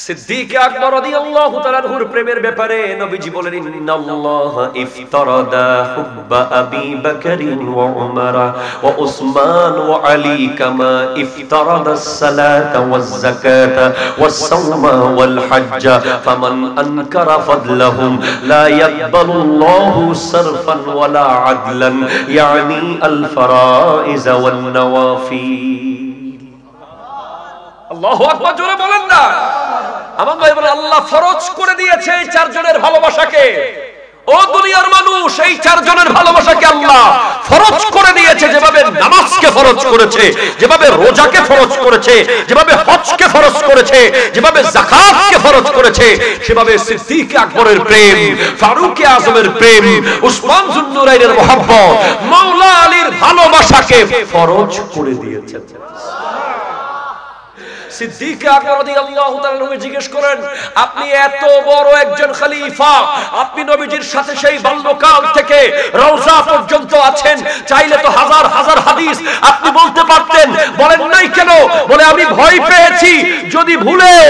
সিদ্দিক আকবর রাদিয়াল্লাহু তাআলা আনহুর প্রেমের ব্যাপারে নবীজি বলেন, ইন্নাল্লাহা ইফতারাদা হুব্বা আবি বকর ওয়া উমর ওয়া উসমান ওয়া আলী কামা ইফতারাদাস সালাতা ওয়াজ যাকাতা ওয়াস সাওমা ওয়াল হজ্জ ফামান আনকারা ফাদলাহুম লা ইয়াকবালুল্লাহু সারফান ওয়ালা আদলান ইয়ানি আল ফারাইজ ওয়ান নওয়াফিল। আল্লাহু আকবার, জোরে বলেন না। আমার ভাই বলে, আল্লাহ ফরজ করে দিয়েছে এই চারজনের ভালোবাসাকে। ও দুনিয়ার মানুষ, এই চারজনের ভালোবাসাকে আল্লাহ ফরজ করে দিয়েছে। যেভাবে নামাজকে ফরজ করেছে, যেভাবে রোজাকে ফরজ করেছে, যেভাবে হজকে ফরজ করেছে, যেভাবে যাকাতকে ফরজ করেছে, সেভাবে সিদ্দিক আকবরের প্রেম, ফারুক আজমের প্রেম, উসমান যুন্নুরাইনের মহব্বত, মাওলা আলীর ভালোবাসাকে ফরজ করে দিয়েছে। সিদ্দিক আকবর রাদিয়াল্লাহু তাআলা আনহু জিজ্ঞেস করেন, আপনি এত বড় একজন খলিফা, আপনি নবীজির সাথে সেই বাল্যকাল থেকে রওজা পর্যন্ত আছেন, চাইলে তো হাজার হাজার হাদিস আপনি বলতে পারতেন, বলেন নাই কেন? বলে, আমি ভয় পেয়েছি যদি ভুলেও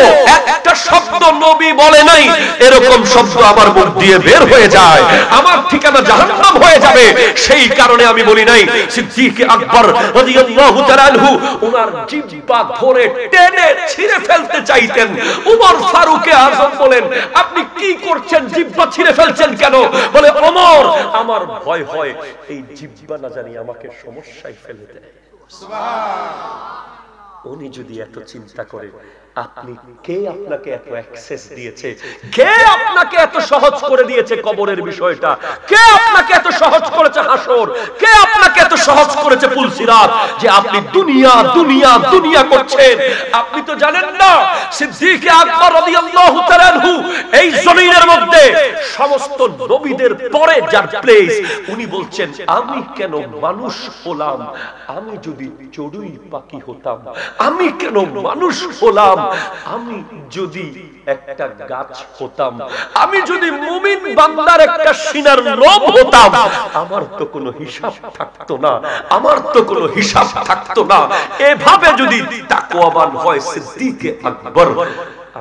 একটা শব্দ নবী বলে নাই এরকম শব্দ আমার মুখ দিয়ে বের হয়ে যায়, আমার ঠিকানা জাহান্নাম হয়ে যাবে, সেই কারণে আমি বলি নাই। সিদ্দিক আকবর রাদিয়াল্লাহু তাআলা আনহু ওনার জিহ্বা ধরে টেনে ছিঁড়ে ফেলতে চাইতেন। উমর ফারুক আজম বলেন, আপনি কি করছেন, জিহ্বা ছিঁড়ে ফেলছেন কেন? বলে, ওমর, আমার ভয় হয় এই জিহ্বা না জানি আমাকে সমস্যায় ফেলে দেয়। উনি যদি এত চিন্তা করে, আপনি কে আপনাকে এত অ্যাক্সেস দিয়েছে? কে আপনাকে এত সহজ করে দিয়েছে কবরের বিষয়টা? কে আপনাকে এত সহজ করেছে হাসর? কে আপনাকে এত সহজ করেছে পুলসিরাত, যে আপনি দুনিয়া দুনিয়া দুনিয়া করছেন? আপনি তো জানেন না, সিদ্দিক আকবর রাদিয়াল্লাহু তাআলা আনহু এই জমিনের মধ্যে সমস্ত নবীদের পরে যার প্লেস, উনি বলছেন, আমি কেন মানুষ হলাম? আমি যদি চড়ুই পাখি হতাম, আমি কেন মানুষ হলাম? আমি যদি একটা গাছ হতাম, আমি যদি মুমিন বান্দার একটা সিনার লোম হতাম, আমার তো কোনো হিসাব থাকতো না, আমার তো কোনো হিসাব থাকতো না। এভাবে যদি তাকওয়াবান হয় সিদ্দিক আকবর,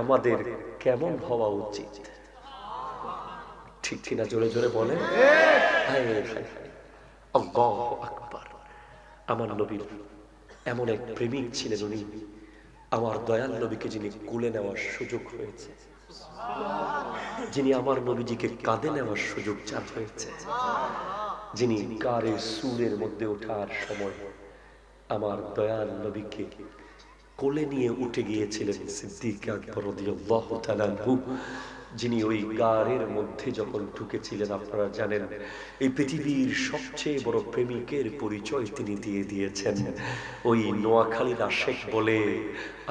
আমাদের কেমন হওয়া উচিত? ঠিক কিনা? জোরে জোরে বলেন। আল্লাহু আকবার। আমার নবী এমন এক প্রেমিক ছিলেন, উনি আমার দয়াল নবীকে যিনি কোলে নেওয়ার সুযোগ হয়েছে, যিনি আমার নবীজিকে কাঁধে নেওয়ার সুযোগ চার হয়েছে, যিনি গারের সুরের মধ্যে ওঠার সময় আমার দয়াল নবীকে কোলে নিয়ে উঠে গিয়েছিলেন সিদ্দিক আকবর রাদিয়াল্লাহু তাআলা আনহু, যিনি ওই গারের মধ্যে যখন ঢুকেছিলেন, আপনারা জানেন এই পৃথিবীর সবচেয়ে বড় প্রেমিকের পরিচয় তিনি দিয়ে দিয়েছেন। ওই নোয়াখালীর আশেক বলে,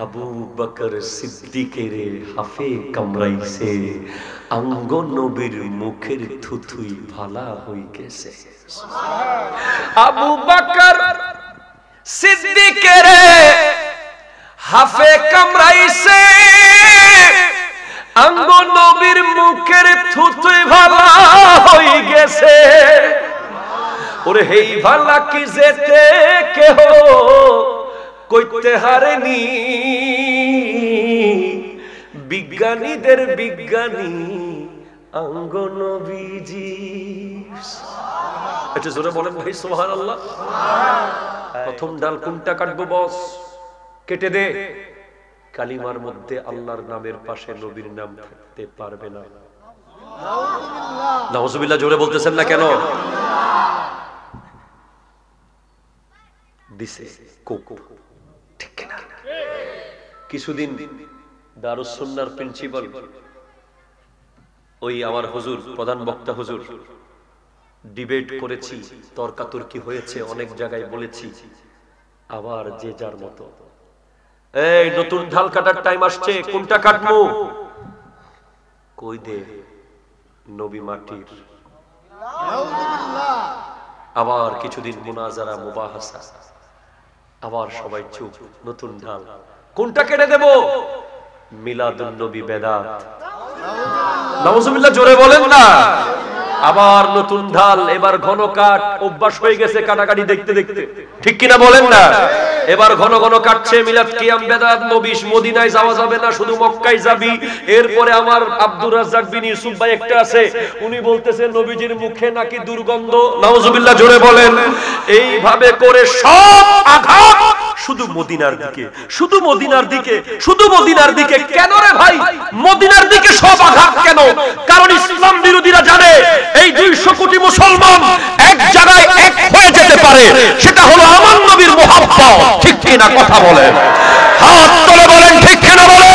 আবু বকর সিদ্দিকের হাফে কামড়াইছে, আঙ্গ নবীর মুখের থুথুই ভালা হই গেছে। আবু বকর সিদ্দিকের হাফে কামড়াইছে, আঙ্গ নবীর মুখের থুথুই ভালা হই গেছে। ওরে হেই ভালা কি যেতে কেহ কইতে হারেনি, বিজ্ঞানীদের বিজ্ঞানী আঙ্গ নবীজি। এটা জোরে বলেন ভাই সুবহানাল্লাহ। প্রথম ডাল কোনটা কাটবো বস? কেটে দে। কালিমার মধ্যে আল্লাহর নামের পাশে নবীর নাম থাকতে পারবে না। নাউজুবিল্লাহ। জোরে বলতেছেন না কেন? দিছে কোকো, ঠিক না? কিছুদিন দারুস সুন্নাহর প্রিন্সিপাল, ওই আমার হুজুর, প্রধান বক্তা হুজুর, ডিবেট করেছি, তর্কাতর্কি হয়েছে, অনেক জায়গায় বলেছি, আবার যে যার মতো, এই নতুন ঢাল কাটার টাইম আসছে, কোনটা কাটবো? কই দে নবী মাটির। আবার কিছুদিন মুনাজারা মুবাহাসা, আবার সবাই চুপ, নতুন ঢাল, কোনটা কেটে দেব? মিলাদুন নবী বেদাত। নাউজুবিল্লাহ। জোরে বলেন না। আবার নতুন ঢাল, এবার ঘন কাট, অভ্যাস হয়ে গেছে কাটাকাটি দেখতে দেখতে, ঠিক কিনা বলেন না? এবার ঘন ঘন কাটছে, মিলাদ কিয়াম বেদাত, নবিশ, মদিনায় যাওয়া যাবে না, শুধু মক্কায় যাবি। এরপরে আমার আব্দুর রাজ্জাক বিন ইউসুফ ভাই একটা আছে, উনি বলতেছেন নবীজির মুখে নাকি দুর্গন্ধ, নাউজুবিল্লাহ জোরে বলেন। এইভাবে করে সব আঘাত শুধু মদিনার দিকে, শুধু মদিনার দিকে, শুধু মদিনার দিকে। কেন রে ভাই মদিনার দিকে সব আঘাত কেন? কারণ ইসলাম বিরোধীরা জানে এই 200 কোটি মুসলমান এক জায়গায় এক হয়ে যেতে পারে, সেটা হলো আমার নবীর মুহাব্বত, ঠিক কিনা কথা বলেন? হাত তুলে বলেন ঠিক কিনা বলেন?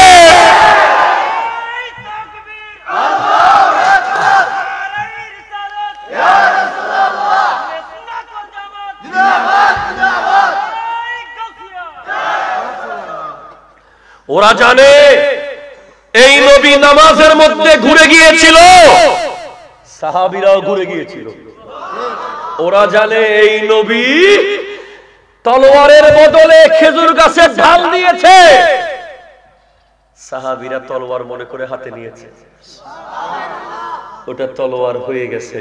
ওরা জানে এই নবী নামাজের মধ্যে ঘুরে গিয়েছিল, সাহাবীরাও ঘুরে গিয়েছিল। ওরা জানে এই নবী তলোয়ারের বদলে খেজুর গাছের ঢাল দিয়েছে, সাহাবীরা তলোয়ার মনে করে হাতে নিয়েছে, ওটা তলোয়ার হয়ে গেছে।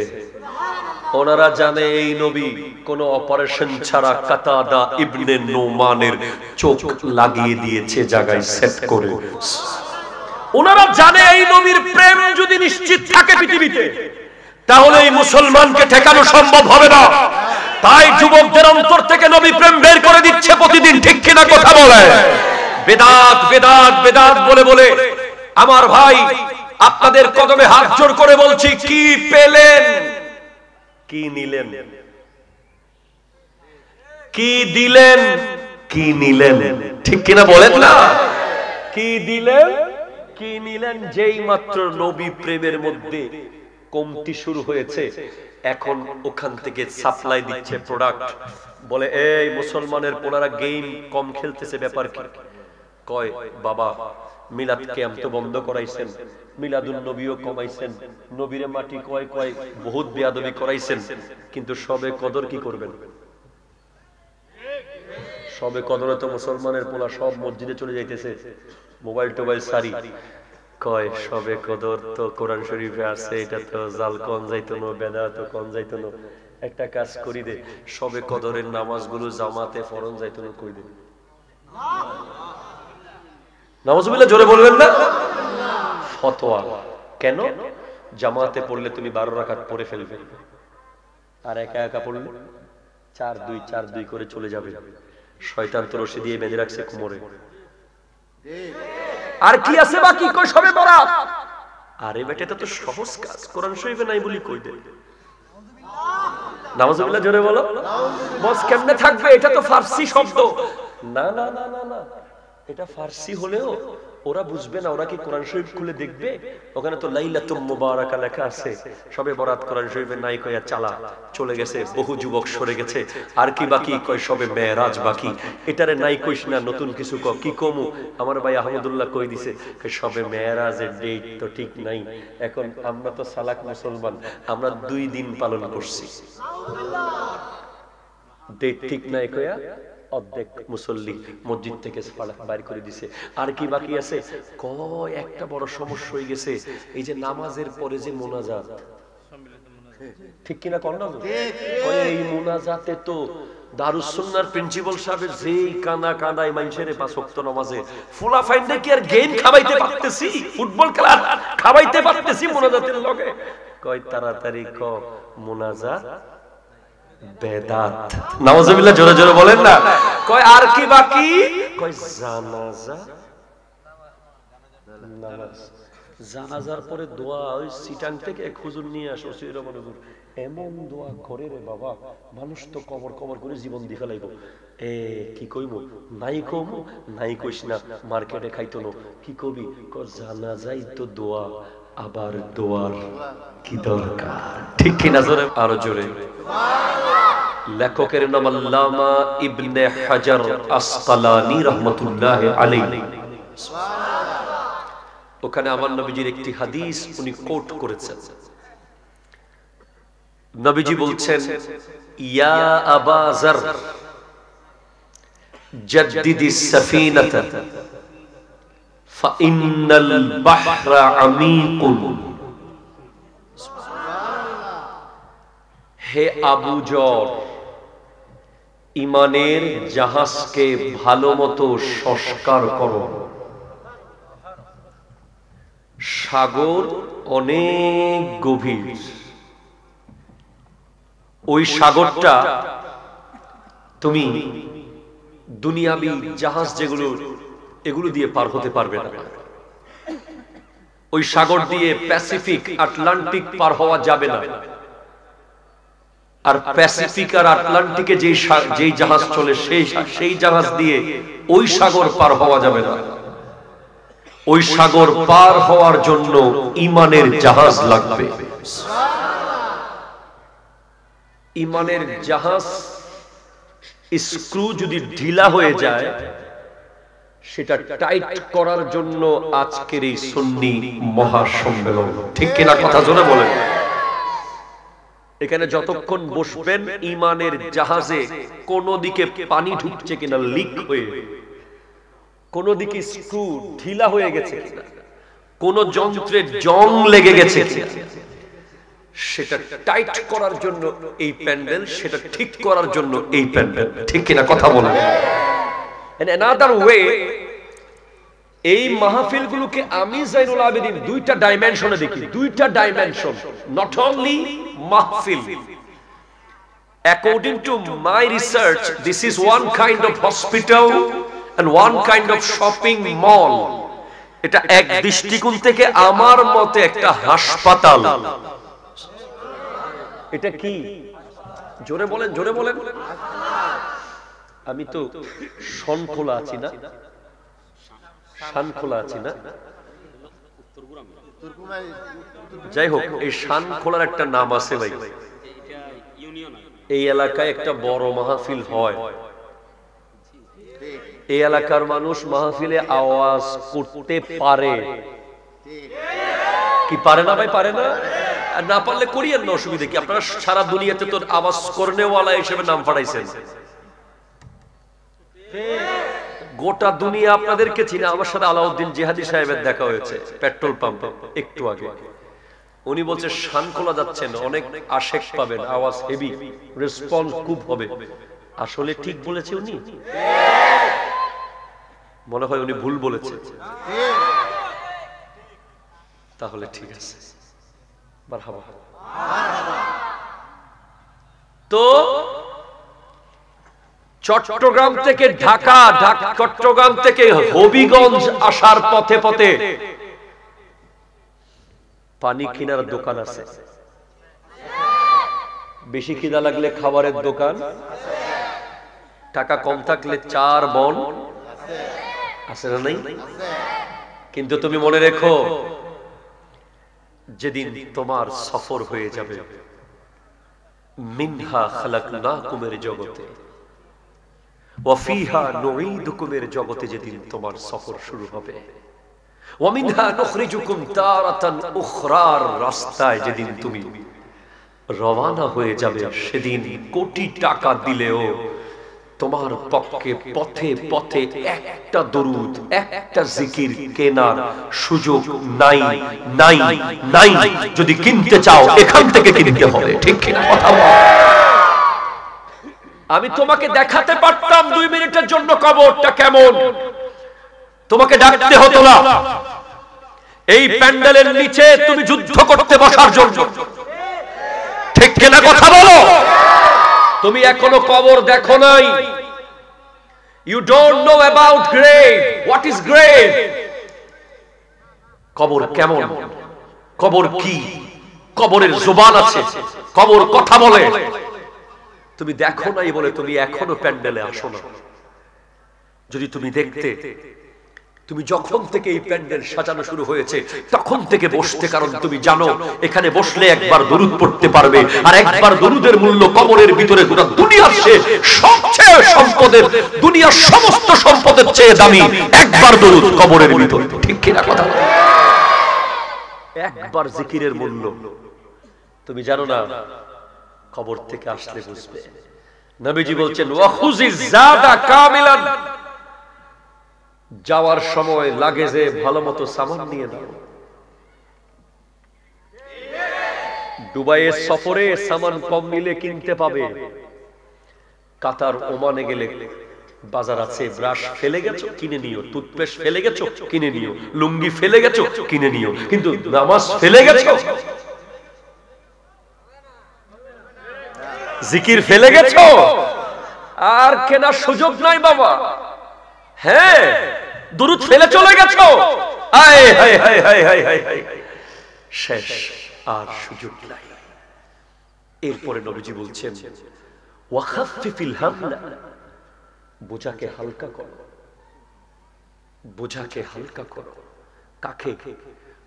ওনারা জানে এই নবী কোন অপারেশন ছাড়া কাতাদা ইবনে নোমানের চোখ লাগিয়ে দিয়েছে জায়গায় সেট করে। ওনারা জানে এই নবীর প্রেম যদি নিশ্চিত থাকে পৃথিবীতে, তাহলে এই মুসলমানকে ঠেকানো সম্ভব হবে না। তাই যুবকদের অন্তর থেকে নবী প্রেম বের করে দিচ্ছে প্রতিদিন, ঠিক কিনা কথা বলে? বেদাত বেদাত বেদাত বলে বলে আমার ভাই আপনাদের কদমে হাত জোড় করে বলছি, কি পেলেন, কি নিলেন, কি দিলেন, কি নিলেন, ঠিক কিনা বলেন না? কি দিলেন, কি নিলেন? যেই মাত্র নবী প্রেমের মধ্যে কমতি শুরু হয়েছে, এখন ওখান থেকে সাপ্লাই দিচ্ছে প্রোডাক্ট। বলে এই মুসলমানের পোলারা গেম কম খেলতেছে, ব্যাপার কি? কয় বাবা মিলাদ কিয়াম তো বন্ধ করাইছেন, মিলাদুন নবীও কমাইছেন, নবীরে মাটি কয় কয় বহুত বেয়াদবি করাইছেন, কিন্তু সবে কদর কি করবেন? সবে কদরে তো মুসলমানের পোলা সব মসজিদে চলে যাইতেছে, মোবাইল টোবাইল সারি। কয় সবে কদর তো কোরআন শরীফে আছে, এটা তো জাল কোন যাইতো না, বেদাত কোন যাইতো না। একটা কাজ করি দে, সবে কদরের নামাজগুলো জামাতে ফরজ যাইতো না, কই দে। নাউজুবিল্লাহ জোরে বলবেন না? ফতোয়া কেন? জামাতে পড়লে তুমি 12 রাকাত পড়ে ফেলবে, আর একা একা পড়লে 4-2 করে চলে যাবে। শয়তান তো রশি দিয়ে বেঁধে রাখছে কোমরে। আর কি আছে বাকি? কই সবে বরাত। আরে বেটা এটা তো সহজ কাজ, কোরআন শরীফে নাই বলি কই দে। নাউজুবিল্লাহ জোরে বলো। বস কেমনে থাকবে? এটা তো ফারসি শব্দ। না না না না না, এটা ফারসি হলেও ওরা বুঝবে না। ওরা কি কোরআন শরীফ খুলে দেখবে? ওখানে তো লাইলাতুম মুবারাকা লেখা আছে, সবে বরাত কোরআন শরীফে নাই কইয়া চালা চলে গেছে, বহু যুবক সরে গেছে। আর কি বাকি? কয় সবে মেরাজ বাকি। এটারে নাই কইস না, নতুন কিছু ক। কি কমু? আমার ভাই আহমদুল্লাহ কই দিছে সবে মেরাজের ডেট তো ঠিক নাই। এখন আমরা তো সালাক মুসলমান, আমরা 2 দিন পালন করছি, ডেট ঠিক নাই কইয়া অর্ধেক মুসল্লি মসজিদ থেকে বাইর করে দিছে। আর কি বাকি আছে? কয় একটা বড় সমস্যা হয়ে গেছে, এই যে নামাজের পরে যে মোনাজাত, ঠিক কিনা কর না? এই মোনাজাতে তো দারুস সুন্নাহর প্রিন্সিপাল সাহেব যেই কানা কানায় মানুষের 5 ওয়াক্ত নামাজে ফুলা ফাইন্ডে কি আর গেম খাওয়াইতে পারতেছি, ফুটবল খেলা খাওয়াইতে পারতেছি মোনাজাতের লগে? কয় তাড়াতাড়ি ক মোনাজাত বেদাত। নাউজুবিল্লাহ জোরে জোরে বলেন না। কয় আর কি বাকি? কয় জানাজা নামাজ। জানাজার পরে দোয়া, ওই সিটাং থেকে এক হুজুর নিয়ে আসো, সিরমন হুজুর এমন দোয়া করে রে বাবা, মানুষ তো কবর কবর করে জীবন দিয়ে ফেলাইব। এ কি কইব? নাই কম নাই কইস না, মার্কেটে খাইতো না। কি কবি? জানাজাই তো দোয়া, আবার দোয়ার কি দরকার, ঠিক কিনা? জোরে আরো জোরে। লেখকের নাম আল্লামা ইবনে হাজার আসকালানী রাহমাতুল্লাহি আলাইহি। ওখানে আমার নবীজির একটি হাদিস উনি কোট করেছেন। নবীজি বলছেন, ইয়া আবা যার জাদ্দিদিস সাফিনাতা ফাইন্নাল বাহরা আমিকুন। হে আবু যর, ইমানের জাহাজকে ভালো মতো সংস্কার করো। সাগর অনেক গভীর, ওই সাগরটা তুমি দুনিয়াবি জাহাজ যেগুলো এগুলো দিয়ে পার হতে পারবে না। ওই সাগর দিয়ে প্যাসিফিক আটলান্টিক পার হওয়া যাবে না। আর প্যাসিফিক আর আটলান্টিকে যেই জাহাজ চলে সেই জাহাজ দিয়ে ওই সাগর পার হওয়া যাবে না। ওই সাগর পার হওয়ার জন্য ঈমানের জাহাজ লাগবে। ঈমানের জাহাজ স্ক্রু যদি ঢিলা হয়ে যায়, সেটা টাইট করার জন্য আজকের এই সুন্নি মহাসম্মেলন। ঠিক কিনা কথা জোরে বলেন। এখানে যতক্ষণ বসবেন ঈমানের জাহাজে কোন দিকে পানি ঢুকছে কিনা, লিক হয়ে, কোন দিকে স্ক্রু ঢিলা হয়ে গেছে কিনা, কোন যন্ত্রের জং লেগে গেছে কিনা, সেটা টাইট করার জন্য এই প্যান্ডেল, সেটা ঠিক করার জন্য এই প্যান্ডেল। ঠিক কিনা কথা বলেন। In another way, এই মাহফিলগুলোকে আমি জাইনুল আবেদিন দুইটা ডাইমেনশনে দেখি। দুইটা ডাইমেনশন, নট অনলি মাহফিল। According to my research, this is one kind of hospital and one kind of shopping mall. এটা এক দৃষ্টিকোণ থেকে আমার মতে একটা হাসপাতাল। এটা কি? জোরে বলেন, জোরে বলেন। আমি তো শনখোলা আছি না, শানখোলা আছি না, যাই হোক, এই শানখোলার একটা নাম আছে ভাই। এই এলাকায় একটা বড় মাহফিল হয়, এই এলাকার মানুষ মাহফিলে আওয়াজ করতে পারে কি পারে না ভাই? পারে না? না পারলে করিয়েন না, অসুবিধা কি? আপনারা সারা দুনিয়াতে তো আওয়াজ করনেওয়ালা হিসেবে নাম পাঠাইছেন। গোটা দুনিয়া আপনাদেরকে চিনে। আমার সাথে আলাউদ্দিন জিহাদি সাহেবের দেখা হয়েছে পেট্রোল পাম্পে একটু আগে। উনি বলছে শানখোলা যাচ্ছেন, অনেক আশেক পাবেন, আওয়াজ হেভি, রেসপন্স খুব হবে। আসলে ঠিক বলেছে উনি? মনে হয় উনি ভুল বলেছে। তাহলে ঠিক আছে, মারহাবা। তো চট্টগ্রাম থেকে ঢাকা, চট্টগ্রাম থেকে হবিগঞ্জ আসার পথে পথে পানি কেনার দোকান আছে। বেশি খিদা লাগলে খাবারের দোকান, টাকা কম থাকলে চার বন আছে না নাই? কিন্তু তুমি মনে রেখো, যেদিন তোমার সফর হয়ে যাবে মিনহা খালাকনাকুমের জগতে ওয়া ফিহা নুঈদুকুমের জগতে, যেদিন তোমার সফর শুরু হবে, ওয়া মিনহা নুখরিজুকুম তারাতান উখরার রাস্তায় যেদিন তুমি রওনা হয়ে যাবে, সেদিন কোটি টাকা দিলেও তোমার পক্ষে পথে পথে একটা দরুদ, একটা জিকির কেনার সুযোগ নাই, নাই, নাই। যদি কিনতে চাও এখান থেকে কিনতে হবে। ঠিক কিনা কথা বল? আমি তোমাকে দেখাতে পারতাম 2 মিনিটের জন্য কবরটা কেমন, তোমাকে ডাকতে হতো না। এই প্যান্ডেলের নিচে তুমি যুদ্ধ করতে বসার জন্য। ঠিক কিনা কথা বলো? তুমি এখনো কবর দেখো নাই। You don't know about grave. What is grave? কবর কেমন, কবর কি, কবরের জবান আছে, কবর কথা বলে। তুমি দেখো নাই বলে তুমি এখনো প্যান্ডেলে আসো না। যদি তুমি দেখতে, তুমি যখন থেকে এই প্যান্ডেল সাজানো শুরু হয়েছে তখন থেকে বসতে, কারণ তুমি জানো এখানে বসলে একবার দরুদ পড়তে পারবে, আর একবার দরুদের মূল্য কবরের ভিতরে গোটা দুনিয়ার সবচেয়ে সম্পদের, দুনিয়ার সমস্ত সম্পদের চেয়ে দামি একবার দরুদ কবরের ভিতরে। ঠিক কিনা কথা? একবার জিকিরের মূল্য তুমি জানো না, কবর থেকে আসলে বুঝবে। নবীজি বলছেন ওয়া খুযিজ যাদা কামিলান, যাওয়ার সময় লাগেজে ভালো মতো সামান নিয়ে নাও। দুবাইয়ের সফরে সামান কম নিলে কিনতে পাবে, কাতার ওমানে গেলে বাজার আছে, ব্রাশ ফেলে গেছো কিনে নিও, টুথপেস্ট ফেলে গেছো কিনে নিও, লুঙ্গি ফেলে গেছো কিনে নিও, কিন্তু নামাজ ফেলে গেছো, জিকির ফেলে গেছো, আর কেনার সুযোগ নাই বাবা। হ্যাঁ, দুরূদ ফেলে চলে গেছো, আয় হায় হায় হায় হায় হায় হায়, শেষ, আর সুযোগ নাই। এরপরে নবীজি বলছেন ওয়াখাফিফিল হামলা, বোঝাকে হালকা করো, বোঝাকে হালকা করো। কাকে?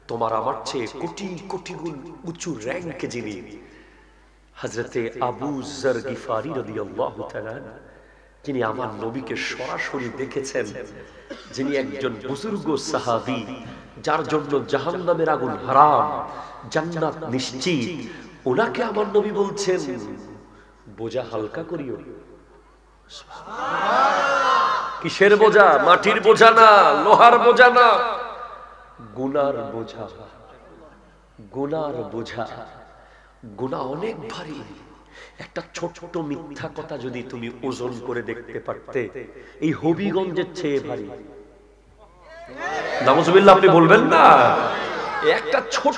তোমার আমার চেয়ে কোটি কোটি গুণ উঁচু র‍্যাঙ্কে যিনি, হযরতে আবু যর গিফারি রাদিয়াল্লাহু তাআলা, যিনি আমার নবীকে সরাসরি দেখেছেন, যিনি একজন বুজুর্গ সাহাবী, যার জন্য জাহান্নামের আগুন হারাম, জান্নাত নিশ্চিত, ওনাকে আমার নবী বলছেন বোঝা হালকা করিও। কিসের বোঝা? মাটির বোঝা না, লোহার বোঝা না, গুনার বোঝা, গুনার বোঝা। গুনাহ অনেক ভারী। একটা ছোট মিথ্যা কথা যদি তুমি ওজন করে দেখতে পারতে, এই হবিগঞ্জের চেয়ে ভারী। নাউজুবিল্লাহ, আপনি বলবেন না? একটা ছোট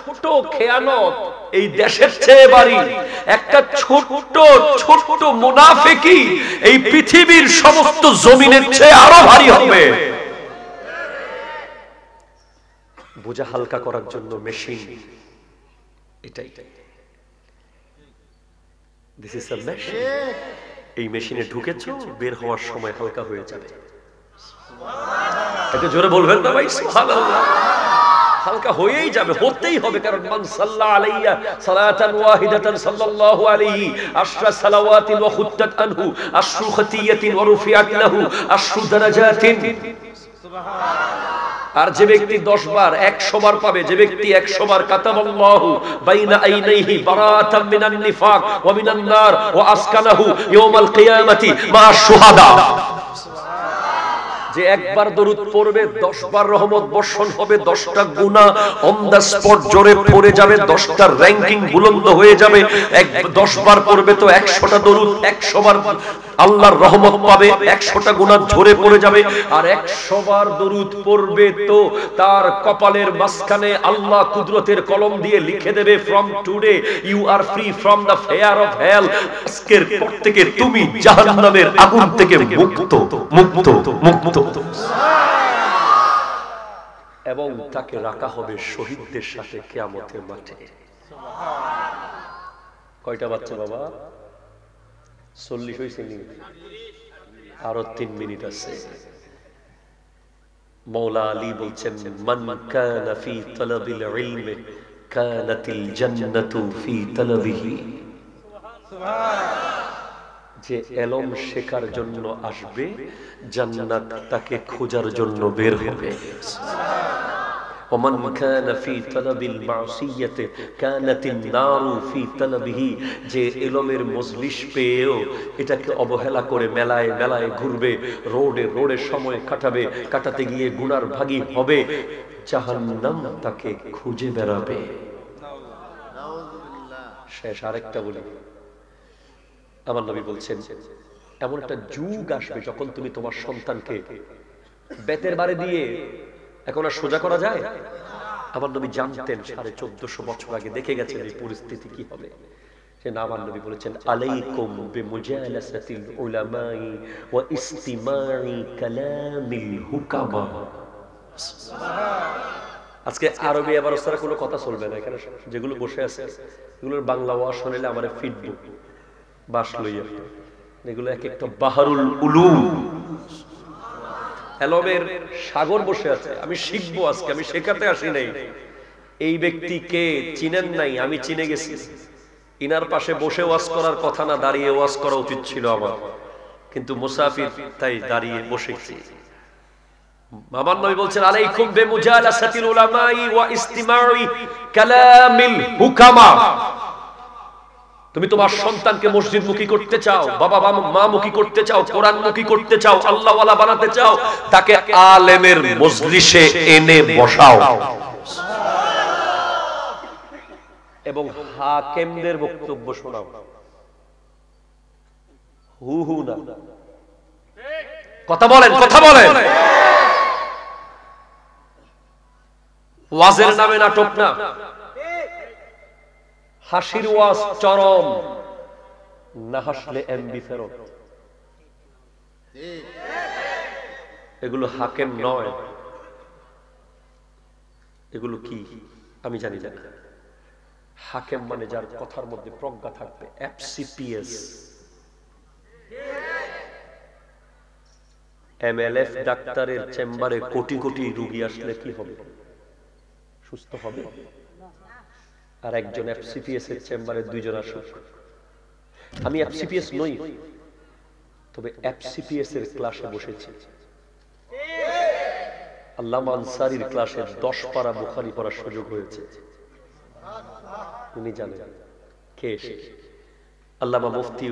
খেয়ানত এই দেশের চেয়ে ভারী, একটা ছোট মুনাফিকি এই পৃথিবীর সমস্ত জমিনের চেয়ে আরো ভারী হবে। বোঝা হালকা করার জন্য মেশিন, এটাই। This is a machine. এই মেশিনে ঢুকেছো, বের হওয়ার সময় হালকা হয়ে যাবে। এটা জোরে বলবেন না ভাই? সুবহানাল্লাহ। হালকা হয়েই যাবে, হতেই হবে, কারণ মান সাল্লা আলাইয়া সালাতান ওয়াহিদাতান সাল্লাল্লাহু আলাইহি আশরা সালাওয়াতিন ওয়া খুত্তাত আনহু আশরু খাতিয়াতিন ওয়া রুফিআত লাহু আশরু দারাজাতিন। সুবহানাল্লাহ। আর যে ব্যক্তি 10 বার 100 বার পাবে, যে ব্যক্তি 100 বার কাতাবাল্লাহু বাইনা আইনাইহি বারাতাম মিনান নিফাক ওয়া মিনান নার ওয়া আসকানাহু ইয়াউমাল কিয়ামাতি মা শুহাদা। যে একবার দরুদ পড়বে 10 বার রহমত বর্ষণ হবে, 10টা গুনাহ অন দা স্পট জোরে পড়ে যাবে, 10টার র‍্যাঙ্কিং বুলন্দ হয়ে যাবে। 10 বার পড়বে তো 100টা দরুদ, 100 বার আল্লাহর রহমত পাবে, 100টা গুনাহ ঝরে পড়ে যাবে। আর 100 বার দরুদ পড়বে তো তার কপালের মাঝখানে আল্লাহ কুদরতের কলম দিয়ে লিখে দেবে, from today you are free from the fear of hell. আজকের পর থেকে তুমি জাহান্নামের আগুন থেকে মুক্ত মুক্ত মুক্ত। এবং তাকে রাখা হবে শহীদদের সাথে কিয়ামতের মাঠে। কয়টা বাচ্চা বাবা? 40 হইছে নি? আরো 3 মিনিট আছে। মওলা আলী বলছেন মান কানা ফি তালাবিল ইলমি কানাতিল জান্নাতু ফি তালাবিহি। যে ইলম শেখার জন্য আসবে, জান্নাত তাকে খোঁজার জন্য বের হবে। ওমান কানা ফি তালাবিল মাসিয়াতি কানাতিন নারু ফি তালাবিহি। যে ইলমের মজলিস পেয়েও এটাকে অবহেলা করে মেলায় মেলায় ঘুরবে, রোডে সময় কাটাবে, কাটাতে গিয়ে গুনার ভাগী হবে, জাহান্নাম তাকে খুঁজে বেড়াবে। শেষ আরেকটা বলি, আমার নবী বলছেন এমন একটা যুগ আসবে যখন তুমি তোমার সন্তানকে বেতের বাড়ি দিয়ে এখন আর সোজা করা যায়। আমার নবী জানতেন 1450 বছর আগে, দেখে গেছেন এই পরিস্থিতি কি হবে। সে না, আমার নবী বলেছেন আলাইকুম বিমুজালাসাতিল উলামাই ওয়া ইসতিমাই কালামিল হুকামা। আজকে আরবি আবার ওস্তারা কোনো কথা চলবে না, এখানে যেগুলো বসে আছে এগুলোর বাংলা ওয়াজ শুনলে আমারে ফিডবুক বাস লইয়া, এগুলো এক একটা বাহারুল উলুম, এলমের সাগর বসে আছে। আমি শিখবো আজকে, আমি শেখাতে আসি নাই। এই ব্যক্তিকে চিনেন নাই, আমি চিনে গেছি। ইনার পাশে বসে ওয়াজ করার কথা না, দাঁড়িয়ে ওয়াজ করা উচিত ছিল আমার, কিন্তু মুসাফির তাই দাঁড়িয়ে বসেছি। আমার নবী বলছেন আলাইকুম বিমুজালাসাতিল উলামাই ওয়া ইসতিমাই কালামিল হুকামা। তুমি তোমার সন্তানকে মসজিদমুখী করতে চাও, বাবা মা মুখী করতে চাও, কোরআনমুখী করতে চাও, আল্লাহওয়ালা বানাতে চাও, তাকে আলেমের মজলিসে এনে বসাও। এবং হাকিমদের বক্তব্য শোনাও, হু হু না। কথা বলেন, কথা বলেন। ওয়াজের নামে নাটক না, হাসির ওয়াজ চরম, না হাসলে এমবি ফেরত। এগুলো হাকিম নয়, এগুলো কি আমি জানি না। হাকিম মানে যার কথার মধ্যে প্রজ্ঞা থাকবে। এফসিপিএস, এমএলএফ ডাক্তারের চেম্বারে কোটি কোটি রোগী আসলে কি হবে? সুস্থ হবে? আর একজন এফসিপিএস এর চেম্বারে দুইজন আসুক। আমি এফসিপিএস নই, তবে এফসিপিএস এর ক্লাসে বসেছি। আল্লামা আনসারীর ক্লাসে 10 পারা বুখারী পড়ার সুযোগ হয়েছে। উনি জানেন কে এসে। আল্লামা মুফতি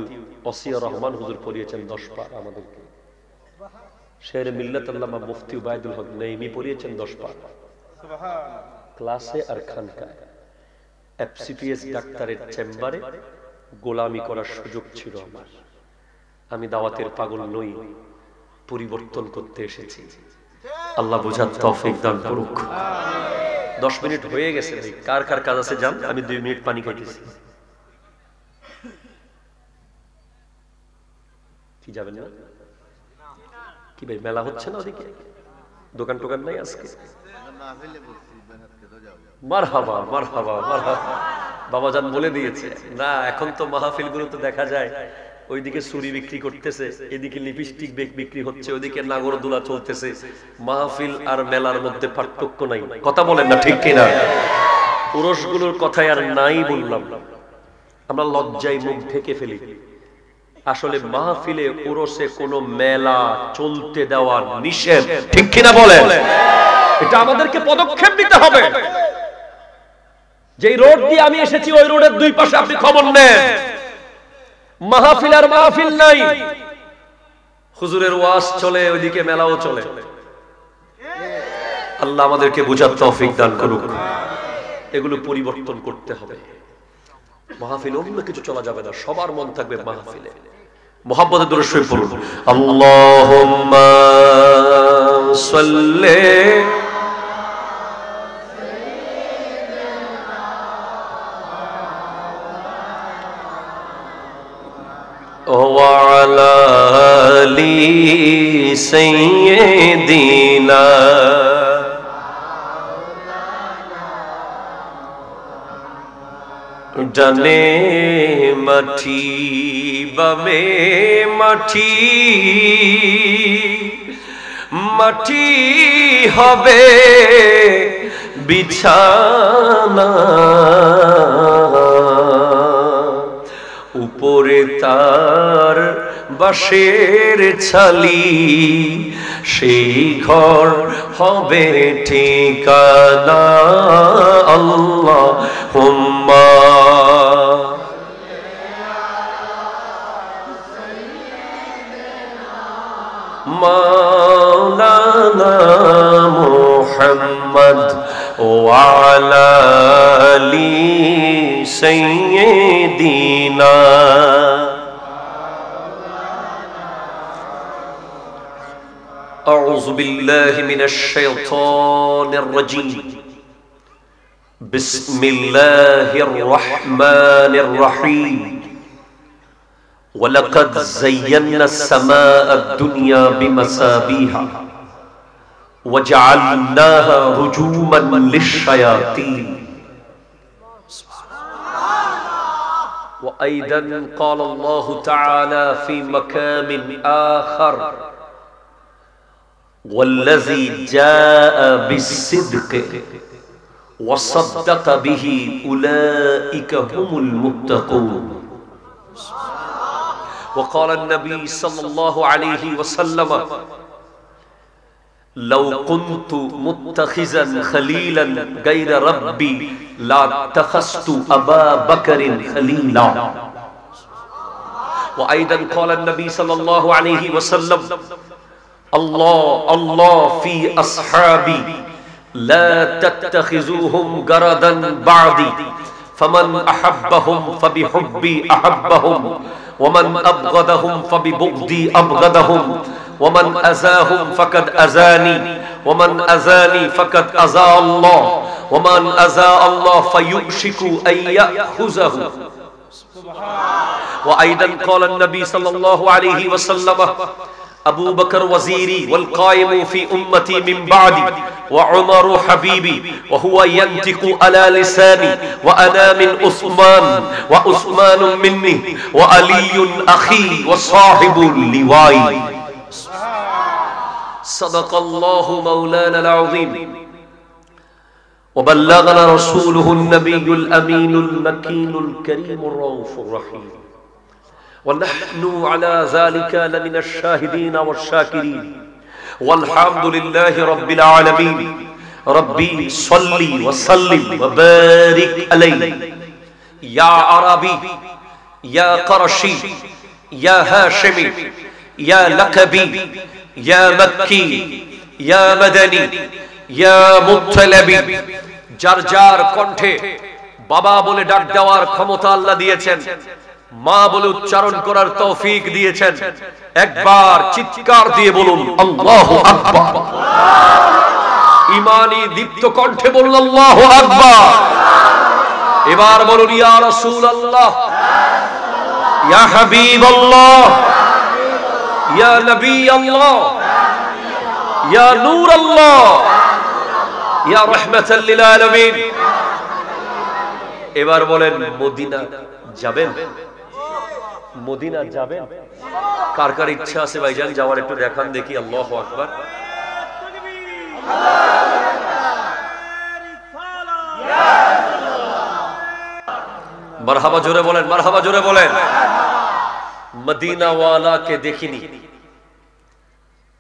ওসিয়ুর রহমান হুজুর পড়িয়েছেন 10 পারা আমাদেরকে। শের মিল্লাত আল্লামা মুফতি উবাইদুল হক নাইমি পড়িয়েছেন 10 পারা ক্লাসে আর খানকায়। এফসিপিএস ডাক্তারের চেম্বারে গোলামি করার সুযোগ ছিল আমার। আমি দাওয়াতের পাগল নই, পরিবর্তন করতে এসেছি। আল্লাহ বুঝার তৌফিক দান করুক। 10 মিনিট হয়ে গেছে ভাই, কার কার কাজ আছে যান, আমি 2 মিনিট পানি খাইতেছি। কি যাবেন না? কি ভাই মেলা হচ্ছে না ওদিকে? দোকান টোকান নাই আজকে? মারহাবা মারহাবা মারহাবা। বাবাজান বলে দিয়েছে না, এখন তো মাহফিল গুলোতে দেখা যায় ওইদিকে চুরি বিক্রি করতেছে, এদিকে লিপস্টিক বিক্রি হচ্ছে, ওইদিকে নাগরদোলা চলতেছে। মাহফিল আর মেলার মধ্যে পার্থক্য নাই। কথা বলেন না ঠিক কিনা? পুরুষগুলোর কথাই আর নাই বললাম, আমরা লজ্জায় মুখ ঢেকে ফেলি। আসলে মাহফিলে উরসে কোনো মেলা চলতে দেওয়া নিষেধ, ঠিক কিনা বলেন? এটা আমাদেরকে পদক্ষেপ নিতে হবে। যেই রোড দিয়ে আমি এসেছি ওই রোডের দুই পাশে আপনি খবর নেন, মাহফিল আর মাহফিল নাই, হুজুরের ওয়াজ চলে, ওইদিকে মেলাও চলে। আল্লাহ আমাদেরকে বুঝার তৌফিক দান করুক। এগুলো পরিবর্তন করতে হবে। মাহফিল অন্য কিছু চলা যাবে না, সবার মন থাকবে মাহফিলে। মুহাম্মদের দরুদ শরীফ পড়ুন। আল্লাহুম্মা সাল্লি ওয়া আলা আলি সাইয়্যিদিনা ডানে মাটি বামে মাটি, মাটি হবে বিছানা, উপরে তার বাঁশের ছালি, সেই ঘর হবে ঠিকানা। আল্লাহুম্মা মাওলানা মুহাম্মদ ওয়া আলা আলি সাইয়্যিদিনা। أعوذ بالله من الشيطان الرجيم. بسم الله الرحمن الرحيم. ولقد زينا السماء الدنيا بمصابيح وجعلناها رجوما للشياطين. وأيضا قال الله تعالى في مقام آخر والذي جاء بالصدق وصدق به أولئك هم المتقون. وقال النبي صلى الله عليه وسلم لو كنت متخذا خليلا غير ربي لاتخذت أبا بكر خليلا. وأيضا قال النبي صلى الله عليه وسلم الله الله في أصحابي لا تتخذوهم غرضا بعدي فمن أحبهم فبحبي أحبهم ومن أبغضهم فببغضي أبغضهم ومن أذاهم فقد أذاني ومن أذاني فقد أذى الله ومن أذى الله فيؤشك أن يأخذه. وأيضا قال النبي صلى الله عليه وسلم أبو بكر وزيري والقائم في أمتي من بعدي وعمر حبيبي وهو ينطق على لساني وأنا من عثمان وعثمان مني وعلي أخي وصاحب اللواء. صدق الله مولانا العظيم وبلغنا رسوله النبي الأمين المكين الكريم الرؤوف الرحيم ونحن على ذلك لمن الشاهدين والشاكرين والحمد لله رب العالمين. ربي صل وسلم وبارك عليه يا عربي يا قرشي يا هاشمي يا لقبي يا مكي يا مدني يا মুত্তালিবি. যার যার কণ্ঠে বাবা বলে ডাক দেওয়ার ক্ষমতা আল্লাহ দিয়েছেন, মা বলে উচ্চারণ করার তৌফিক দিয়েছেন, একবার চিৎকার দিয়ে বলুন আল্লাহু আকবার। ঈমানি দীপ্ত কণ্ঠে বলুন আল্লাহু আকবার। এবার বলুন ইয়া রাসূলুল্লাহ, ইয়া হাবিবাল্লাহ, ইয়া নবী আল্লাহ, ইয়া নূর আল্লাহ, ইয়া রাহমাতাল লিল আলামিন। এবার বলেন মদিনা যাবেন? মদিনা যাবেন? কার কার ইচ্ছা আছে ভাইজান যাওয়ার? একটু দেখান দেখি। আল্লাহু আকবার। মারহাবা জোরে বলেন, মারহাবা জোরে বলেন। মদিনা ওয়ালাকে দেখিনি,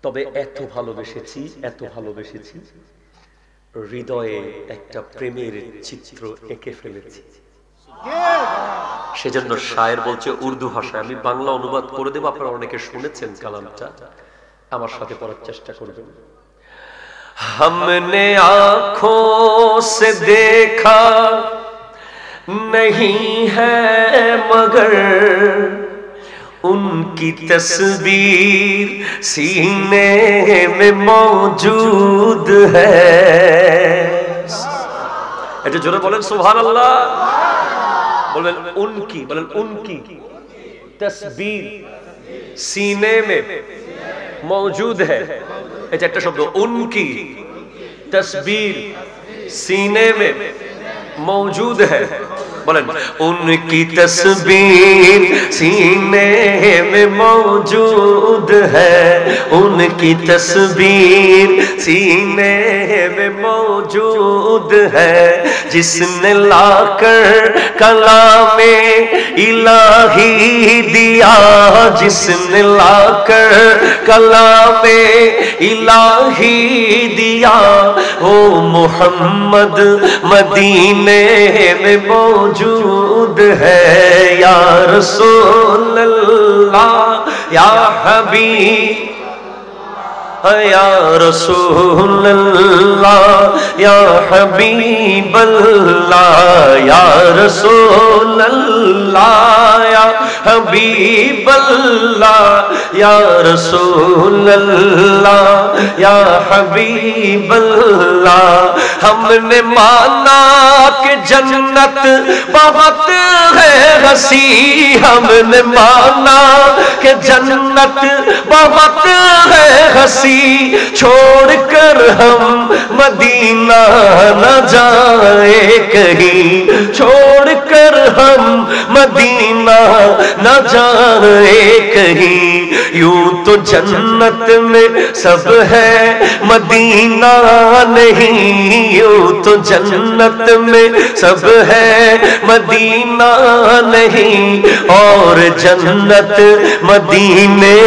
তবে এত ভালোবেসেছি, এত ভালোবেসেছি, হৃদয়ে একটা প্রেমের চিত্র এঁকে ফেলেছি। সেজন্য শায়ের বলছে উর্দু ভাষায়, আমি বাংলা অনুবাদ করে দেব, আপনারা অনেকে শুনেছেন কালামটা, আমার সাথে পড়ার চেষ্টা করবেন। हमने आँखों से देखा नहीं है मगर उनकी तस्वीर सीने में मौजूद है। এটা জোরে বলেন সুবহানাল্লাহ। বলেন उनकी, বলেন उनकी तस्वीर सीने में मौजूद है। এটা একটা শব্দ, उनकी तस्वीर सीने में मौजूद है। बोलें उनकी तस्वीर सीने में मौजूद है, उनकी तस्वीर सीने में मौजूद है, जिसने लाकर कलामे इलाही दिया, जिसने लाकर कलामे इलाही दिया, ओ मोहम्मद मदीने में मौजूद है। या रसूल अल्लाह या हबीब, या रसूल अल्लाह या हबीब अल्लाह, या रसूल अल्लाह या हबीब अल्लाह, या रसूल अल्लाह या हबीब अल्लाह। हमने माना कि जन्नत बहुत है हसी, हमने माना कि जन्नत बहुत है हसी, छोड़कर हम मदीना न जाए कहीं, छोड़कर हम मदीना न जाए कहीं। यूं तो जन्नत में सब है मदीना नहीं, यूं तो जन्नत में सब है मदीना नहीं, और जन्नत मदीने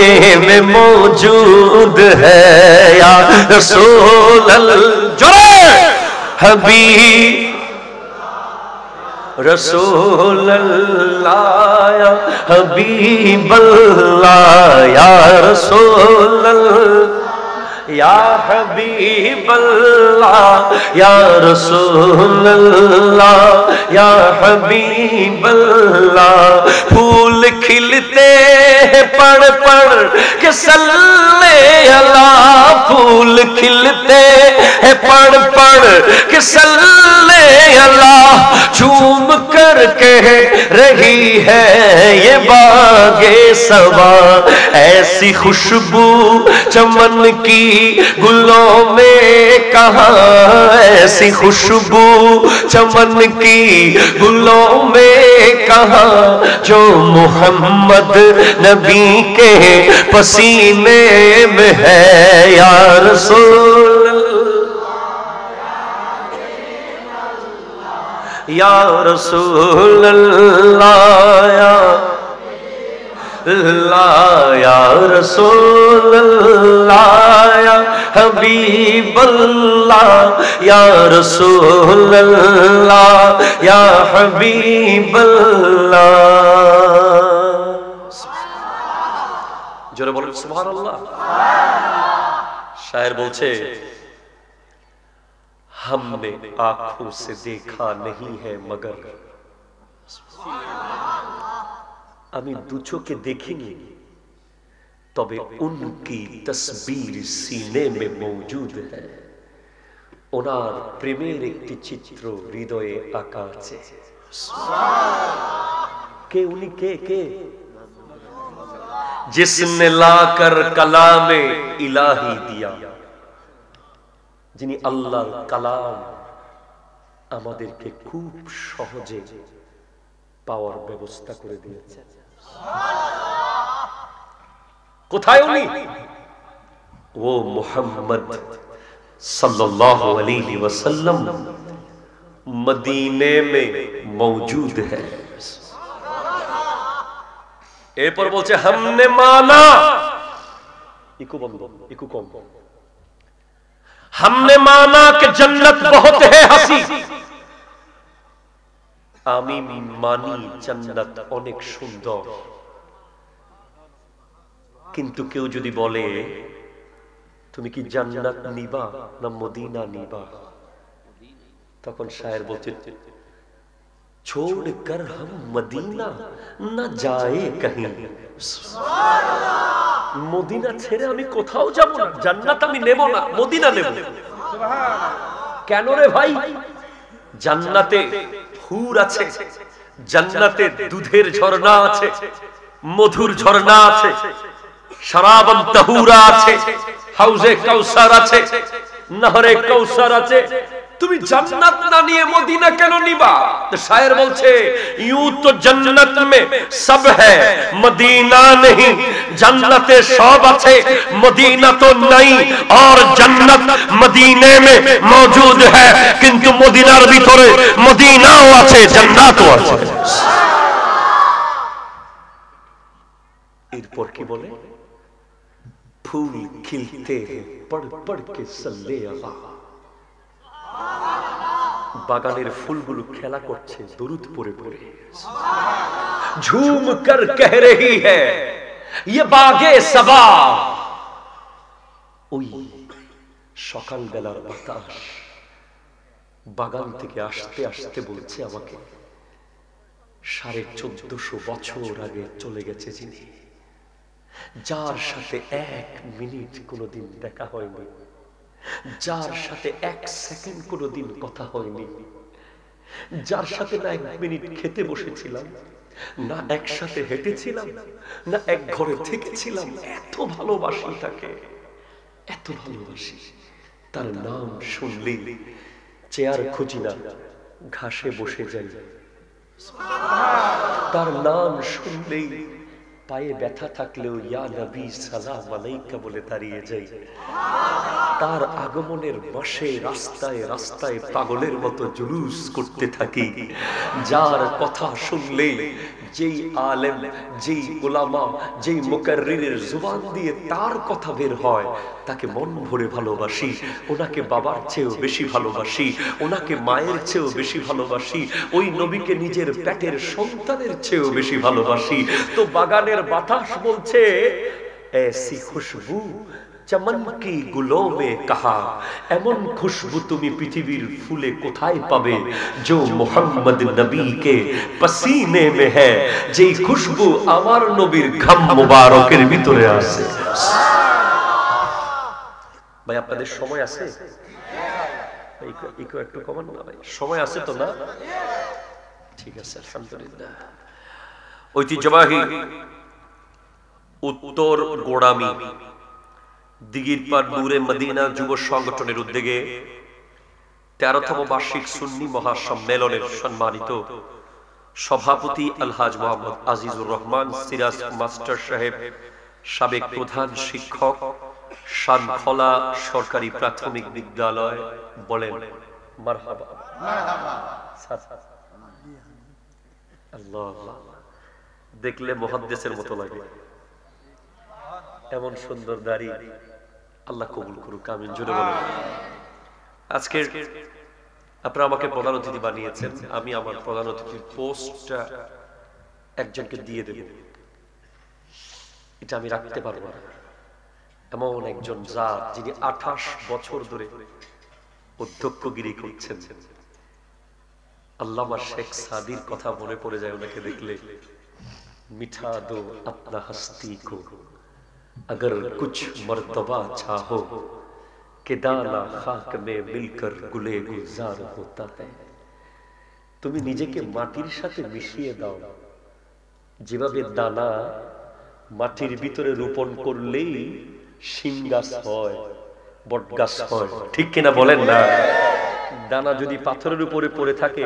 में मौजूद है। या रसूल अल्लाह हबीब रसूल अल्लाह या हबीब अल्लाह, या रसूल अल्लाह या हबीब अल्लाह या रसूल अल्लाह या हबीब अल्लाह। फूल खिलते हैं पढ़ पढ़ के सल्ले अल्लाह, फूल खिलते हैं पढ़ पढ़ के सल्ले अल्लाह। झूम कर कह रही है ये बागे सबा, ऐसी खुशबू चमन की गुलों में कहाँ, ऐसी खुशबू चमन की गुलों में कहाँ, जो मोहम्मद नबी के पसीने में है। या रसूल या रसूल अल्लाह या रसूल अल्लाह या हबीब अल्लाह या रसूल अल्लाह या हबीब अल्लाह। जोरे बोलें सुबहानअल्लाह। शायर बोलছে हमने आंखों से देखा नहीं है मगर, আমি দু চোখে দেখিনি তবে উনকি তসবীর সিনে মে মৌজুদ है। ওনার প্রেমের একটি চিত্র হৃদয়ে আঁকা আছে। কে উনি? কে जिसने लाकर कलामे इलाही दिया, যিনি আল্লাহর কালাম আমাদেরকে খুব সহজে পাওয়ার ব্যবস্থা করে দিয়েছেন। কোথায় উনি? वो मोहम्मद सल्लल्लाहु अलैहि वसल्लम मदीने में मौजूद है। এরপর বলছে हमने माना, इको बंद इको कम, हमने माना कि जन्नत बहुत है हंसी, আমি মানি জান্নাত অনেক সুন্দর। কিন্তু কেউ যদি বলে তুমি কি জান্নাত নিবা না মদিনা নিবা, তখন শায়ের বলছে छोड़ कर हम मदीना न जाए कहीं। মদিনা ছেড়ে আমি কোথাও যাব না, জান্নাত আমি নেব না, মদিনা নেব। কেন রে ভাই? জান্নাতে হুর আছে, জান্নাতে দুধের ঝর্ণা আছে, মধুর ঝর্ণা আছে, শরাবান তাহুরা আছে, হাউজে কাউসার আছে, নহরে কাউসার আছে। তুমি জান্নাত না নিয়ে মদিনা কেন নিবা? তো শায়ের বলছে यूं तो जन्नत में सब है मदीना नहीं, जन्नते सब আছে मदीना तो नहीं, और जन्नत मदीने में मौजूद है, किंतु मदीनार ভিতরে মদিনাও আছে, জান্নাতও আছে। এরপর কি বলে? फूल खिलते हैं पढ़ पढ़ के सल्ले अल्लाह, বাগানের ফুলগুলো খেলা করছে দরুদ পড়ে পড়ে। झूम कर कह रही है ये बागे सबा, ওই সকালবেলার বাতাস বাগান থেকে আসতে আসতে বলছে আমাকে 1450 বছর আগে চলে গেছে যিনি, যার সাথে এক মিনিট কোনোদিন দেখা হয়নি, যার সাথে এক সেকেন্ড কোনোদিন কথা হয়নি, যার সাথে না এক মিনিট খেতে বসেছিলাম, না একসাথে হেঁটেছিলাম, না এক ঘরে থেকেছিলাম, এত ভালোবাসি তাকে, এত ভালোবাসি। তার নাম শুনলেই চেয়ার খুঁজি না, ঘাসে বসে যাই। তার নাম শুনলেই পায়ে ব্যথা থাকলেও ইয়া নবী সালাম আলাইকা বলে দাঁড়িয়ে যাই। তার আগমনের মাসে রাস্তায় রাস্তায় পাগলের মতো জুলুস করতে থাকি। যার কথা শুনলে যেই আলেম, যেই উলামা, যেই মুকাররিরের জুবান দিয়ে তার কথা বের হয় তাকে মন ভরে ভালোবাসি। ওনাকে বাবার চেয়েও বেশি ভালোবাসি, ওনাকে মায়ের চেয়েও বেশি ভালোবাসি, ওই নবীকে নিজের পেটের সন্তানের চেয়েও বেশি ভালোবাসি। তো বাগানের বাতাস বলছে ऐसी खुशबू चमन की गुलों में कहा एमन खुशबू तुमी पृथिवीर फूले कोथाय पाबे जो मुहम्मद नबी के पसीने में है जे खुशबू आमार नबीर घाम मुबारकेर ভিতরে আছে ভাই আপনাদের সময় আছে ইকো একটু কমান না ভাই সময় আছে তো না ঠিক আছে আলহামদুলিল্লাহ ঐতিহ্যবাহী উত্তর গোড়ামি দিগিরপার নূরে মদিনা যুব সংগঠনের উদ্যোগে 13তম বার্ষিক সুন্নি মহাসম্মেলনের সম্মানিত সভাপতি আলহাজ মোহাম্মদ আজিজুর রহমান সিরাজ মাস্টার সাহেব সাবেক প্রধান শিক্ষক শানখলা সরকারি প্রাথমিক বিদ্যালয় বলেন মারহাবা আল্লাহ দেখলে মুহাদ্দিসের মতো লাগে এমন সুন্দর দাড়ি আল্লাহ কবুল করুক আমিন জোরে বলেন আজকে আপনারা আমাকে প্রধান অতিথি বানিয়েছেন আমি আমার প্রধান অতিথির পোস্টটা একজনকে দিয়ে দেব এটা আমি রাখতে পারবো না এমন একজন জাত যিনি 28 বছর ধরে অধ্যক্ষগিরি করছেন আল্লামা শেখ সাদির কথা মনে পড়ে যায় ওনাকে দেখলে মিঠা দো আপনা হস্তি কো अगर कुछ मर्तबा चाहो कि दाना खाक में मिलकर गुले गुलजार होता है তুমি নিজেকে মাটির সাথে মিশিয়ে দাও যেভাবে দানা মাটির ভিতরে রোপণ করলেই শিং গাছ হয় বট গাছ হয় ঠিক কিনা বলেন না দানা যদি পাথরের উপরে পড়ে থাকে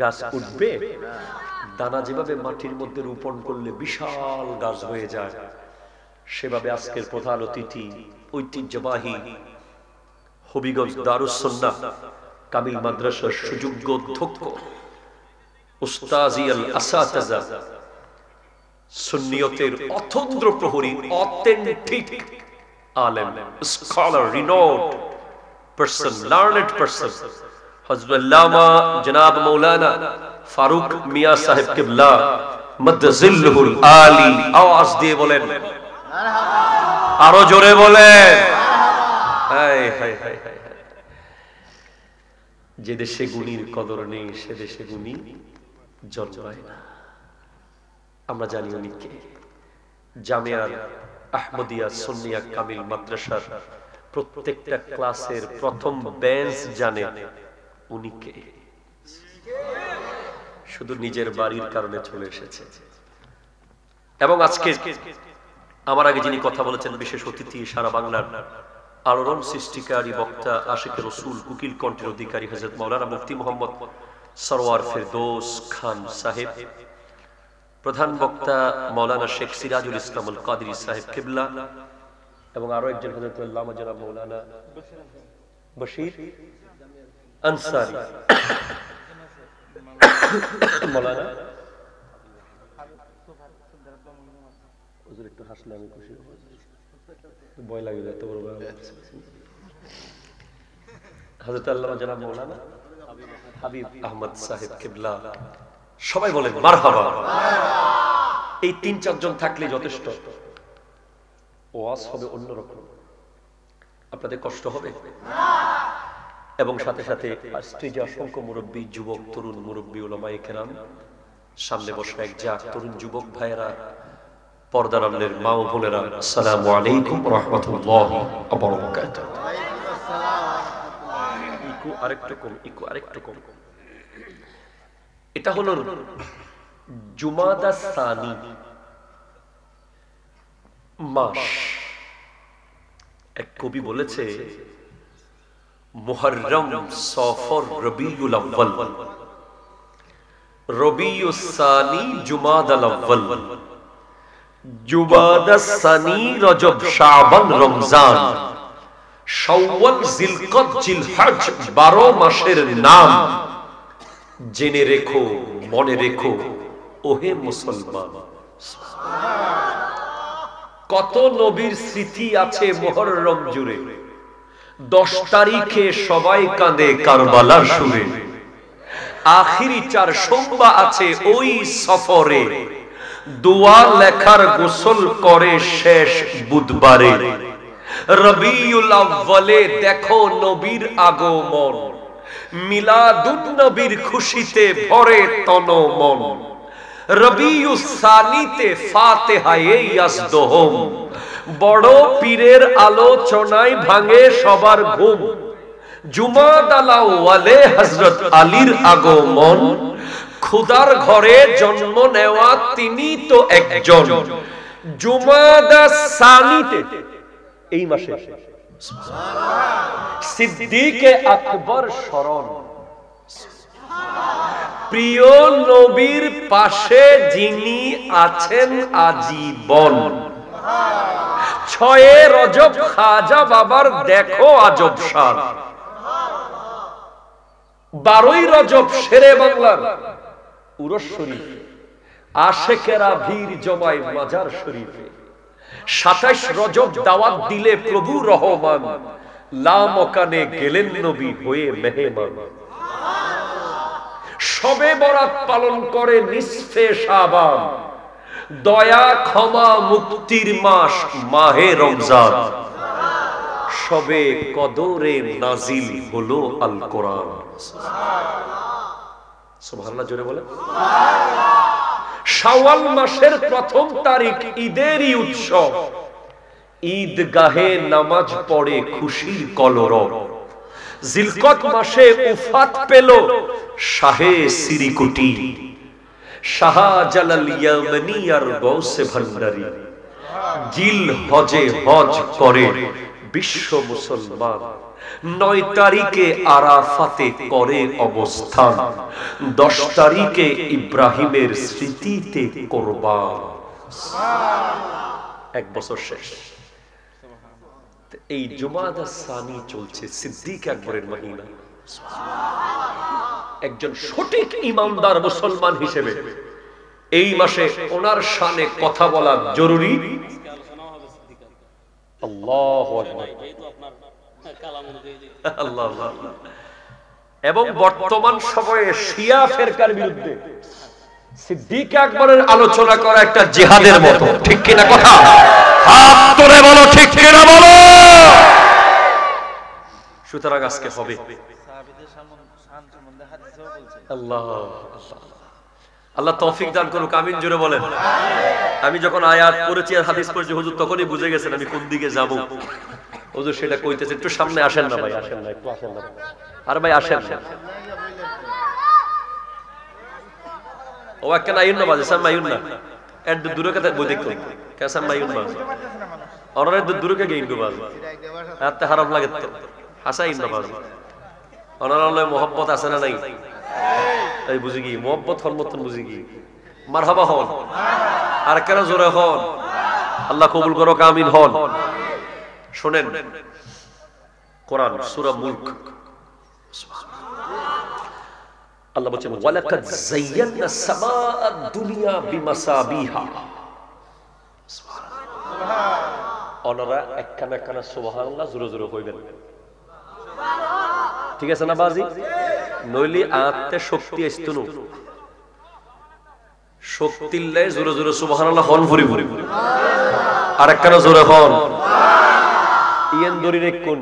গাছ উঠবে দানা যেভাবে মাটির মধ্যে রোপণ করলে বিশাল গাছ হয়ে যায় সেভাবে আজকের প্রধান অতিথি ঐতিহ্যবাহী হবিগঞ্জ দারুস সুন্নাহ কামিল মাদ্রাসার সুযোগ্য অধ্যক্ষ উস্তাজি আল আসাতাজা সুন্নিয়তের অতন্দ্র প্রহরী অথেন্টিক আলেম স্কলার রিনোড পারসন লার্নেড পারসন হযরত আল্লামা জনাব মাওলানা ফারুক মিয়া সাহেব কিবলা মদজিল্লুল আলী আওয়াজ দিয়ে বলেন আরো জোরে বলেন যে দেশে গুণীর কদর নেই সে দেশে গুণী জন্মায় না আমরা জানি উনি কে জামিয়ার আহমদিয়া সুন্নিয়া কামিল মাদ্রাসার প্রত্যেকটা ক্লাসের প্রথম বেঞ্চ জানে উনি কে শুধু নিজের বাড়ির কারণে চলে এসেছে এবং আজকে আমার আগে যিনি কথা বলেছেন বিশেষ অতিথি সারা বাংলার আলোড়ন সৃষ্টিকারী বক্তা আশিকে রসুল কুকিল কণ্ঠের অধিকারী হযরত মাওলানা মুফতি মোহাম্মদ সরওয়ার ফেরদৌস খান সাহেব প্রধান বক্তা মাওলানা শেখ সিরাজুল ইসলাম আল কাদেরী সাহেব কিবলা এবং আরো একজন হযরত আল্লামা জনাব মাওলানা বশির আনসারী মাওলানা হুজুর একটু হাসলে আমি খুশি হব ভয় লাগে এত বড় বড় হযরত আল্লামা জনাব মাওলানা হাবিব আহমদ সাহেব কিবলা সবাই বলেন মারহাবা এই 3-4 জন থাকলে যথেষ্ট ওয়াজ হবে অন্যরকম আপনাদের কষ্ট হবে না এবং সাথে সাথে স্টেজে অসংখ্য মুরব্বী যুবক তরুণ মুরব্বী উলামায়ে কেরাম সামনে বসে এক জাক তরুণ যুবক ভাইয়েরা পর্দার আড়ালের মা ও বোনেরা আসসালামু আলাইকুম ওয়া রাহমাতুল্লাহি ওয়া বারাকাতুহু ইকো আরেকটু কম এটা হলো জুমাদা সানি মাস এক কবি বলেছে মুহররম সফর রবিউল আউয়াল রবিউস সানি জুমাদাল আউয়াল জুমাদা সানি রজব শাবান রমজান শাওয়াল জিলকদ জিলহজ 12 মাসের নাম জেনে রেখো মনে রেখো ওহে মুসলমান কত নবীর স্মৃতি আছে মুহররম জুড়ে 10 তারিখে সবাই কাঁদে কারবালার সুরে আখিরি 4 সোমবার আছে ওই সফরে দোয়া লেখার গোসল করে শেষ বুধবারে রবিউল আউয়ালে দেখো নবীর আগমন, মিলাদুন নবীর খুশিতে ভরে তন মন, রবিউস সানিতে ফাতিহায়ে ইয়াজদুহুম, বড় পীরের আলোচনায় ভাঙে সবার ঘুম, জুমাদাল আউয়ালে হযরত আলীর আগমন, খুদার ঘরে জন্ম নেওয়া তিনি তো একজন, জুমাদা সানিতে এই মাসে সিদ্দিকে আকবর স্মরণ, প্রিয় নবীর পাশে যিনি আছেন আজীবন, 6 রজব খাজা বাবার দেখো আজব শান, 12 রজব শেরে বাংলার উরস শরীফ, আশেকেরা ভিড় জমায় মাজার শরীফে, 27 রজব দাওয়াত দিলে প্রভু রহমান, লামকানে গেলেন নবী হয়ে মেহমান, শবে বরাত পালন করে নিসফে শাবান, দয়া ক্ষমা মুক্তির মাস মাহে রমজান, শবে কদরে নাজিল হলো আল কোরআন। সুবহানাল্লাহ জোরে বলেন। শাওয়াল মাসের প্রথম তারিখ ঈদেরই উৎসব, ঈদগাহে নামাজ পড়ে খুশির কলরব, জিলকত মাসে উফাত পেল শাহে সিরিকুটি, শাহজালাল ইয়ামানি আর গৌসে ভান্ডারী, জিল হজে হজ করে বিশ্ব মুসলমান, 9 তারিখে আরাফাতে করে অবস্থান, 10 তারিখে ইব্রাহিমের স্মৃতিতে কুরবান। 1 বছর শেষ। এই জুমাদা সানি চলছে, সিদ্দিক আকবরের মহিনা। একজন সঠিক ঈমানদার মুসলমান হিসেবে এই মাসে ওনার শানে কথা বলা জরুরি। আল্লাহু আকবার। এবং বর্তমান সময়ে শিয়া ফিরকার বিরুদ্ধে সিদ্দিক আকবরের আলোচনা করা একটা জিহাদের মতো, ঠিক কিনা কথা? হাত তুলে বলো ঠিক কিনা বলো। সুতরাং আজকে হবে আল্লাহ আল্লাহ তৌফিক দান করুক, আমিন জোরে বলেন। আমি যখন আয়াত পড়েছি আর হাদিস পড়েছি হুজুর তখনই বুঝে গেছেন আমি কোন দিকে যাব। হুজুর সেটা কইতেছে, একটু সামনে আসেন না ভাই, আসেন না, একটু আসেন না। আর ভাই আসেন না, ও কেন আইন না বাজে সাম আইন না, এর দূরে কথা বই দেখো কেসাম আইন না, অনরে দূরে কে গেইন বাজ এত হারাম লাগে তো হাসাইন না বাজ। অনরে মোহব্বত আছে না নাই? তাই বুঝি কি মোহব্বত হল মতন বুঝি কি মারহাবা হন, আর কেন জোরে হন, আল্লাহ কবুল করো, আমিন হন। শুনেন কোরআন সূরা মুলক, আল্লাহ বলেন ওয়ালাকাদ যায়্যানা সামাআদ দুনিয়া বিমাসাবিহা। সুবহানাল্লাহ। ওনারা একখানা একখানা সুবহানাল্লাহ জোরে জোরে কইবেন, ঠিক আছে না বাজি? নইলে আত্মে শক্তি আসতো, শক্তিল্লে জোরে জোরে সুবহানাল্লাহ হন ভরি ভরি, আর একখানা জোরে হন। ইয়েন ধরে রাখুন,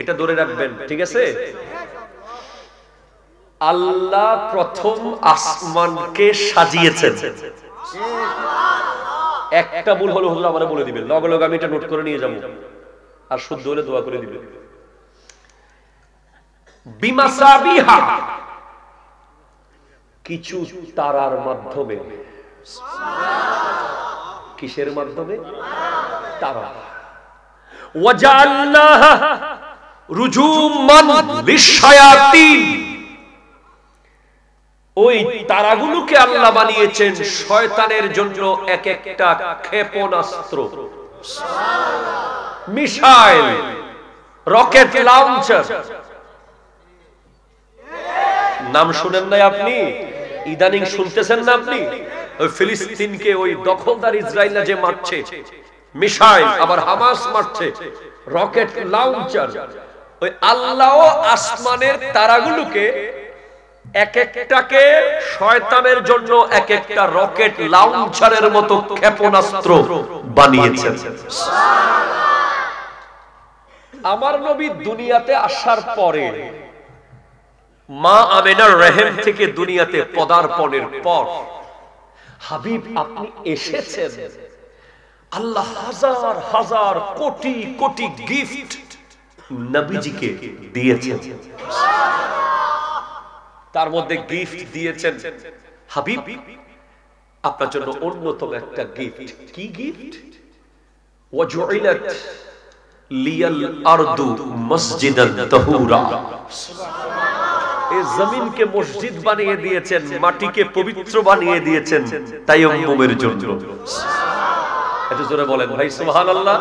এটা ধরে রাখবেন, ঠিক আছে? আল্লাহ প্রথম আসমানকে সাজিয়েছেন। একটা ভুল হলো হুজুর আমারে বলে দিবেন, লগে লগে আমি এটা নোট করে নিয়ে যাব, আর শুদ্ধ হলে দোয়া করে দিবেন। বিমাসাবিহা, কিছু তারার মাধ্যমে। কিসের মাধ্যমে? তারা। ওয়াজআলনাহা রুজুমান লিশ-শায়াতিন, ওই তারাগুলোকে আল্লাহ বানিয়েছেন শয়তানের জন্য এক একটা ক্ষেপণাস্ত্র, মিসাইল, রকেট লঞ্চার। নাম শুনেন নাই আপনি? ইদানিং শুনতেছেন না আপনি? ওই ফিলিস্তিনকে ওই দখলদার ইসরায়েল যে মারছে মিসাইল, আবার হামাস মারছে রকেট লঞ্চার। ওই আল্লাহ আসমানের তারাগুলোকে এক একটাকে শয়তানের জন্য এক একটা রকেট লঞ্চারের মতো ক্ষেপণাস্ত্র বানিয়েছেন। আমার নবী দুনিয়াতে আসার পরে মা আমেনার রহিম থেকে দুনিয়াতে পদার্পণের পর হাবিব আপনি এসেছেন, আল্লাহ হাজার হাজার কোটি কোটি গিফট নবীজিকে দিয়েছেন। তার মধ্যে গিফট দিয়েছেন হাবিব আপনার জন্য অন্যতম একটা গিফট। কি গিফট? ওয়াজুইলাত লিয়াল আরদু মসজিদান তাহুরা। এই জমিনকে মসজিদ বানিয়ে দিয়েছেন, মাটিকে পবিত্র বানিয়ে দিয়েছেন তায়াম্মুমের জন্য। একটু জোরে বলেন ভাই সুবহানাল্লাহ।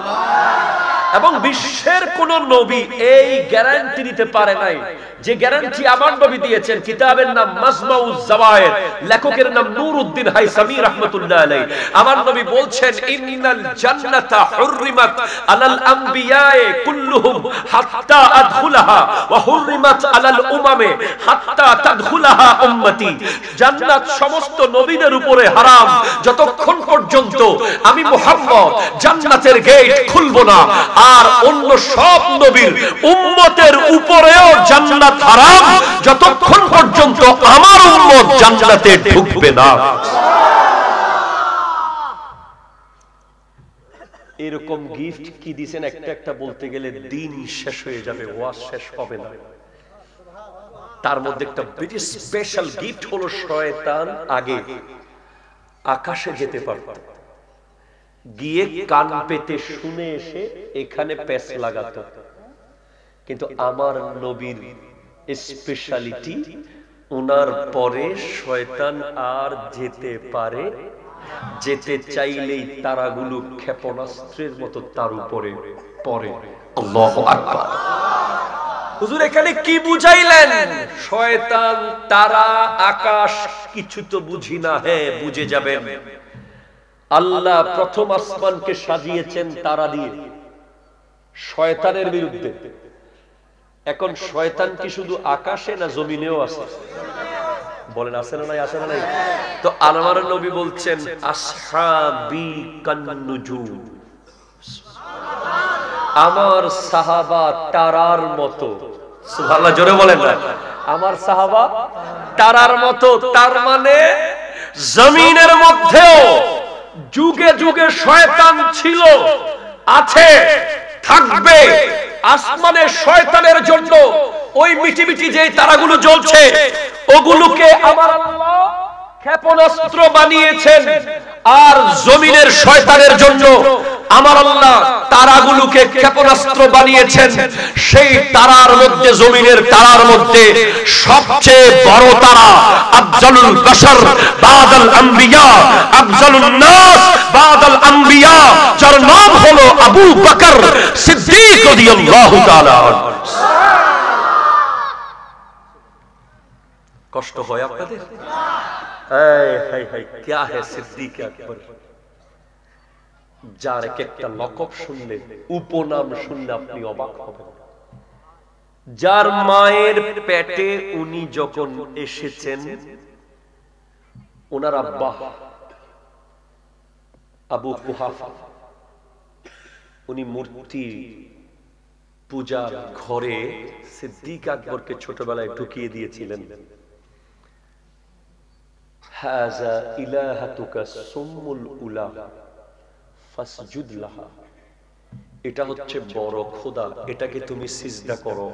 এবং বিশ্বের কোন নবী এই গ্যারান্টি দিতে পারে নাই যে গ্যারান্টি আমার নবী দিয়েছেন। কিতাবের নাম মাজমাউজ জাওয়ায়েদ, লেখকের নাম নূরউদ্দিন হাইসামি রাহমাতুল্লাহ আলাইহি। আমার নবী বলছেন ইন্নাল জান্নাতা হুররিমাত আলাল আমবিয়ায়ে কুল্লুহুম হাত্তা আদখুলাহা ওয়া হুররিমাত আলাল উমামে হাত্তা তাদখুলাহা উম্মতি। জান্নাত সমস্ত নবীদের উপরে হারাম যতক্ষণ পর্যন্ত আমি মুহাম্মদ জান্নাতের গেট খুলব না, আর অন্য সব নবীর উম্মতের উপরেও জান্নাত হারাম যতক্ষণ পর্যন্ত আমার উম্মত জান্নাতে ঢুকবে না। এরকম গিফট কি দিবেন একটা একটা বলতে গেলে দিন শেষ হয়ে যাবে, ওয়াজ শেষ হবে না। তার মধ্যে একটা ভেরি স্পেশাল গিফট হলো শয়তান আগে আকাশে যেতে পারত, গিয়ে কান পেতে শুনে এসে এখানে প্যাচ লাগাতো। কিন্তু আমার নবীর স্পেশালিটি, ওনার পরে শয়তান আর যেতে পারে, যেতে চাইলেই তারাগুলো ক্ষেপণাস্ত্রের মতো তার উপরে পড়ে। আল্লাহু আকবার। হুজুর এখানে কি বুঝাইলেন? শয়তান, তারা, আকাশ কিছু তো বুঝি না। হ্যাঁ, বুঝে যাবেন। আল্লাহ প্রথম আসমানকে সাজিয়েছেন তারা দিয়ে শয়তানের বিরুদ্ধে। এখন শয়তান কি শুধু আকাশে না জমিনেও আছে? বলেন আছে না নাই? আছে না নাই? তো আমার নবী বলছেন আসহাবি কান্নুজুম, আমার সাহাবা তারার মতো। সুবহানাল্লাহ, জোরে বলেন না। আমার সাহাবা তারার মতো। তার মানে জমিনের মধ্যেও যুগে যুগে শয়তান ছিল, আছে, থাকবে। আসমানে শয়তানের জন্য ওই মিটি মিটি যে তারাগুলো জ্বলছে ওগুলোকে আমার আল্লাহ ক্ষেপণাস্ত্র বানিয়েছেন, আর জমিনের শয়তানের জন্য আমার আল্লাহ তারাগুলোকে ক্ষেপণাস্ত্র বানিয়েছেন। সেই তারার মধ্যে, জমিনের তারার মধ্যে সবচেয়ে বড় তারা আফজালুল বাশার বাদাল আম্বিয়া, আফজালুন নাস বাদাল আম্বিয়া, যার নাম হলো আবু বকর সিদ্দিক রাদিয়াল্লাহু তাআলা। কষ্ট হয় আপনাদের? হায় হায় হায়, क्या है সিদ্দিক আকবর। যার একটা লকব শুনলে, উপনাম শুনলে আপনি অবাক হবেন। যার মায়ের পেটে উনি যখন এসেছেন, ওনার আব্বা আবু কুহাফা, উনি মূর্তি পূজার ঘরে সিদ্দিক আকবরকে ছোটবেলায় ঢুকিয়ে দিয়েছিলেন। হাযা ইলাহাতুকা সুম্মুল উলা ফাসজুদ লাহা, এটা হচ্ছে বড় খোদা, এটাকে তুমি সিজদা করো।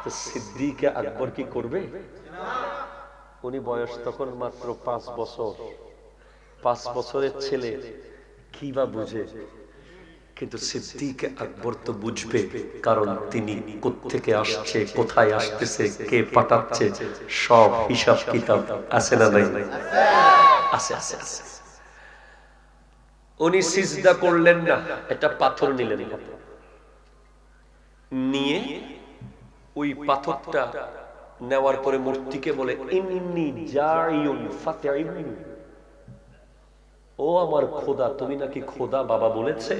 তো সিদ্দিক আকবর কি করবে? উনি বয়স তখন মাত্র 5 বছর। 5 বছরের ছেলে কি বা বুঝে? কিন্তু সিদ্দিক আকবর তো বুঝবে, কারণ তিনি কোত্থেকে আসছে, কোথায় আসতেছে, কে পাঠাচ্ছে, সব হিসাব কিতাব আছে না নাই? আছে আছে আছে। উনি সিজদা করলেন না, একটা পাথর নিলেন, নিয়ে ওই পাথরটা নেওয়ার পরে মূর্তিকে বলে ইন্নী জাইউন ফাতিইনি, ও আমার খোদা, তুমি নাকি খোদা বাবা বলেছে,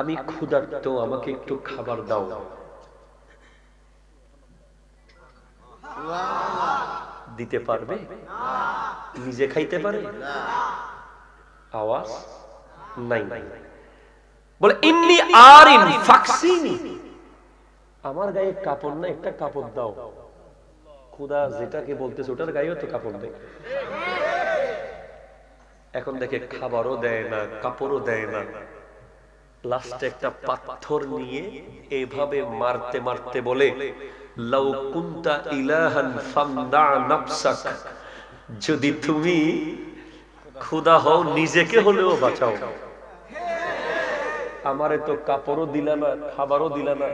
আমি ক্ষুধার্ত, আমাকে একটু খাবার দাও। দিতে পারবে? নিজে খাইতে পারে? আওয়াজ নাই। বলে ইন্নী আরিন ফাকসিনি, আমার গায়ে কাপড় না, একটা কাপড় দাও। খোদা যেটাকে বলতেছে ওটার গায়েও তো কাপড় দেয়। এখন দেখে খাবারও দেয় না, কাপড়ও দেয় না, লাস্টে একটা পাথর নিয়ে এইভাবে মারতে মারতে বলে লাউ কুনতা ইলাহান ফামনা নাফসাক, যদি তুমি খোদা হও নিজেকে হলেও বাঁচাও। আমারে তো কাপড়ও দিলা না, খাবারও দিলা না,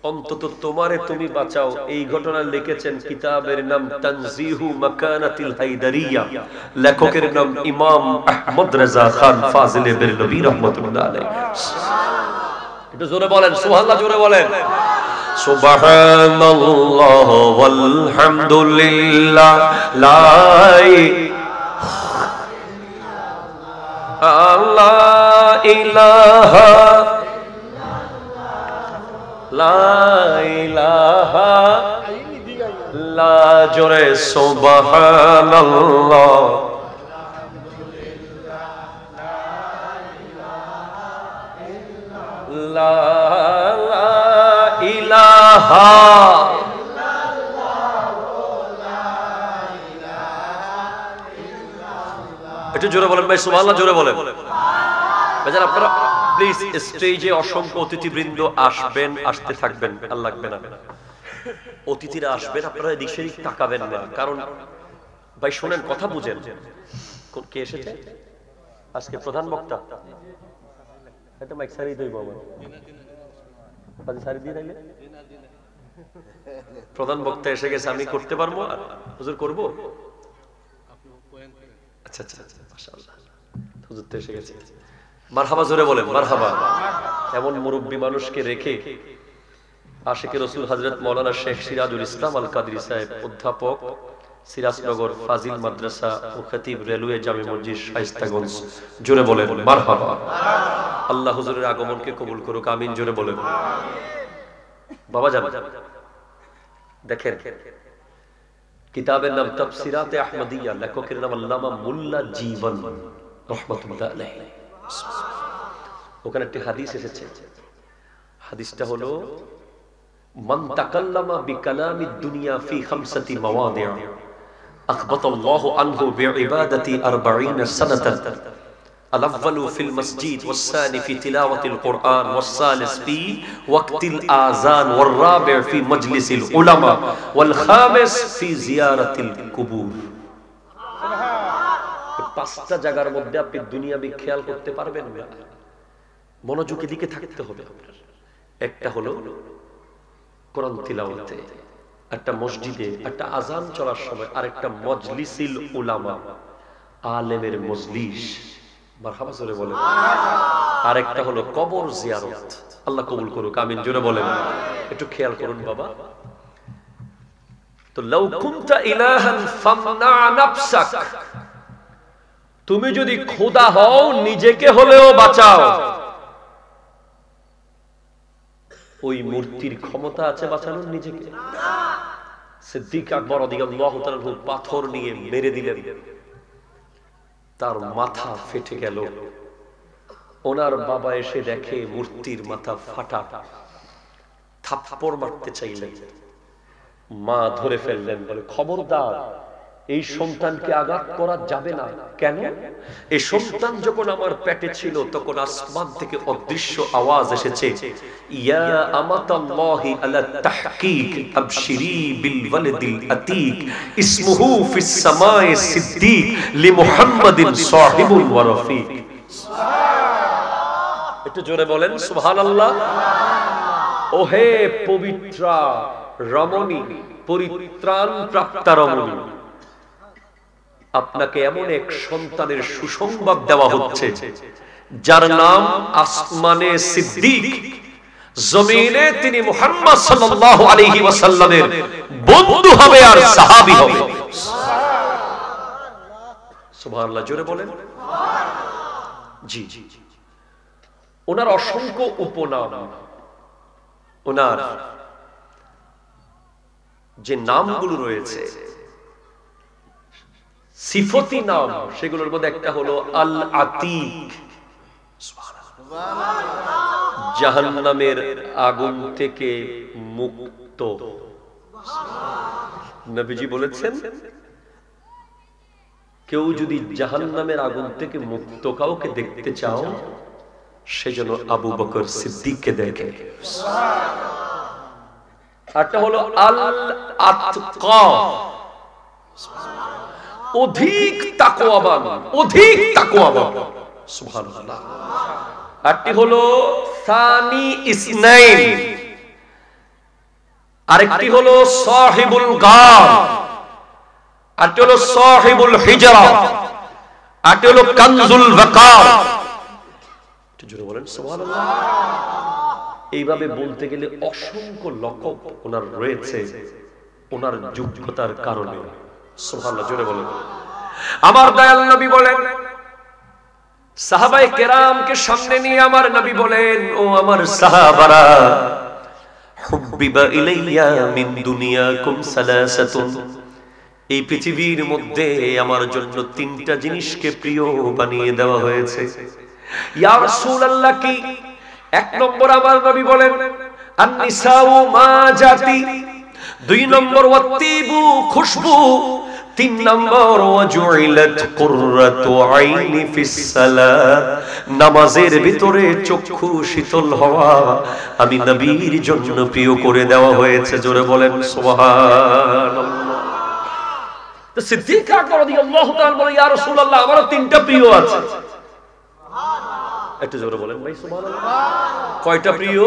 অন্তত তোমারে তুমি বাঁচাও। এই ঘটনা লিখেছেন, কিতাবের নাম তানজিহু মাকানাতিল হায়দারিয়া, লেখকের নাম ইমাম আহমদ রেজা খান ফাজিলে বেরলভী রাহমাতুল্লাহ আলাইহি। একটু জোরে বলেন সুবহানাল্লাহ, জোরে বলেন সুবহানাল্লাহ ওয়ালহামদুলিল্লাহ লা ইলাহা লা ইলাহা লা, জোরে সুবহানাল্লাহ লা ইলাহা, একটু জোরে বলেন ভাই সুবহানাল্লাহ, জোরে বলেন। বেজান আপনারা প্লিজ স্টেজে অসংখ্য অতিথিবৃন্দ আসবেন, আসতে থাকবেন, আর লাগবে না। অতিথিরা আসবেন, আপনারা এদিক সেদিক তাকাবেন না, কারণ ভাই শুনেন, কথা বুঝেন। কে এসেছে আজকে প্রধান বক্তা? এটা মাইক সারি দেই বাবা, বাজি সারি দিয়ে দিলে প্রধান বক্তা এসে গেছে, আমি করতে পারবো? হুজুর করব? আচ্ছা আচ্ছা আচ্ছা, মাশাআল্লাহ, হুজুর তো এসে গেছে। মারহাবা, জোরে বলেন মারহাবা। এমন মুরব্বী মানুষকে রেখে আশিকে রাসূল হযরত মাওলানা শেখ সিরাজুল ইসলাম আল কাদরি সাহেব, অধ্যাপক, সিরাজনগর ফাজিল মাদ্রাসা ও খতিব, রেলওয়ে জামে মসজিদ, শায়েস্তাগঞ্জ, জোরে বলেন মারহাবা। আল্লাহ হুজুরের আগমনকে কবুল করুক, আমিন, জোরে বলেন। বাবা জান দেখেন, কিতাবের নাম তাফসিরাতে আহমদিয়া, লেখকের নাম আল্লামা মুল্লা জীবন রাহমাতুল্লাহ আলাইহি। ওখানে একটি হাদিস এসেছে, হাদিসটা হলো মান তাকাল্লামা বিকালামিদ দুনিয়া ফি খামসাতি মাওয়াদিআ আখবাতাল্লাহু আনহু বিইবাদাতি 40 সানাতান, আল-আউয়ালু ফিল মাসজিদ ওয়াস-সানি ফি তিলাওয়াতিল কুরআন ওয়াস-সালিস ফি ওয়াক্তিল আযান ওয়ার-রাবি' ফি মাজলিসিল উলামা ওয়াল-খামিস ফি জিয়ারাতিল কুবুর। পাঁচটা জায়গার মধ্যে আপনি দুনিয়াবি খেয়াল করতে পারবেন না, মনোযোগের দিকে থাকতে হবে আপনার। একটা হলো কোরআন তিলাওয়াতে, একটা মসজিদে, একটা আজান চলার সময়, আরেকটা মজলিসিল উলামা, আলেমের মজলিস, মারহাবা জোরে বলেন। আরেকটা হলো কবর জিয়ারত, আল্লাহ কবুল করুক, আমিন, জোরে বলেন। একটু খেয়াল করুন বাবা। তো লাউ কুনতা ইলাহান ফামনা নাফসাক, তুমি যদি খোদা হও নিজেকে হলেও বাঁচাও। ওই মূর্তির ক্ষমতা আছে বাঁচানোর নিজেকে? সিদ্দিক আকবর রাদিয়াল্লাহু তাআলা পাথর নিয়ে মেরে দিলেন, তার মাথা ফেটে গেল। ওনার বাবা এসে দেখে মূর্তির মাথা ফাটা, থাপ্পড় মারতে চাইলেন, মা ধরে ফেললেন, বলে খবরদার, এই সন্তানকে আঘাত করা যাবে না। কেন? এই সন্তান যখন আমার পেটে ছিল তখন আসমান থেকে অদৃশ্য আওয়াজ এসেছে, ইয়া আমাতাল্লাহি আলা তাহকিক আবশিরি বিল ওয়ালিদিল আতীক ইসমুহু ফিস সামায়ে সিদ্দিক লি মুহাম্মাদিন সাহিবুল ওয়া রাফিক। একটু জোরে বলেন সুবহানাল্লাহ। ওহে পবিত্রা রমণী, পরিত্রাণ প্রাপ্তা রমণী, আপনাকে এমন এক সন্তানের সুসংবাদ দেওয়া হচ্ছে যার নাম আসমানে সিদ্দিক, জমিনে তিনি মুহাম্মদ সাল্লাল্লাহু আলাইহি ওয়াসাল্লামের বন্ধু হবে আর সাহাবী হবে। সুবহানাল্লাহ, জোরে বলেন। জি জি, ওনার অসংখ্য উপনাম, ওনার যে নামগুলো রয়েছে, সিফতি নাম, সেগুলোর মধ্যে একটা হলো আল আতিক। জাহান্নামের আগুন থেকে মুক্ত। নবীজি বলেছেন, কেউ যদি জাহান্নামের আগুন থেকে মুক্ত কাউকে দেখতে চাও, সেজন্য আবু বকর সিদ্দিককে দেখে। আরটা হলো আল আতকা, অধিক তাকওয়াবান, অধিক তাকওয়াবান। সুবহানাল্লাহ। আরটি হলো সানি ইসনাইন, আরেকটি হলো সাহিবুল গার, আরটি হলো সাহিবুল হিজরা, আরটি হলো কানজুল ওয়াকার। জোরে বলেন সুবহানাল্লাহ। এইভাবে বলতে গেলে অসংখ্য লকব ওনার রয়েছে ওনার যোগ্যতার কারণে। সুবহানাল্লাহ, জোরে বলেন। আমার দয়াল নবী বলেন, সাহাবায়ে কেরামকে সামনে নিয়ে আমার নবী বলেন, ও আমার সাহাবারা, হুব্বিবা ইলাইয়া মিন দুনিয়াকুম সালাসাতুন, এই পৃথিবীর মধ্যে আমার জন্য তিনটা জিনিসকে প্রিয় বানিয়ে দেওয়া হয়েছে। ইয়া রাসূলুল্লাহ, কি? এক নম্বর আমার নবী বলেন, আন-নিসাউ মা জাতি, দুই নম্বর ওয়াতিবু, খুশবু, তিন নম্বর ওয়াজুইলাত কুররাতু আইনি ফিস সালাত, নামাজের ভিতরে চক্ষু শীতল হওয়া আমি নবীর জন্য প্রিয় করে দেওয়া হয়েছে। জোরে বলেন সুবহানাল্লাহ। তো সিদ্দিক আকবর রাদিয়াল্লাহু তাআলা বলে, ইয়া রাসূলুল্লাহ, আমারও তিনটা প্রিয় আছে। একটু জোরে বলেন ভাই সুবহানাল্লাহ। কয়টা প্রিয়?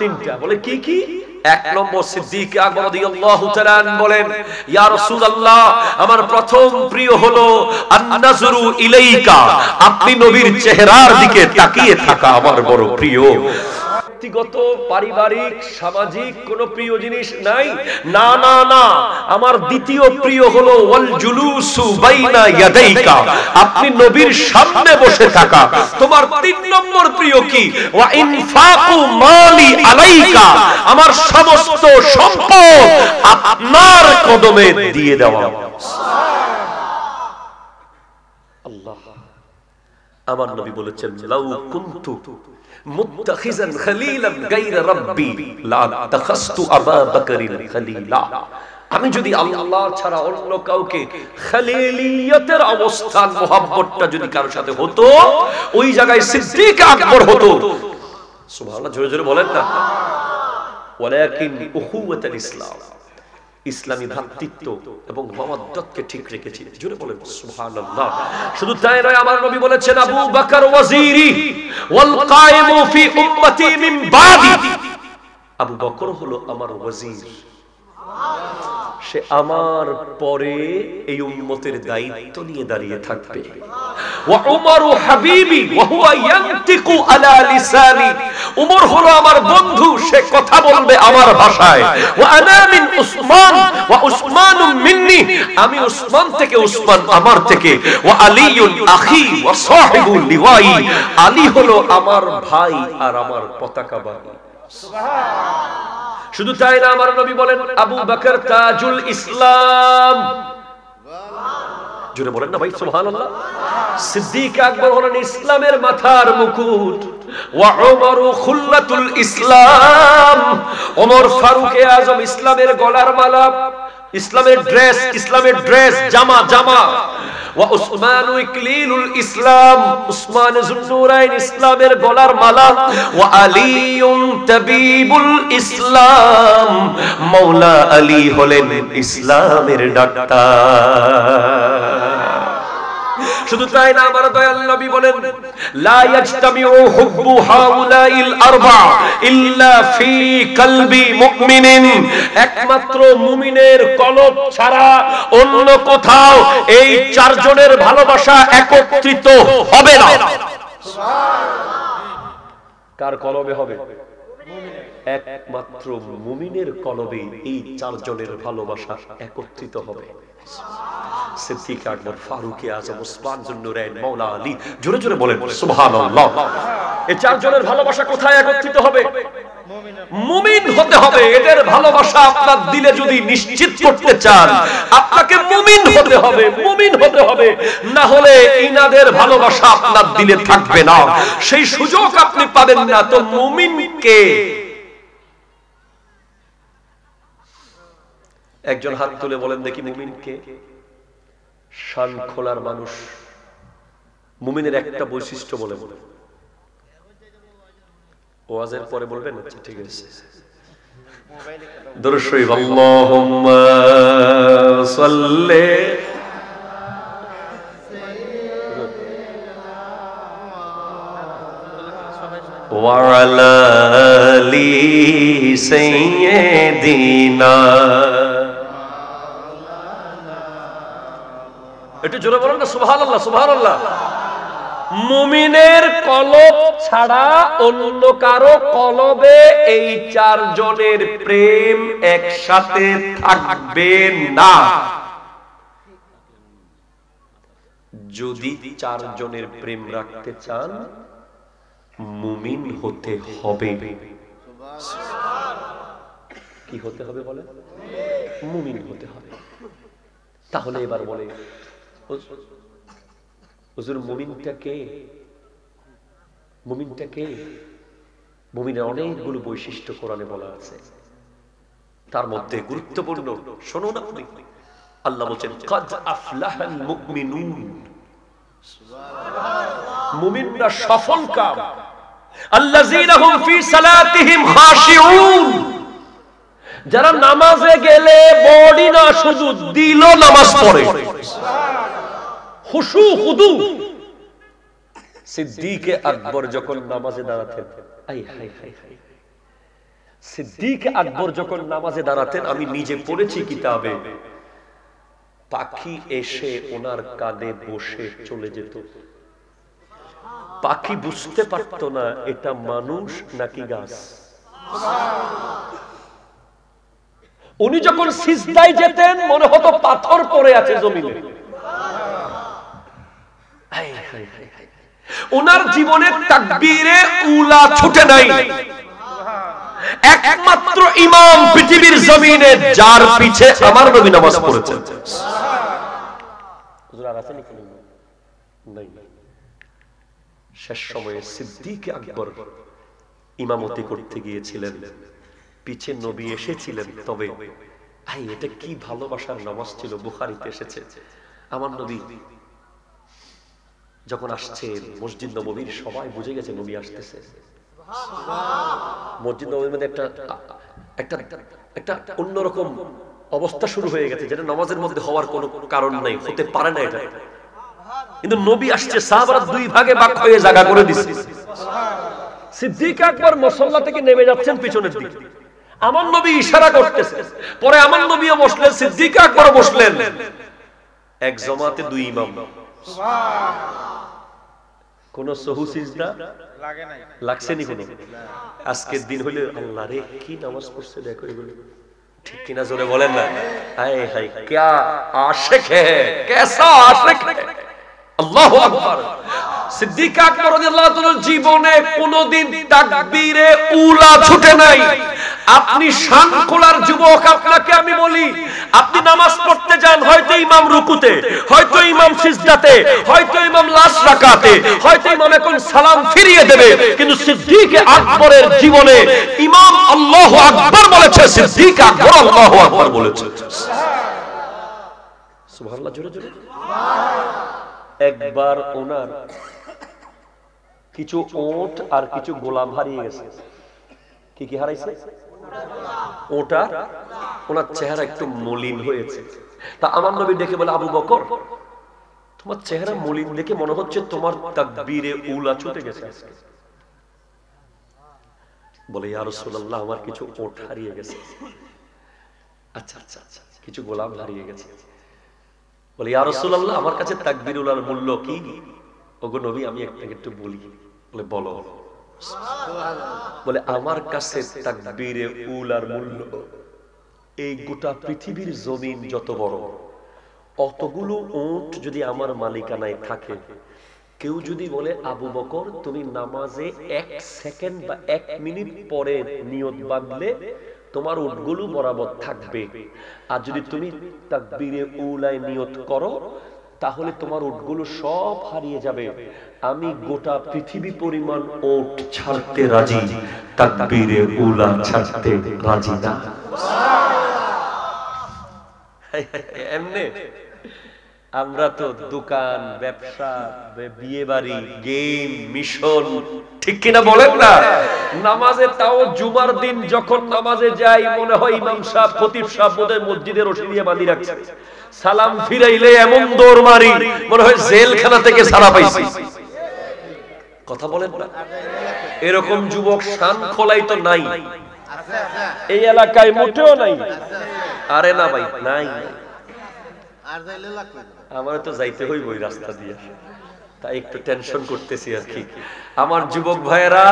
তিনটা। বলে কি কি? এক নম্বর সিদ্দিক আকবর রাদিয়াল্লাহু তাআলা বলেন, ইয়া রাসূলুল্লাহ, আমার প্রথম প্রিয় হলো আন-নাজরু ইলাইকা, আপনি নবীর চেহারার দিকে তাকিয়ে থাকা আমার বড় প্রিয়। ব্যক্তিগত, পারিবারিক, সামাজিক কোন প্রিয় জিনিস নাই। না না না, আমার দ্বিতীয় প্রিয় হলো ওয়াল জুলুসু বাইনা ইয়াদাইকা, আপনি নবীর সামনে বসে থাকা। তোমার তিন নম্বর প্রিয় কি? ওয়া ইনফাকু মালি আলাইকা, আমার সমস্ত সম্পদ আপনার কদমে দিয়ে দেওয়া। আল্লাহ, আমার নবী বলেছেন, লাউ কুনতু মুত্তাখিজান খলিলান গায়রা রাব্বি লা তাখাসতু আবা বকরিন খলিলা, আমি যদি আল্লাহ ছাড়া অন্য কাউকে খলিলিয়তের অবস্থান, মোহাব্বতটা যদি কারোর সাথে হতো, ওই জায়গায় সিদ্দিক আকবর হতো। সুবহানাল্লাহ, জোরে জোরে বলেন না। ওয়ালাকিন উখুওয়াতুল ইসলাম, ইসলামী ভ্রাতৃত্ব এবং মাওয়াদ্দাতকে ঠিক রেখেছি। জোরে বলেন সুবহানাল্লাহ। শুধু তাই নয়, আমার নবী বলেছেন, আবু বকর ওয়াজিরি ওয়াল কায়েমু ফি উম্মতি মিন বাদি, আবু বকর হলো আমার ওয়াজির, সে আমার পরে এই উম্মতের দায়িত্ব নিয়ে দাঁড়িয়ে থাকবে। ওয়া উমরু হাবিবি ওয়া হুয়া ইয়ানতিকু আলা লিসানি, উমর হলো আমার বন্ধু, সে কথা বলবে আমার ভাষায়। ওয়া আনা মিন উসমান ওয়া উসমানু মিন্নি, আমি উসমান থেকে, উসমান আমার থেকে। ওয়া আলিয়ুন আখি ওয়া সাহিবুল লিওয়াই, আলী হলো আমার ভাই আর আমার পতাকাবাহী। সুবহানাল্লাহ। শুধু তাই না, আমার নবী বলেন, আবু বকর তাজুল ইসলাম। জোরে বলেন না ভাই সুবহানাল্লাহ। সিদ্দিক আকবর হলেন ইসলামের মাথার মুকুট। ওয়া উমরু খুল্লাতুল ইসলাম, ওমর ফারুকে আজম ইসলামের গলার মালা, ইসলামের ড্রেস, ইসলামের ড্রেস, জামা জামা। ওয়া উসমানু ইকলিলুল ইসলাম, উসমান যুন্নুরাইন ইসলামের গলার মালা। ওয়া আলিয়ুন তাবিবুল ইসলাম, মাওলা আলী হলেন ইসলামের ডাক্তার। শুধু তাই না, আমার দয়াল নবী বলেন, লা ইয়াজতামিউ হুব্বু হাউলাইল আরবা ইল্লা ফি কলবি মুমিনিন, একমাত্র মুমিনের কলব ছাড়া অন্য কোথাও এই চারজনের ভালোবাসা একত্রিত হবে না। কার কলবে হবে? একমাত্র মুমিনের কলবে এই চারজনের ভালোবাসা একত্রিত হবে। সিদ্দিক আকবর, ফারুক আজম, উসমান যুন্নুরাইন, মাওলা আলী। জোরে জোরে বলেন সুবহানাল্লাহ। এই চারজনের ভালোবাসা কোথায় একত্রিত হবে? মুমিন হতে হবে। এদের ভালোবাসা আপনার দিলে যদি নিশ্চিত করতে চান, আপনাকে মুমিন হতে হবে, মুমিন হতে হবে। না হলে ইনাদের ভালোবাসা আপনার দিলে থাকবে না, সেই সুযোগ আপনি পাবেন না। তো মুমিন কে? একজন হাত তুলে বলেন দেখি মুমিন কে? শান খোলার মানুষ। মুমিনের একটা বৈশিষ্ট্য বলে বলে ওয়াজের পরে বলবেন? আচ্ছা ঠিক আছে। দরুদ শরীফ, আল্লাহুম্মা সাল্লি ওয়া আলা আলি সাইয়্যিদিনা। একটু জোরে বলেন না সুবহানাল্লাহ, সুবহানাল্লাহ। মুমিনের কলব ছাড়া অন্য কারো কলবে এই চারজনের প্রেম একসাথে থাকবে না। যদি চারজনের প্রেম রাখতে চান, মুমিন হতে হবে। কি হতে হবে বলে? মুমিন হতে হবে। তাহলে এবার বলে হুজুর মুমিনটা কে? মুমিনটা কে? মুমিনের অনেকগুলো বৈশিষ্ট্য কোরআনে বলা আছে, তার মধ্যে গুরুত্বপূর্ণ শুনুন আপনি। আল্লাহ বলেন কাদ আফলাহাল মুমিনুন। মুমিনরা সফলকাম। আল্লাযীনা হুম ফি সালাতিহিম খাশিউন। যারা নামাজে গেলে বডি না শুধু দিলও নামাজ পড়ে। খুশু খুদু। সিদ্দিক আকবর যখন নামাজে দাঁড়াতেন, আই হাই হাই হাই, সিদ্দিক আকবর যখন নামাজে দাঁড়াতেন, আমি নিজে পড়েছি কিতাবে, পাখি এসে ওনার কাঁধে বসে চলে যেত। পাখি বুঝতে পারতো না এটা মানুষ নাকি গাছ। উনি যখন সিজদায় যেতেন মনে হতো পাথর পড়ে আছে জমিনে। ওনার জীবনে তাকবীরে উলা ছুটে নাই। একমাত্র ইমাম পৃথিবীর জমিনে যার পিছে আমার নবী নামাজ পড়েছেন। হুজুর আর আছেন কি নাই? শেষ সময়ে সিদ্দিক আকবর ইমামতি করতে গিয়েছিলেন, পিছে নবী এসেছিলেন। তবে এটা কি ভালোবাসার নামাজ ছিল, বুখারীতে এসেছে। আমার নবী যখন আসছে মসজিদ নববীর, সবাই বুঝে গেছে নবী আসতেছে। মসজিদ নববীর মধ্যে একটা অন্যরকম অবস্থা শুরু হয়ে গেছে, যেটা নামাজের মধ্যে হওয়ার কোনো কারণ নাই, হতে পারে না এটা। কিন্তু নবী আসছে, সাহাবারা দুই ভাগে ভাগ হয়ে জায়গা করে দিচ্ছে। সিদ্দিক আকবর মুসল্লা থেকে নেমে যাচ্ছেন পিছনের দিকে, আমার নবী ইশারা করতেছে। পরে আমার নবীও বসলেন, সিদ্দিক আকবর বসলেন। এক জামাতে দুই ইমাম। কোন সহু সিজদা লাগে নাই, লাগছে নি কোনো? আজকের দিন হইলে আল্লাহ রে কি নামাজ পড়ছে দেখো এগুলো, ঠিক কিনা জোরে বলেন না? হায় হায় क्या आशिक है, कैसा आशिक है। আল্লাহু আকবার। সিদ্দিক আকবর রাদিয়াল্লাহু তাআলা জীবনে কোনদিন তাকবীরে উলা ছুটে নাই। আপনি শান খোলার যুবক, আপনাকে আমি বলি, আপনি নামাজ পড়তে যান, হয়তো ইমাম রুকুতে, হয়তো ইমাম সিজদাতে, হয়তো ইমাম লাশ রাকাতে, হয়তো ইমাম এখন সালাম ফিরিয়ে দেবে, কিন্তু সিদ্দিক আকবরের জীবনে ইমাম আল্লাহু আকবার বলেছে, সিদ্দিক আকবর আল্লাহু আকবার বলেছে। সুবহানাল্লাহ, জোরে জোরে। একবার ওনার কিছু ওট আর কিছু গোলাম হারিয়ে গেছে। কি কি হারাইছে? ওটা ওনার চেহারা একটু মলিন হয়েছে। তা আমার নবী দেখে বলে, আবু বকর তোমার চেহারা মলিন দেখে মনে হচ্ছে তোমার তাকবীরে উলা ছুটে গেছে আজকে। বলে, ইয়া রাসূলুল্লাহ আমার কিছু ওট হারিয়ে গেছে। আচ্ছা আচ্ছা আচ্ছা, কিছু গোলাম হারিয়ে গেছে। বলে, ইয়া রাসূলুল্লাহ আমার কাছে তাকবীর উলার মূল্য কি? ওগো নবী আমি আপনাকে একটু বলি। বলে, বলো। বলে, আমার কাছে তাকবীরে উলার মূল্য এই গোটা পৃথিবীর জমিন যত বড়, অতগুলো উট যদি আমার মালিকানায় থাকে, কেউ যদি বলে আবু বকর তুমি নামাজে 1 সেকেন্ড বা 1 মিনিট পরে নিয়ত বাঁধলে তোমার উটগুলো বরাবর থাকবে, আর যদি তুমি তাকবীরে উলায় নিয়ত করো তাহলে তোমার উটগুলো সব হারিয়ে যাবে। আমি গোটা পৃথিবী পরিমাণ উট ছাড়তে রাজি, তাকবীরে উলা ছাড়তে রাজি না। এমনে আমরা তো দোকান, ব্যবসা, বিয়ে বাড়ি, গেম, মিশন, ঠিক কিনা বলেন না? নামাজে তাও জুমার দিন যখন নামাজে যাই মনে হয় ইমাম সাহেব, খতিব সাহেব বোধহয় মসজিদে রশি দিয়ে বাঁধি রাখছে। সালাম ফিরাইলে এমন দৌড় মারি মনে হয় জেলখানা থেকে ছাড়া পাইছি। কথা বলেন না? এরকম যুবক শান খোলাই তো নাই এই এলাকায়, মোটেও নাই। আরে না ভাই, নাই। আমার তো যাইতে হইব ওই রাস্তা দিয়ে, তাই একটু টেনশন করতেছি আর কি। আমার যুবক ভাইয়েরা,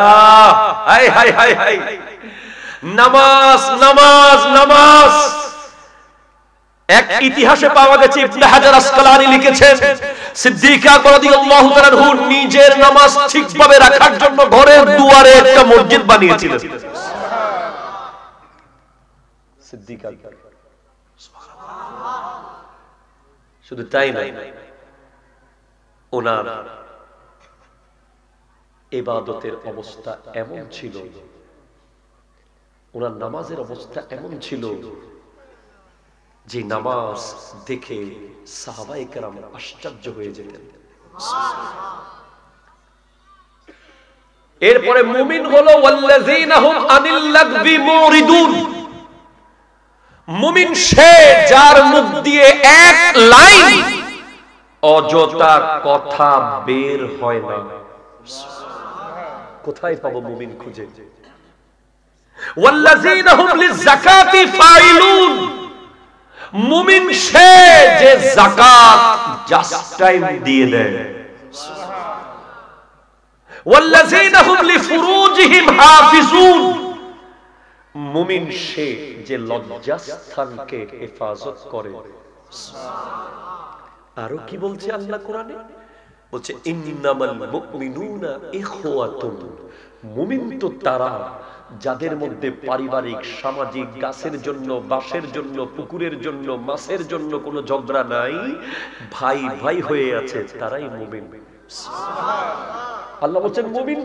হাই হাই হাই হাই, নামাজ নামাজ নামাজ। এক ইতিহাসে পাওয়া গেছে, ইবনে হাজার আসকালানি লিখেছেন, সিদ্দিক আকবর রাদিয়াল্লাহু তাআলা আনহু নিজের নামাজ ঠিকভাবে রাখার জন্য ঘরের দুয়ারে একটা মসজিদ বানিয়েছিলেন। সিদ্দিক আকবর, শুধু তাই নয়, ওনার ইবাদতের অবস্থা এমন ছিল, ওনার নামাজের অবস্থা এমন ছিল যে নামাজ দেখে সাহাবায়ে কেরাম আশ্চর্য হয়ে যেতেন। এরপরে মুমিন হলো ওয়াল্লাযীনা হুম আনিল লাগবি মুরিদুন। মুমিন সে যার মুখ দিয়ে এক লাইন অযথা কথা বের হয় না। কোথায় পাবো মুমিন খুঁজে? ওয়াল্লাযীনা হুম লিযাকাতি ফাইলুন। মুমিন সে যে যাকাত জাস্ট টাইম দিয়ে দেয়। ওয়াল্লাযীনা হুম লিফুরুজিহিম হাফিজুন। মুমিন সে যে লজ্জাস্থানকে হেফাজত করে। আরো কি বলছে আল্লাহ কোরআনে? বলছে ইন্নামাল মুমিনুনা ইখওয়াতুন। মুমিন তো তারা যাদের মধ্যে পারিবারিক, সামাজিক, গাছের জন্য, বাঁশের জন্য, পুকুরের জন্য, মাছের জন্য কোনো ঝগড়া নাই, ভাই ভাই হয়ে আছে, তারাই মুমিন। আল্লাহ বলেন মুমিন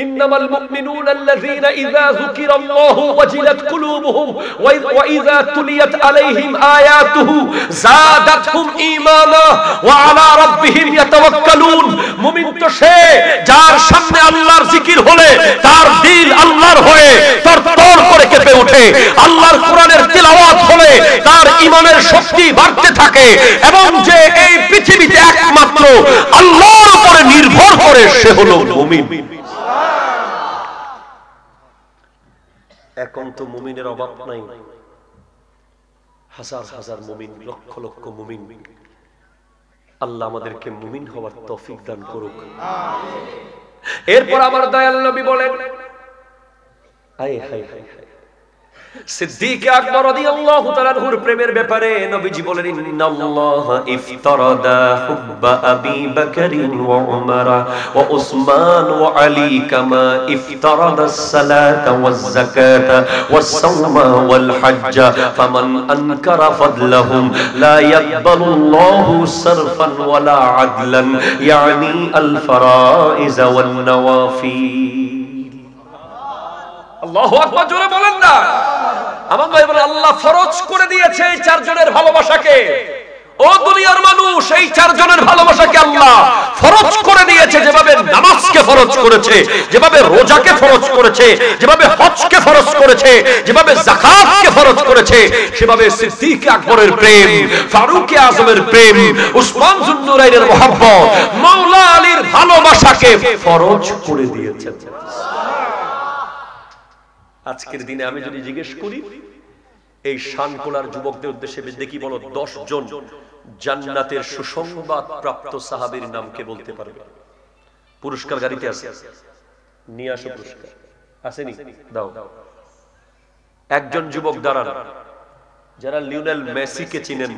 ইন্নামাল মুমিনুনা আল্লাযীনা ইযা যুকিরাল্লাহু ওয়াজিলাত কুলুবুহুম ওয়া ইযা তুলিয়াত আলাইহিম আয়াতুহু যাদাতহুম ঈমানা ওয়া আলা রাব্বিহিম ইয়াতাওয়াক্কালুন। মুমিন তো সে যার সামনে আল্লাহর জিকির হলে তার দিল আল্লাহর হয়ে তরতর করে কেঁপে ওঠে। আল্লাহর কোরআনের তিলাওয়াত হলে তার ঈমানের শক্তি বাড়তে থাকে, এবং যে এই পৃথিবীতে একমাত্র আল্লাহর উপরে নির্ভর করে সে হলো মুমিন। এখন তো মুমিনের অভাব নাই, হাজার হাজার মুমিন, লক্ষ লক্ষ মুমিন। আল্লাহ আমাদেরকে মুমিন হওয়ার তৌফিক দান করুক। এরপর আমার দয়াল নবী বলেন, হায় হায় হায় হায়, সিদ্দিক আকবর রাদিয়াল্লাহু তাআলা আনহুর প্রেমের ব্যাপারে নবীজি বলেন, ইন্নাল্লাহা ইফতারাদা হুব্বা আবি বকরিন ওয়া উমর ওয়া উসমান ওয়া আলী কামা ইফতারাদাস সালাতা ওয়াজ যাকাতা ওয়াস সাওমা ওয়াল হজ্জ ফামান আনকারা ফাদলাহুম লা ইয়াকবালুল্লাহু সারফান ওয়ালা আদলান ইয়ানি আল ফারাইজ ওয়ান নওয়াফিল। আল্লাহু আকবার, জোরে বলেন না। আমার ভাই বলেন, আল্লাহ ফরজ করে দিয়েছে এই চারজনের ভালোবাসাকে। ও দুনিয়ার মানুষ, এই চারজনের ভালোবাসাকে আল্লাহ ফরজ করে দিয়েছে। যেভাবে নামাজকে ফরজ করেছে, যেভাবে রোজাকে ফরজ করেছে, যেভাবে হজকে ফরজ করেছে, যেভাবে যাকাতকে ফরজ করেছে, সেভাবে সিদ্দিক আকবরের প্রেম, ফারুক আজমের প্রেম, উসমান যুন্নুরাইনের মহব্বত, মাওলা আলীর ভালোবাসাকে ফরজ করে দিয়েছে। আজকের দিনে আমি যদি জিজ্ঞেস করি, এই শানকোলার যুবকদের উদ্দেশ্যে দেখি, বলো 10 জন জান্নাতের সুসংবাদ প্রাপ্ত সাহাবীর নাম কে বলতে পারবে? পুরস্কার গাড়িতে আছে, নিয়ে আসো পুরস্কার। আসেনি? দাও। একজন যুবক দাঁড়ান, যারা লিওনেল মেসিকে চিনেন,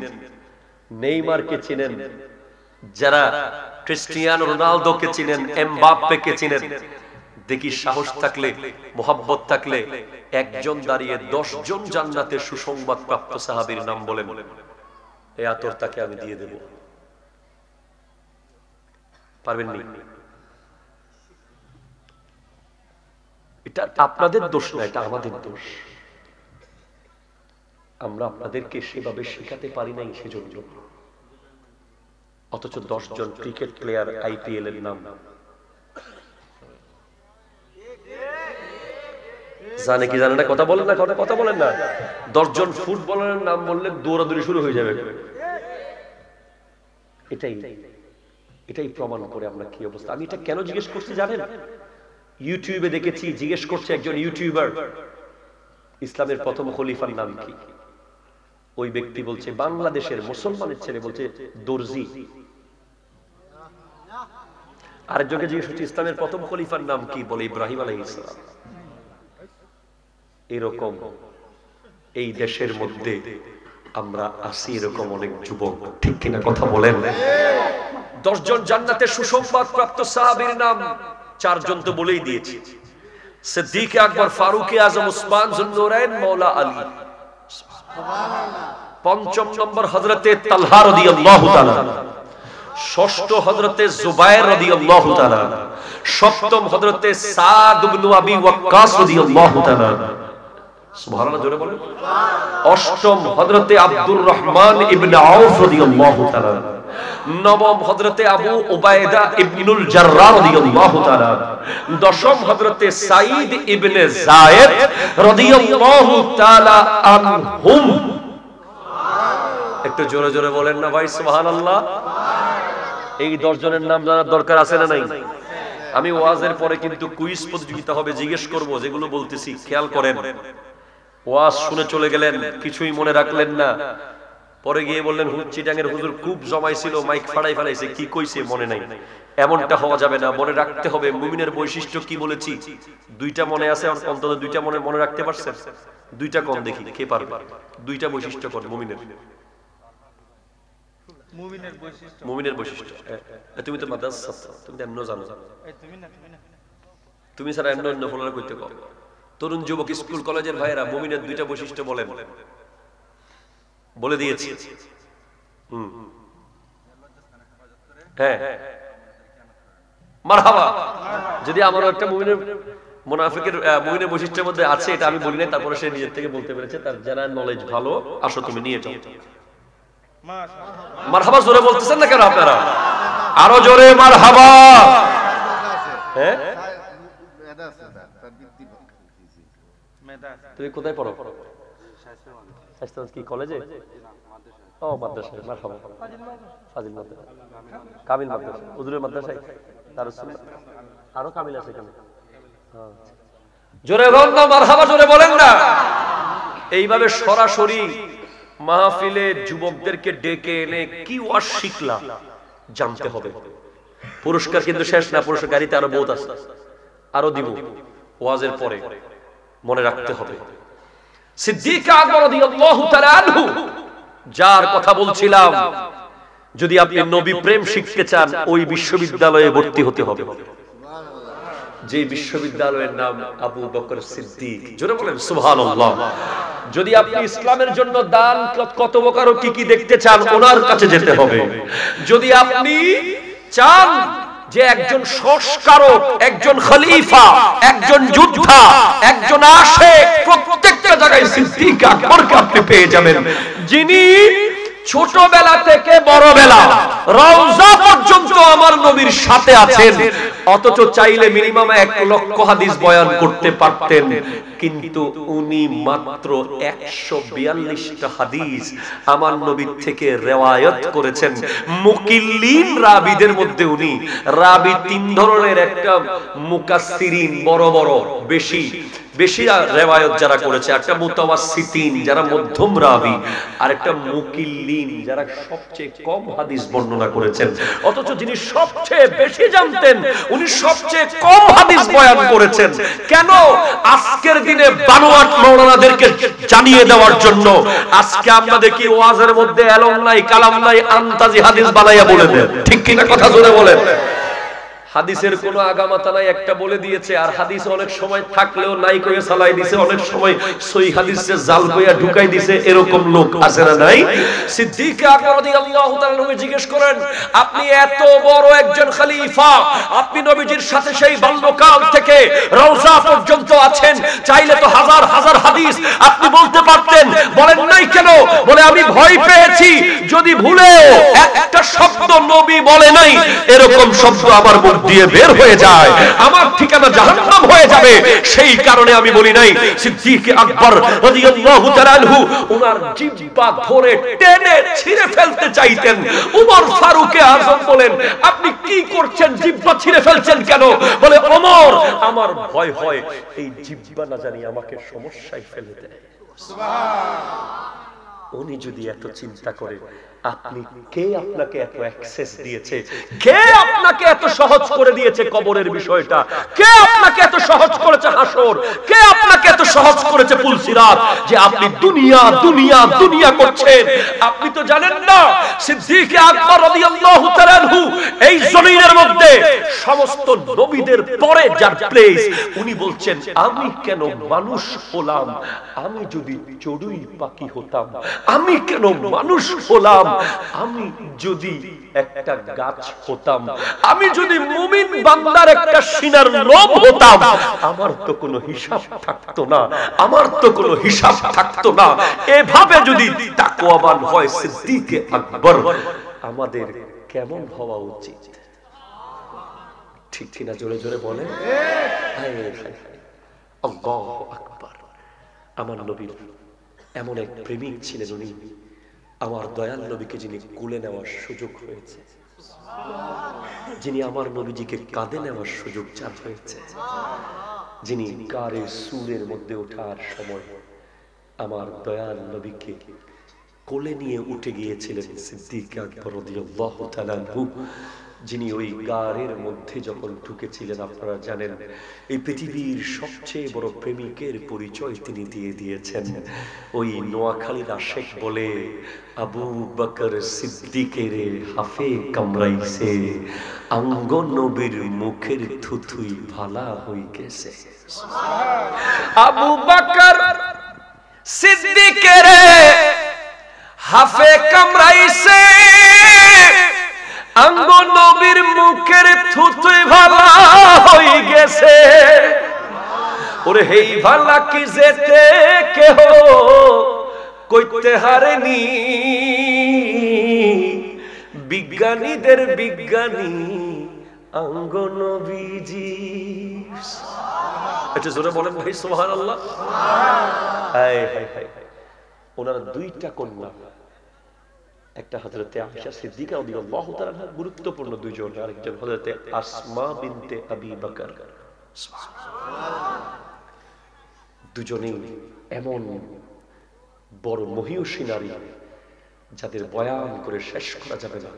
নেইমারকে চিনেন, যারা ক্রিস্টিয়ানো রোনালদোকে চিনেন, এমবাপ্পেকে চিনেন, দেখি সাহস থাকলে, মোহাব্বত থাকলে একজন দাঁড়িয়ে 10 জন জান্নাতের সুসংবাদ প্রাপ্ত সাহাবীর নাম বলেন, এই আতর তাকে আমি দিয়ে দেব। পারবেন নি? এটা আপনাদের দোষ না, এটা আমাদের দোষ। আমরা আপনাদেরকে সেভাবে শেখাতে পারি নাই, সেজন্য। অথচ 10 জন ক্রিকেট প্লেয়ার আইপিএল এর নাম জানে কি জানে না? কথা বলেন না, কথা বলেন না। 10 জন ফুটবলারের নাম বললে দৌড়াদৌড়ি শুরু হয়ে যাবে। এটাই প্রমাণ করে আমরা কি অবস্থা। আমি এটা কেন জিজ্ঞেস করছি জানেন? ইউটিউবে দেখেছি, জিজ্ঞেস করছে একজন ইউটিউবার, ইসলামের প্রথম খলিফার নাম কি? ওই ব্যক্তি বলছে, বাংলাদেশের মুসলমানের ছেলে বলছে দর্জি। আরেকজনকে জিজ্ঞেস করছে ইসলামের প্রথম খলিফার নাম কি? বলে ইব্রাহিম আলাইহিস সালাম। এরকম এই দেশের মধ্যে আমরা আছি, এরকম অনেক যুবক, ঠিক কিনা কথা বলেন? 10 জন জান্নাতের সুসংবাদ প্রাপ্ত সাহাবীর নাম 4 জন তো বলেই দিয়েছি, সিদ্দিক আকবর, ফারুক আজম, উসমান যুন্নুরাইন, মাওলা আলী। 5ম নম্বর হযরতে তালহা রাদিয়াল্লাহু তাআলা, 6ষ্ঠ হযরতে জুবায়ের রাদিয়াল্লাহু তাআলা, 7ম হযরতে সাদ ইবনে আবি ওয়াক্কাস রাদিয়াল্লাহু তাআলা, সুবহানাল্লাহ জোরে বলেন। 8ম হযরতে আব্দুর রহমান ইবনে আউফ রাদিয়াল্লাহু তাআলা, 9ম হযরতে আবু উবাইদা ইবনুল জাররাহ রাদিয়াল্লাহু তাআলা, 10ম হযরতে সাঈদ ইবনে যায়েদ রাদিয়াল্লাহু তাআলা আনহুম। একটু জোরে জোরে বলেন না ভাই, সুবহানাল্লাহ। এই 10 জনের নাম জানার দরকার আছে না নাই? আমি ওয়াজের পরে কিন্তু কুইজ প্রতিযোগিতা হবে, জিজ্ঞেস করব যেগুলো বলতেছি খেয়াল করেন। ওয়াজ শুনে চলে গেলেন, কিছুই মনে রাখলেন না, পরে গিয়ে বললেন চিটাঙ্গের হুজুর খুব জমাইছিল, মাইক ফাড়াই ফেলাইছে, কি কইছে মনে নাই। এমনটা হওয়া যাবে না, মনে রাখতে হবে। মুমিনের বৈশিষ্ট্য কি বলেছি? 2টা মনে আছে, অন্তত 2টা মনে রাখতে পারছেন? 2টা কোন দেখি, কে পারবে? 2টা বৈশিষ্ট্য কোন মুমিনের? মুমিনের বৈশিষ্ট্য। তুমি তো মাদ্রাসা ছাত্র, তুমি তো এমন জানো। তুমি স্যার এমন অন্য ফলার করতে কও। তরুণ যুবক, স্কুল কলেজের ভাইয়েরা, মুমিনের 2টা বৈশিষ্ট্য বলেন। বলে দিয়েছি। হ্যাঁ, মারহাবা। যদি আমার একটা মুমিনের মুনাফিকের মুমিনের বৈশিষ্ট্যের মধ্যে আছে, এটা আমি বলি নাই, তারপরে সে নিজের থেকে বলতে পেরেছে, তার জেনারেল নলেজ ভালো। আসো তুমি নিয়ে যাও। মারহাবা জোরে বলতেছেন না কেন আপনারা? আরো জোরে মারহাবা। হ্যাঁ, তুমি কোথায় পড়ো? কি কলেজে? ও মাদ্রাসায়। মারহাবা। ফাজিল মাদ্রাসা, কামিল মাদ্রাসা, হুজুরের মাদ্রাসায়। আরো কামিল আছে কেন? জোরে বলেন না মারহাবা, জোরে বলেন না। এইভাবে সরাসরি মাহফিলে যুবকদেরকে ডেকে এনে কি ওয়াজ শিখলা জানতে হবে। পুরস্কার কিন্তু শেষ না, পুরস্কার গাড়িতে আরো বহুত আছে, আরো দিব ওয়াজের পরে, মনে রাখতে হবে। সিদ্দিক আকবর রাদিয়াল্লাহু তাআলা আনহু, যার কথা বলছিলাম, যদি আপনি নবী প্রেম শিখতে চান, ওই বিশ্ববিদ্যালয়ে ভর্তি হতে হবে, যে বিশ্ববিদ্যালয়ের নাম আবু বকর সিদ্দিক। জোরে বলেন সুবহানাল্লাহ। যদি আপনি ইসলামের জন্য দান কত প্রকার কি কি দেখতে চান, ওনার কাছে যেতে হবে। যদি আপনি চান যে একজন সংস্কারক, একজন খলিফা, একজন যোদ্ধা, একজন আশিক, প্রত্যেকটা জায়গায় সিদ্দিক আকবরকে আপনি পেয়ে যাবেন, যিনি ছোটবেলা থেকে বড়বেলা রওজা পর্যন্ত আমার নবীর সাথে আছেন। অথচ চাইলে মিনিমাম 1 লক্ষ হাদিস বয়ান করতে পারতেন, কিন্তু উনি মাত্র 142টা হাদিস আমার নবীর থেকে রিওয়ায়াত করেছেন। মুকিল্লিন রাবিদের মধ্যে উনি রাবি 3 ধরনের, একটা মুকাসসিরিন, বড় বড় বেশি, বেশি রিওয়ায়াত যারা করেছে, একটা মুতাওয়াসসিতিন যারা মধ্যম রাবী, আর একটা মুকিল্লিন যারা সবচেয়ে কম হাদিস বর্ণনা করেছেন। অথচ যিনি সবচেয়ে বেশি জানতেন উনি সবচেয়ে কম হাদিস বয়ান করেছেন। কেন? আজকের দিনে বানোয়াট মাওলানাদেরকে জানিয়ে দেওয়ার জন্য। আজকে আপনাদের কি ওয়াজের মধ্যে এলম নাই, কালাম নাই, আনতাজি হাদিস বানাইয়া বলে দেন, ঠিক কিনা? কথা জোরে বলেন। হাদিসের কোনো আগামাতা নাই, একটা বলে দিয়েছে। আর হাদিস অনেক সময় থাকলেও নাই কইয়া চালাই দিছে, অনেক সময় সহিহ হাদিসে জাল কইয়া ঢুকাই দিছে। এরকম লোক আছে না নাই? সিদ্দিক আকবর রাদিয়াল্লাহু তাআলা নবী জিজ্ঞেস করেন, আপনি এত বড় একজন খলিফা, আপনি নবীজির সাথে সেই বাল্যকাল থেকে রওজা পর্যন্ত আছেন, চাইলে তো হাজার হাজার হাদিস আপনি বলতে পারতেন, বলেন নাই কেন? বলে আমি ভয় পেয়েছি যদি ভুলেও একটা শব্দ নবী বলে নাই এরকম শব্দ আমার মুখ দিয়ে বের হয়ে যায়, আমার ঠিকানা জাহান্নাম হয়ে যাবে, সেই কারণে আমি বলি নাই। সিদ্দিক আকবর রাদিয়াল্লাহু তাআলা আনহু ওনার জিহ্বা ধরে টেনে ছিঁড়ে ফেলতে চাইতেন। ওমর ফারুক আযম বলেন, আপনি কি করছেন, জিহ্বা ছিঁড়ে ফেলছেন কেন? বলে, ওমর, আমার ভয় হয় এই জিহ্বা না জানি আমাকে সমস্যায় ফেলে দেয়। সুবহানাল্লাহ। উনি যদি এত চিন্তা করে, আপনি কে আপনাকে এত অ্যাক্সেস দিয়েছে? কে আপনাকে এত সহজ করে দিয়েছে কবরের বিষয়টা? কে আপনাকে এত সহজ করেছে হাসর? কে আপনাকে এত সহজ করেছে পুলসিরাত যে আপনি দুনিয়া দুনিয়া দুনিয়া করছেন? আপনি তো জানেন না সিদ্দিক আকবর রাদিয়াল্লাহু তাআলা আনহু এই জমিনের মধ্যে সমস্ত নবীদের পরে যার প্লেস, উনি বলছেন, আমি কেন মানুষ হলাম? আমি যদি চড়ুই পাখি হতাম, আমি কেন মানুষ হলাম? আমি যদি একটা গাছ হতাম, আমি যদি মুমিন বান্দার একটা সিনার লোম হতাম, আমার তো কোনো হিসাব থাকতো না, আমার তো কোনো হিসাব থাকতো না। এভাবে যদি তাকওয়াবান হয় সিদ্দিক আকবর, আমাদের কেমন হওয়া উচিত? ঠিক কিনা? জোরে জোরে বলে। আল্লাহু আকবার। আমার নবীর এমন এক প্রেমিক ছিলেন, উনি আমার দয়াল নবীকে যিনি কোলে নেওয়ার সুযোগ হয়েছে, যিনি আমার নবীজিকে কাঁধে নেওয়ার সুযোগ চান হয়েছে, যিনি কারে সুরের মধ্যে ওঠার সময় আমার দয়াল নবীকে কোলে নিয়ে উঠে গিয়েছিলেন সিদ্দিক আকবর রাদিয়াল্লাহু তাআলা আনহু, যিনি ওই গারের মধ্যে যখন ঢুকেছিলেন, আপনারা জানেন এই পৃথিবীর সবচেয়ে বড় প্রেমিকের পরিচয় তিনি দিয়ে দিয়েছেন। ওই নোয়াখালীর আশেক বলে, আবু বকর সিদ্দিকের হাফে কামড়াইছে, আঙ্গ নবীর মুখের থুথুই ভালা হই গেছে। আবু বকর সিদ্দিকের হাফে কামড়াইছে, আঙ্গ নবীর মুখের থুথুই ভালা হই গেছে। ওরে হেই ভালা কি যেতে কেহ কইতে হারেনি, বিজ্ঞানীদের বিজ্ঞানী আঙ্গ নবীজি। এটা জোরে বলেন ভাই সুবহানাল্লাহ। হায় হায় হায়। ওনার দুইটা কন্যা, একটা হযরতে আয়েশা সিদ্দিকা রাদিয়াল্লাহু তাআলা আনহা, গুরুত্বপূর্ণ দুইজন, আরেকজন হযরতে আসমা বিনতে আবি বকর। দুজনেই এমন বড় মহিয়সী নারী যাদের বয়ান করে শেষ করা যাবে না।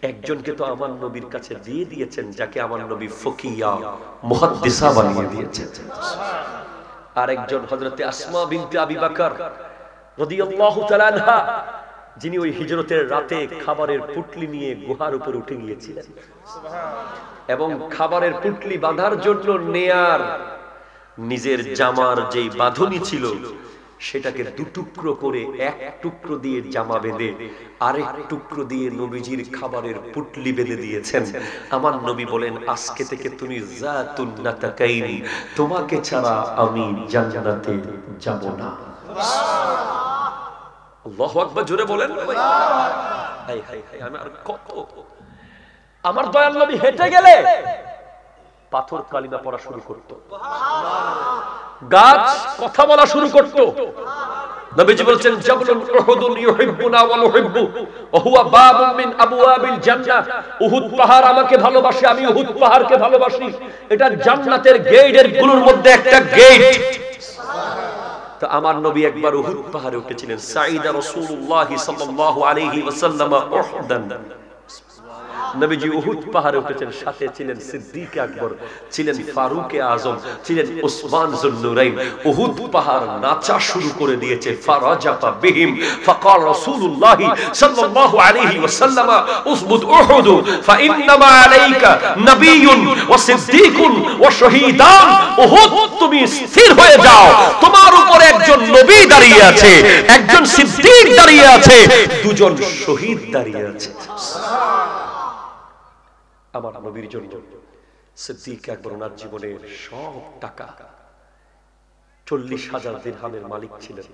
একজনকে তো আমার নবীর কাছে দিয়ে দিয়েছেন, যাকে আমার নবী ফকিয়া মুহাদ্দিসা বানিয়ে দিয়েছেন। আরেকজন হযরতে আসমা বিনতে আবি বকর রাদিয়াল্লাহু তাআলা আনহা, যিনি ওই হিজরতের রাতে খাবারের পুটলি নিয়ে গুহার উপর উঠে গিয়েছিলেন এবং খাবারের পুটলি বাঁধার জন্য নেয়ার নিজের জামার যেই বাঁধনি ছিল সেটাকে দুটুকরো করে এক টুকরো দিয়ে জামা বেঁধে আরেক টুকরো দিয়ে নবীজির খাবারের পুটলি বেঁধে দিয়েছেন। আমার নবী বলেন, আজকে থেকে তুমি জাতুন নাতাকাইন, তোমাকে ছাড়া আমি জান্নাতে যাব না। আল্লাহু আকবার। জোরে বলেন। হাই হাই হাই। আমি আর কত, আমার দয়াল নবী হেঁটে গেলে পাথর কালিমা পড়া শুরু করত, গাছ কথা বলা শুরু করত, নবীজি বলেছেন জাবলুন উহুদুন ইউহিব্বুনা ওয়া নুহিব্বু ওয়া হুয়া বাবুন মিন আবওয়াবিল জান্নাহ। উহুদ পাহাড় আমাকে ভালোবাসে, আমি উহুদ পাহাড়কে ভালোবাসি। এটা জান্নাতের গেটের গুলোর মধ্যে একটা গেট। তো আমার নবী একবার উহুদ পাহাড়ে উঠেছিলেন। সাইদা রাসূলুল্লাহ সাল্লাল্লাহু আলাইহি ওয়াসাল্লাম উহদান, নবীজি উহুদ পাহাড়ে উঠেছেন। সাথে ছিলেন সিদ্দিক আকবর, ছিলেন ফারুক আজম, ছিলেন উসমান যুন্নুরাইন। উহুদ পাহাড় নাচা শুরু করে দিয়েছে। ফারাজাফা বিহিম ফাকাল রাসূলুল্লাহ সাল্লাল্লাহু আলাইহি ওয়াসাল্লাম উসবুত উহুদ ফাইন্নামা আলাইকা নবিয়্যুন ওয়া সিদ্দীকুন ওয়া শাহীদান। উহুদ তুমি স্থির হয়ে যাও, তোমার উপরে একজন নবী দাঁড়িয়ে আছে, একজন সিদ্দিক দাঁড়িয়ে আছে, দুজন শহীদ দাঁড়িয়ে আছে। আমার নবীর জন্য সিদ্দিক আকবর ওনার জীবনের সব টাকা 40,000 দিরহামের মালিক ছিলেন।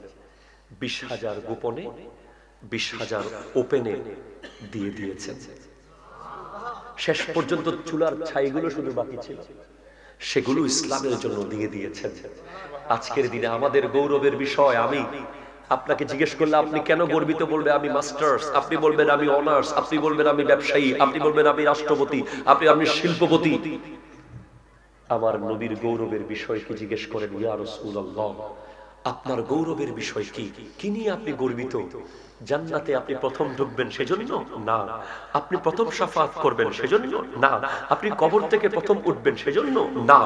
20,000 গোপনে, 20,000 ওপেনে দিয়ে দিয়েছেন। শেষ পর্যন্ত চুলার ছাইগুলো শুধু বাকি ছিল, সেগুলো ইসলামের জন্য দিয়ে দিয়েছেন। আজকের দিনে আমাদের গৌরবের বিষয়, আমি আপনাকে জিজ্ঞেস করলে আপনি কেন গর্বিত? বলবে আমি মাস্টার্স, আপনি বলবেন আমি অনার্স, আপনি বলবেন আমি ব্যবসায়ী, আপনি বলবেন আমি রাষ্ট্রপতি, আপনি শিল্পপতি। আমার নবীর গৌরবের বিষয় কি জিজ্ঞেস করেন, ইয়া রাসূলুল্লাহ আপনার গৌরবের বিষয় কি, কি নিয়ে আপনি গর্বিত? জান্নাতে আপনি প্রথম ঢুকবেন সেজন্য না, আপনি প্রথম শাফাত করবেন সেজন্য না, আপনি কবর থেকে প্রথম উঠবেন সেজন্য না,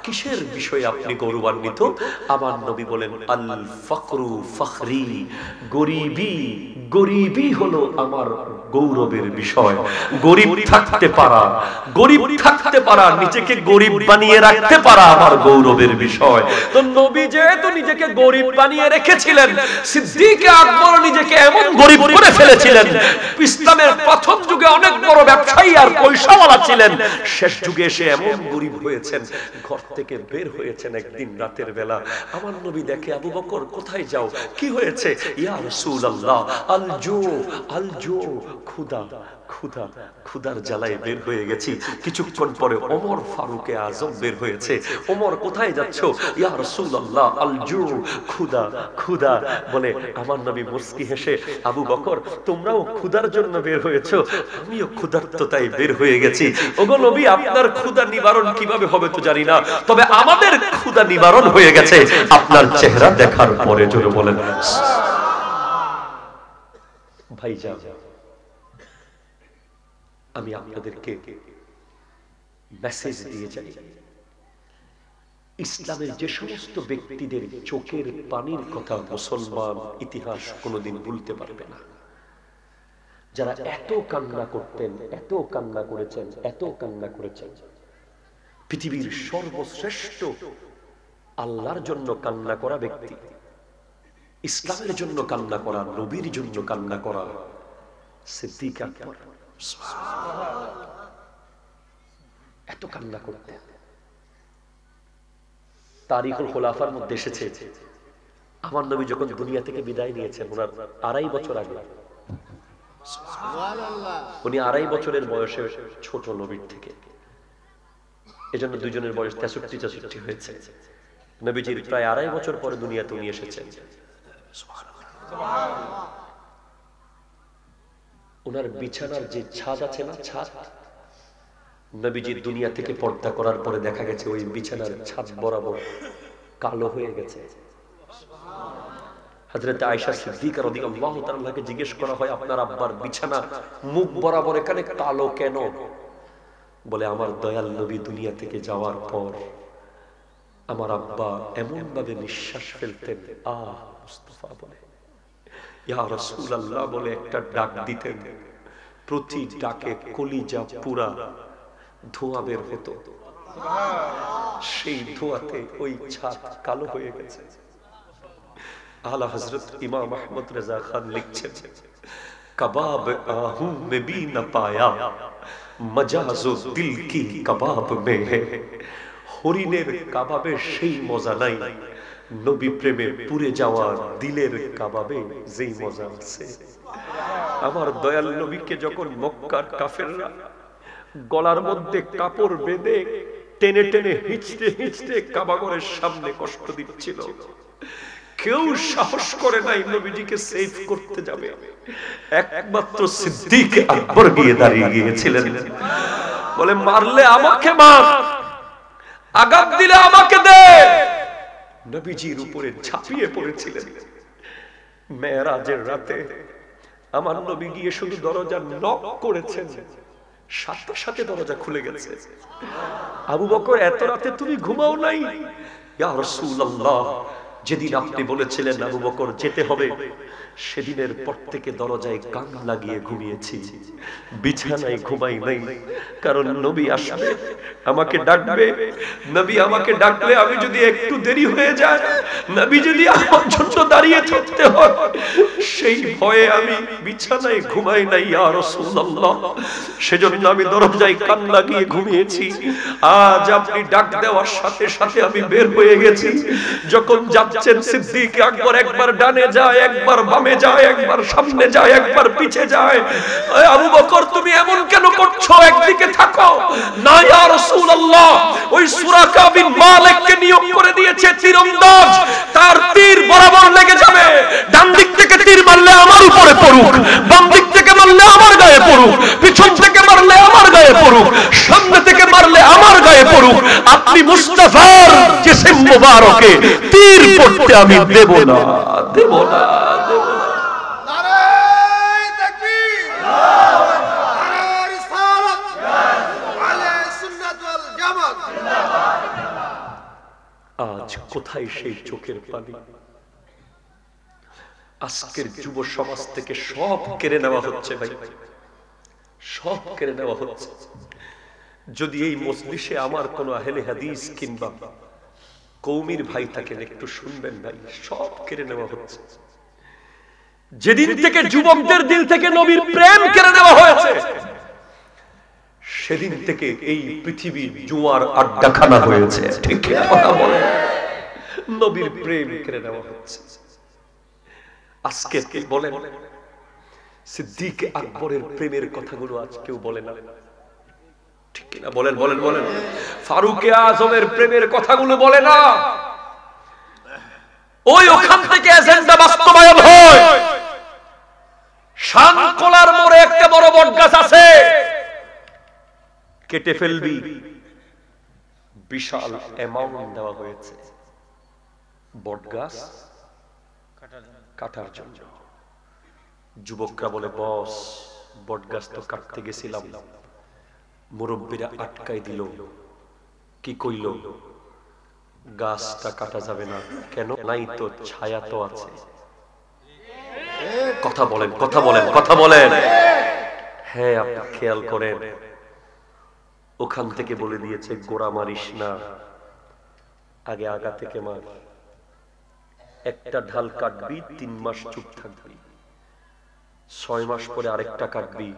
কিসের বিষয়ে আপনি গৌরবান্বিত? আমার নবী বলেন আল ফাকরু ফখরি, গরিবি, গরিবি হলো আমার গৌরবের বিষয়। গরিব থাকতে পারা, গরিব থাকতে পারা, নিজেকে গরিব বানিয়ে রাখতে পারা আমার গৌরবের বিষয়। তো নবী যেহেতু নিজেকে গরিব বানিয়ে রেখেছিলেন, সিদ্দিক আকবর নিজেকে এমন গরিব করে ফেলেছিলেন। ইসলামের প্রথম যুগে অনেক বড় ব্যবসায়ী আর পয়সাওয়ালা ছিলেন, শেষ যুগে এসে এমন গরিব হয়েছেন, ঘর থেকে বের হয়েছেন একদিন রাতের বেলা। আমার নবী দেখে, আবু বকর কোথায় যাও, কি হয়েছে? ইয়া রাসূলুল্লাহ আল জু, আল জু, ক্ষুধা, ক্ষুধা, ক্ষুধার জ্বালায় বের হয়ে গেছি। কিছুক্ষণ পরে ওমর ফারুক আজম বের হয়েছে। ওমর কোথায় যাচ্ছ? ইয়া রাসূলুল্লাহ আল জু, ক্ষুধা, ক্ষুধা বলে। আমার নবী মুস্কি হেসে, আবু বকর তোমরাও ক্ষুধার জন্য বের হয়েছো, আমিও ক্ষুধার্ততায় বের হয়ে গেছি। ওগো নবী আপনার ক্ষুধা নিবারণ কিভাবে হবে তো জানি না, তবে আমাদের ক্ষুধা নিবারণ হয়ে গেছে আপনার চেহারা দেখার পরে। জোরে বলেন ভাইজান, আমি আপনাদেরকে মেসেজ দিয়ে যাই, ইসলামের যে সমস্ত ব্যক্তিদের চোখের পানির কথা মুসলমান ইতিহাস কোনোদিন ভুলতে পারবে না, যারা এত কান্না করতেন, এত কান্না করেছেন, এত কান্না করেছেন। পৃথিবীর সর্বশ্রেষ্ঠ আল্লাহর জন্য কান্না করা ব্যক্তি, ইসলামের জন্য কান্না করা, নবীর জন্য কান্না করা সিদ্দিক আকবর। এত কান্না করতেন। তারিখুল খুলাফার মধ্যে এসেছে, আমার নবী যখন দুনিয়া থেকে বিদায় নিয়েছেন, ওনার 2.5 বছর আগে, উনি 2.5 বছরের বয়সে ছোট নবীর থেকে, এজন্য দুজনের বয়স 63-64 হয়েছে। নবীজির প্রায় 2.5 বছর পরে দুনিয়াতে উনি এসেছেন। ওনার বিছানার যে ছাদ আছে না, ছাদ, নবীজি দুনিয়া থেকে পর্দা করার পরে দেখা গেছে ওই বিছানার ছাদ বরাবর কালো হয়ে গেছে। হযরত আয়েশা সিদ্দিকা রাদিয়াল্লাহু তাআলাকে জিজ্ঞেস করা হয়, আপনার আব্বার বিছানা মুখ বরাবর এখানে কালো কেন? বলে, আমার দয়াল নবী দুনিয়া থেকে যাওয়ার পর আমার আব্বা এমন ভাবে নিঃশ্বাস ফেলতেন, আহ মুস্তাফা বলে, ইয়া রাসূলুল্লাহ বলে একটা ডাক দিতেন, প্রতি ডাকে কলিজা পুরা ধোঁয়া বের হতো। সেই ধোঁয়াতে ওই ছাদ কালো হয়ে গেছে। আলা হযরত ইমাম আহমদ রেজা খান লিখছেন, কবাব आहू में भी न पाया मजाजो दिल की कबाब में है। হরিণের কাবাবে সেই মজা নাই, নবী প্রেমে পুড়ে যাওয়া দিলের কাবাবে যেই মজা আছে। আমার দয়াল নবীকে যখন মক্কার কাফেররা গলার মধ্যে কাপড় বেঁধে টেনে টেনে হিঁচড়ে হিঁচড়ে কাবাগরের সামনে কষ্ট দিচ্ছিল, কেউ সাহস করে নাই নবীজিকে সেভ করতে যাবে। একমাত্র সিদ্দিক আকবর গিয়ে দাঁড়িয়ে গিয়েছিলেন, বলে মারলে আমাকে মার, আঘাত দিলে আমাকে দে। নবীজির উপরে ঝাঁপিয়ে পড়েছিলেন। মেরাজের রাতে আমার নবী গিয়ে শুধু দরজা নক করেছেন, সাথে সাথে দরজা খুলে গেছে। আবু বকর, এত রাতে তুমি ঘুমাও নাই? ইয়া রাসূলুল্লাহ, যেদিন আপনি বলেছিলেন আবু বকর যেতে হবে, সেদিনের পর থেকে দরজায় কান লাগিয়ে ঘুমিয়েছি, বিছানায় ঘুমাই নাই। কারণ নবী আসবে, আমাকে ডাকবে, নবী আমাকে ডাকলে আমি যদি একটু দেরি হয়ে যায়, নবী যদি আমার জন্য দাঁড়িয়ে থাকতে হয়, সেই ভয়ে আমি বিছানায় ঘুমাই নাই ইয়া রাসূলুল্লাহ। সেজন্য আমি দরজায় কান লাগিয়ে ঘুমিয়েছি। আজ আপনি ডাক দেওয়ার সাথে সাথে আমি বের হয়ে গেছি। যখন যাচ্ছেন সিদ্দিক আকবর একবার ডানে যায়, একবার বামে যায়, একবার সামনে যায়, একবার পিছে যায়। আবু বকর, তুমি এমন কেন করছো? একদিকে থাকো না। ইয়া রাসূলুল্লাহ, ওই সুরাকা বিন মালিককে নিয়োগ করে দিয়েছে তীরন্দাজ, তার তীর বরাবর লেগে যাবে। ডান দিক থেকে তীর মারলে আমার উপরে পড়ুক, বাম দিক থেকে মারলে আমার গায়ে পড়ুক, পিছন থেকে মারলে আমার গায়ে পড়ুক, সামনে থেকে মারলে আমার গায়ে পড়ুক। আপনি মুস্তাফার জিসম মুবারকে তীর পড়তে আমি দেব না, দেব না, দেব না। আজ কোথায় সেই চোখের পানি? আজকের যুব সমাজ থেকে সব কেড়ে নেওয়া হচ্ছে ভাই, সব কেড়ে নেওয়া হচ্ছে। যদি এই মজলিসে আমার কোন আহলে হাদিস কিংবা কওমির ভাই থাকেন, একটু শুনবেন ভাই, সব কেড়ে নেওয়া হচ্ছে। যেদিন থেকে যুবকদের দিল থেকে নবীর প্রেম কেড়ে নেওয়া হয়েছে, সেদিন থেকে এই পৃথিবী জুয়ার আড্ডাখানা হয়েছে। ঠিক কথা বলেন, নবীর প্রেম কেড়ে নেওয়া হচ্ছে। আজকে কে বলেন সিদ্দিক আকবরের প্রেমের কথাগুলো আজ কেউ বলে না? ঠিক কিনা বলেন, বলেন, বলেন। ফারুকে আজমের প্রেমের কথাগুলো বলে না। ওই ওখান থেকে এজেন্ডা বাস্তবায়ন হয়। শানকোলার মোড়ে একটা বড় বটগাছ আছে, কেটে ফেলবি, বিশাল অ্যামাউন্ট দেওয়া হয়েছে বটগাছ কাটার জন্য। যুবকরা বলে, বস বটগাছ তো কাটতে গেছিলাম, মুরব্বীরা আটকাই দিল। কি কইল? গাছটা কাটা যাবে না। কেন? নাই তো, ছায়া তো আছে। কথা বলেন, কথা বলেন, কথা বলেন। হ্যাঁ, আপনি খেয়াল করেন, ওখান থেকে বলে দিয়েছে গোড়া মারিস না, আগে আগা থেকে মার। একটা ঢাল কাটবি, 3 মাস চুপ থাকবি, 6 মাস পরে আরেকটা কাটবি,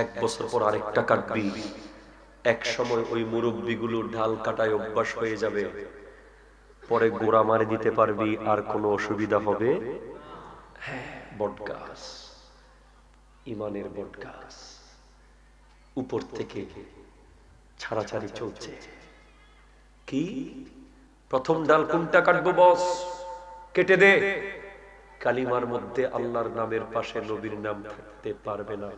1 বছর পর আরেকটা কাটবি। এক সময় ওই মুরব্বিগুলো ঢাল কাটায় অভ্যাস হয়ে যাবে, পরে গোড়া মারে দিতে পারবি, আর কোনো অসুবিধা হবে। হ্যাঁ, বটগাছ, ইমানের বটগাছ, উপর থেকে ছাড়াছাড়ি চলছে। কি প্রথম ডাল কোনটা কাটবো বস? কেটে দে। কালিমার মধ্যে আল্লাহর নামের পাশে নবীর নাম থাকতে পারবে না।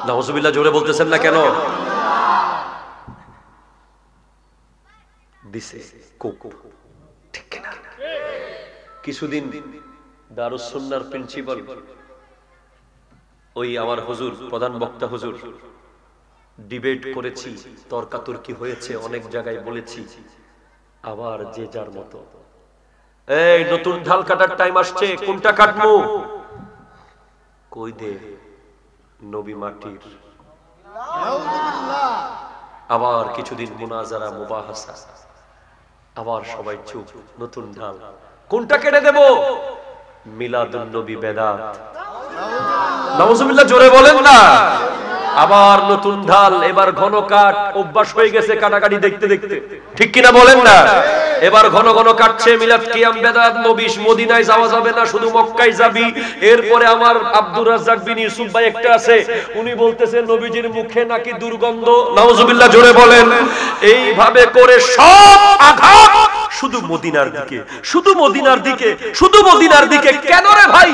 নাউজুবিল্লাহ, জোরে বলতেছেন না কেন? দিছে কোকো, ঠিক না? কিছুদিন দারুস সুন্নাহর প্রিন্সিপাল, ওই আমার হুজুর, প্রধান বক্তা হুজুর, ডিবেট করেছি, তর্কাতর্কি হয়েছে, অনেক জায়গায় বলেছি। আবার যে যার মতো, এই নতুন ঢাল কাটার টাইম আসছে, কোনটা কাটবো? কই দে নবী মাটির। আবার কিছুদিন মুনাজারা, মুবাহাসা, আবার সবাই চুপ। নতুন ঢাল কোনটা কেটে দেব? মিলাদুন নবী বেদাত। নাউজুবিল্লাহ, জোরে বলেন না। আবার নতুন ঢাল, এবার ঘন কাট, অভ্যাস হয়ে গেছে কাটাকাটি দেখতে দেখতে, ঠিক কিনা বলেন না? এবার ঘন ঘন কাটছে। মিলাদ কিয়াম বেদাত, নবী মদিনায় যাওয়া যাবে না, শুধু মক্কায় যাবি। এরপরে আমার আব্দুর রাজ্জাক বিন ইউসুফ ভাই একটা আছে, উনি বলতেছে নবীজির মুখে নাকি দুর্গন্ধ। নাউজুবিল্লাহ, জোরে বলেন। এইভাবে করে সব আঘাত শুধু মদিনার দিকে, শুধু মদিনার দিকে, শুধু মদিনার দিকে। কেন রে ভাই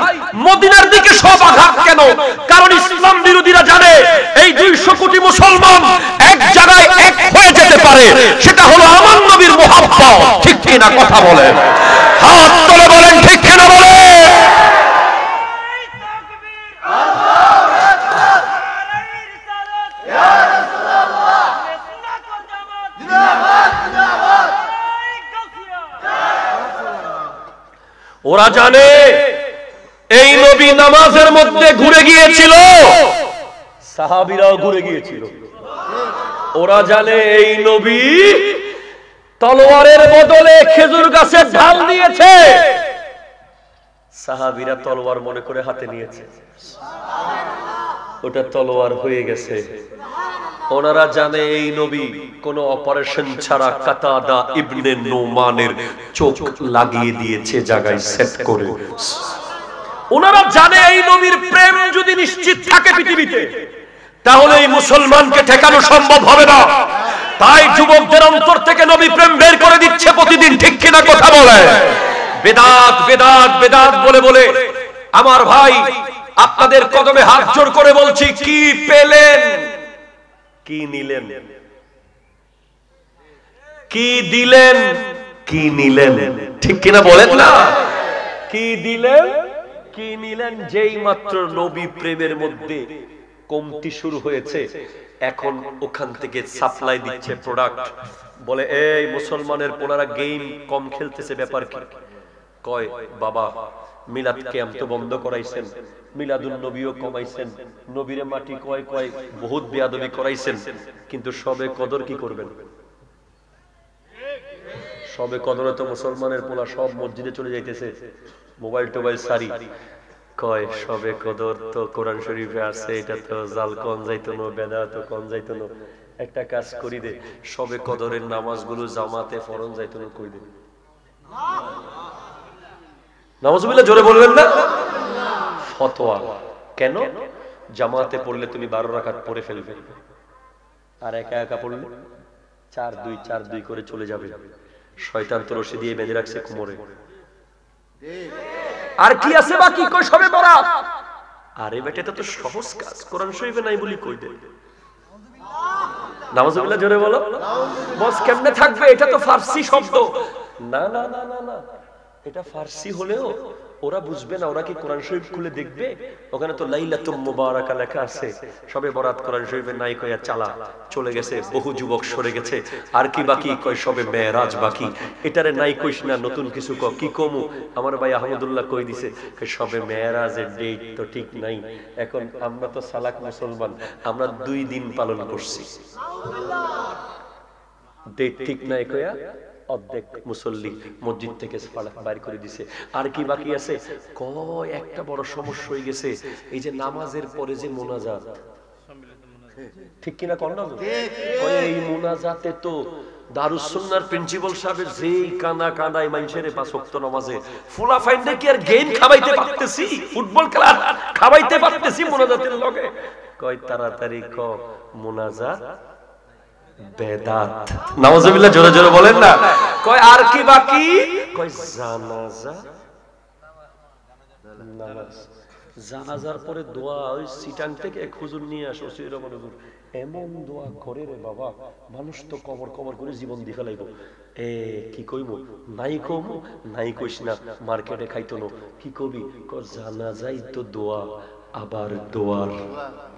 মদিনার দিকে সব আঘাত কেন? কারণ ইসলাম বিরোধীরা জানে এই 200 কোটি মুসলমান এক জায়গায় এক হয়ে যেতে পারে, সেটা হলো আমার নবীর মুহাব্বত। ঠিক কি না কথা বলেন? হাত তুলে বলেন ঠিক কি না বলেন? ওরা জানে এই নবী নামাজের মধ্যে ঘুরে গিয়েছিল, সাহাবীরাও ঘুরে গিয়েছিল। ওরা জানে এই নবী তলোয়ারের বদলে খেজুর গাছের ঢাল দিয়েছে, সাহাবীরা তলোয়ার মনে করে হাতে নিয়েছে, ওটা তলোয়ার হয়ে গেছে। ওনারা জানে এই নবী কোন অপারেশন ছাড়া কাতাদা ইবনে নুমানের চোখ লাগিয়ে দিয়েছে জায়গায় সেট করে। ওনারা জানে এই নবীর প্রেম যদি নিশ্চিত থাকে পৃথিবীতে, তাহলে এই মুসলমানকে ঠেকানো সম্ভব হবে না। তাই যুবকদের অন্তর থেকে নবী প্রেম বের করে দিচ্ছে প্রতিদিন। ঠিক কিনা কথা বলে? বেদাত বেদাত বেদাত বলে বলে আমার ভাই আপনাদের কদমে হাত জোর করে বলছি, কি পেলেন, কি নিলেন, কি দিলেন, কি নিলেন? ঠিক কিনা বলেন না? কি দিলেন, কি নিলেন? যেই মাত্র নবী প্রেমের মধ্যে কমতি শুরু হয়েছে, এখন ওখান থেকে সাপ্লাই দিচ্ছে প্রোডাক্ট। বলে এই মুসলমানের পোলারা গেম কম খেলতেছে, ব্যাপার কি? কয় বাবা মিলাদ ক্যাম্প তো বন্ধ করাইছেন, মিলাদুন নবীও কমাইছেন, নবীরে মাটি কয় কয় বহুত বেয়াদবি করাইছেন, কিন্তু সবে কদর কি করবেন? সবে কদরে তো মুসলমানের পোলা সব মসজিদে চলে যাইতেছে, মোবাইল টোবাইল সারি। কয় সবে কদর তো কোরআন শরীফে আছে, এটা তো জাল কোন যাইতো না, বেদাত কোন যাইতো না। একটা কাজ করি দে, সবে কদরের নামাজগুলো জামাতে ফরজ যাইতো না, কই দে। নাউজুবিল্লাহ, জোরে বলবেন না? ফতোয়া কেন? জামাতে পড়লে তুমি 12 রাকাত পড়ে ফেলবে, আর একা একা পড়লে 4-2 করে চলে যাবে। শয়তান তো রশি দিয়ে বেঁধে রাখছে কোমরে। আর কি আছে বাকি? কই সবে বরাত। আরে বেটা এটা তো সহজ কাজ, কোরআন শরীফে নাই বলি কই দে। নাউজুবিল্লাহ, জোরে বলো। বস কেমনে থাকবে? এটা তো ফারসি শব্দ। না না না না না, এটা ফারসি হলেও ওরা বুঝবে না। ওরা কি কোরআন শরীফ খুলে দেখবে? ওখানে তো লাইলাতুম মুবারাকা লেখা আছে, সবে বরাত কোরআন শরীফে নাই কইয়া চালা চলে গেছে, বহু যুবক সরে গেছে। আর কি বাকি? কয় সবে মেরাজ বাকি। এটারে নাই কইস না, নতুন কিছু ক। কি কমু? আমার ভাই আহমদুল্লাহ কই দিছে সবে মেরাজের ডেট তো ঠিক নাই। এখন আমরা তো সালাক মুসলমান, আমরা 2 দিন পালন করছি, ডেট ঠিক নাই কইয়া অর্ধেক মুসল্লি মসজিদ থেকে বাইর করে দিছে। আর কি বাকি আছে? কয় একটা বড় সমস্যা হয়ে গেছে, এই যে নামাজের পরে যে মুনাজাত, ঠিক কিনা কর না? এই মুনাজাতে তো দারুস সুন্নাহর প্রিন্সিপাল সাহেব যেই কানা কানাই মানুষের 5 ওয়াক্ত নামাজে ফুলা ফাইন্ডে কি আর গেম খাওয়াইতে পারতেছি, ফুটবল খেলা খাওয়াইতে পারতেছি মুনাজাতের লগে। কয় তাড়াতাড়ি ক মুনাজাত বেদাত। নাউজুবিল্লাহ, জোরে জোরে বলেন না। কয় আর কি বাকি? কয় জানাজা নামাজ। জানাজার পরে দোয়া ওই সিটাং থেকে এক হুজুর নিয়ে আসো, রহমান হুজুর এমন দোয়া করে রে বাবা, মানুষ তো কবর কবর করে জীবন দিয়ে ফেলাইব। কি কইব? নাই কমু নাই কইস না, মার্কেটে খাইতো না। কি কবি? জানাজাই তো দোয়া, আবার দোয়ার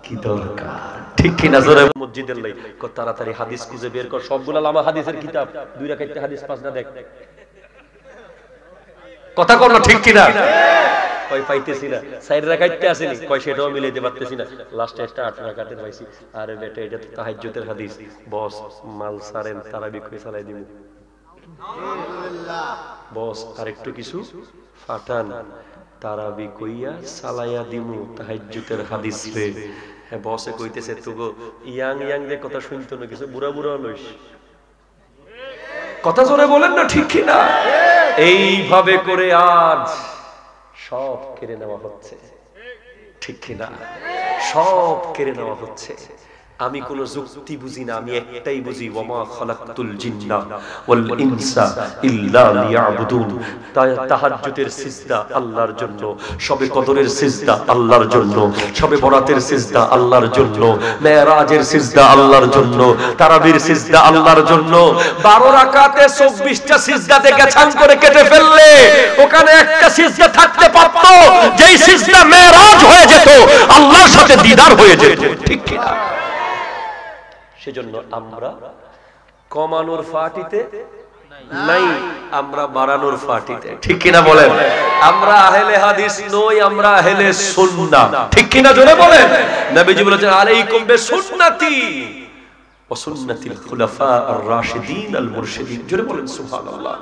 কি দরকার? ঠিক কিনা জোরে? মসজিদের লাই তাড়াতাড়ি হাদিস খুঁজে বের কর, সবগুলা লামা হাদিসের কিতাব, 2 রাকাতে হাদিস 5 না দেখ। কথা কর না, ঠিক কিনা? কয় পাইতেছি না, 4 রাকাতে আসেনি, কয় সেটাও মিলাইতে পারতেছি না, লাস্টে একটা 8 রাকাতে পাইছি। আরে বেটা এটা তো তাহাজ্জুদের হাদিস, বস মাল সারেন তারাবি কই চালাই দিমু। আলহামদুলিল্লাহ বস আরেকটু কিছু ফাটান, তারাবি কইয়া সালাইয়া দিমু তাহাজ্জুদের হাদিস রে। হ্যাঁ বসে কইতেছে তুগো ইয়াং ইয়াং যে কথা শুনতো না, কিছু বুড়া বুড়া লইস। কথা জোরে বলেন না, ঠিক কি না? এইভাবে করে আজ সব কেড়ে নেওয়া হচ্ছে, ঠিক কি না? সব কেড়ে নেওয়া হচ্ছে। আমি কোন যুক্তি বুঝি না, আমি একটাই বুঝি, ওয়ামা খালাকতুল জিন্না ওয়াল ইনসা ইল্লা লিয়াবুদুন। তাহাজ্জুদের সিজদা আল্লাহর জন্য, শবে কদরের সিজদা আল্লাহর জন্য, শবে বরাতের সিজদা আল্লাহর জন্য, মেরাজের সিজদা আল্লাহর জন্য, তারাবির সিজদা আল্লাহর জন্য। 12 রাকাতে 24টা সিজদা থেকে ছান করে কেটে ফেললে ওখানে একটা সিজদা থাকতে পারত, যেই সিজদা মেরাজ হয়ে যেত, আল্লাহর সাথে দিদার হয়ে যেত। ঠিক কি না? সেজন্য আমরা কমানোর ফাটিতে নাই, আমরা বাড়ানোর ফাটিতে। ঠিক কিনা বলেন? আমরা আহলে হাদিস নই, আমরা আহলে সুন্নাহ। ঠিক কিনা জোরে বলেন? নবীজি বলেছেন আলাইকুম বিসুন্নতি ওয়া সুন্নাতিল খুলাফা আর রাশিদিন আল মুরশিদিন। জোরে বলেন সুবহানাল্লাহ।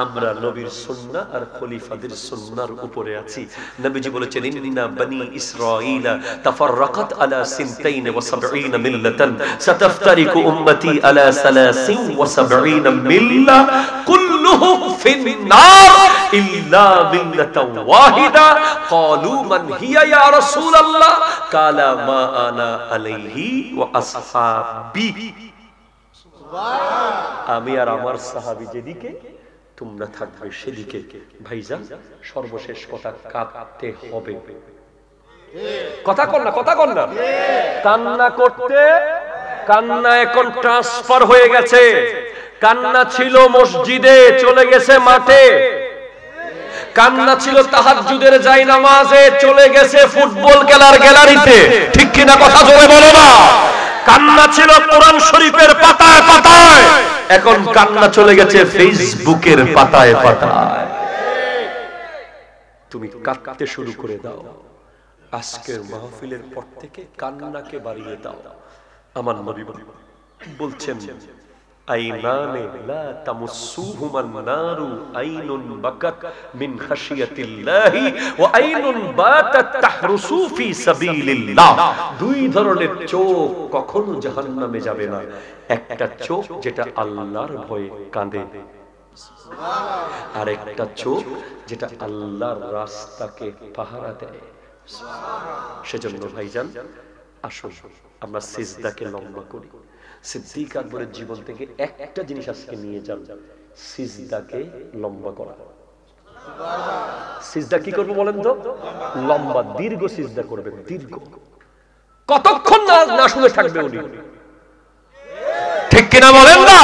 আমরা নবীর সুন্নাহ আর খলিফাদের সুন্নাহর উপরে আছি। নবীজি বলেছেন ইন্না বনি ইসরাঈলা তাফাররাকাত আলা 72 মিল্লাতান সাতাফতারিকু উম্মতি আলা 73 মিল্লা কুল্লুহুম ফিন-নার ইল্লা মিল্লাতান ওয়াহিদা। ক্বালু মান হিয়া ইয়া রাসূলুল্লাহ? ক্বালা মা আনা আলাইহি ওয়া আসহাবি। সুবহানাল্লাহ। আমি আর আমার সাহাবী যেদিকে, তোমরা থাকবে সেদিকে। ভাইজান, সর্বশেষ কথা, কাঁদতে হবে। কথা কর না, কথা কর না। কান্না করতে, কান্না এখন ট্রান্সফার হয়ে গেছে। কান্না ছিল মসজিদে, চলে গেছে মাঠে। কান্না ছিল তাহাজ্জুদের জায়নামাজে, চলে গেছে ফুটবল খেলার গ্যালারিতে। ঠিক কিনা? কথা জোরে বলো না। কান্না ছিল কোরআন শরীফের পাতায় পাতায়, এখন কান্না চলে গেছে ফেসবুকের পাতায় পাতায়। তুমি কাঁদতে শুরু করে দাও। আজকের মাহফিলের পর থেকে কান্নাকে বাড়িয়ে দাও। আমার নবী বলছেন আইনানে লা তামুসুহুমান নারু আইনুন বাকাত মিন খাশিয়াতিল্লাহি ওয়া আইনুন বাতাত তাহরুসু ফি সাবিলিল্লাহ। দুই ধরনের চোখ কখনো জাহান্নামে যাবে না। একটা চোখ যেটা আল্লাহর ভয়ে কাঁদে, সুবহানাল্লাহ। আর একটা চোখ যেটা আল্লাহর রাস্তাকে পাহারা দেয়, সুবহানাল্লাহ। সেজন্য ভাইজান, আসুন আমরা সিজদাকে লম্বা করি। সিদ্দিক আকবরের জীবন থেকে একটা জিনিস আজকে নিয়ে যান, সিজদাকে লম্বা করা। সিজদা কি করবো বলেন তো? লম্বা, দীর্ঘ সিজদা করবেন। দীর্ঘ কতক্ষণ না শুনে থাকবে উনি। ঠিক কিনা বলেন না?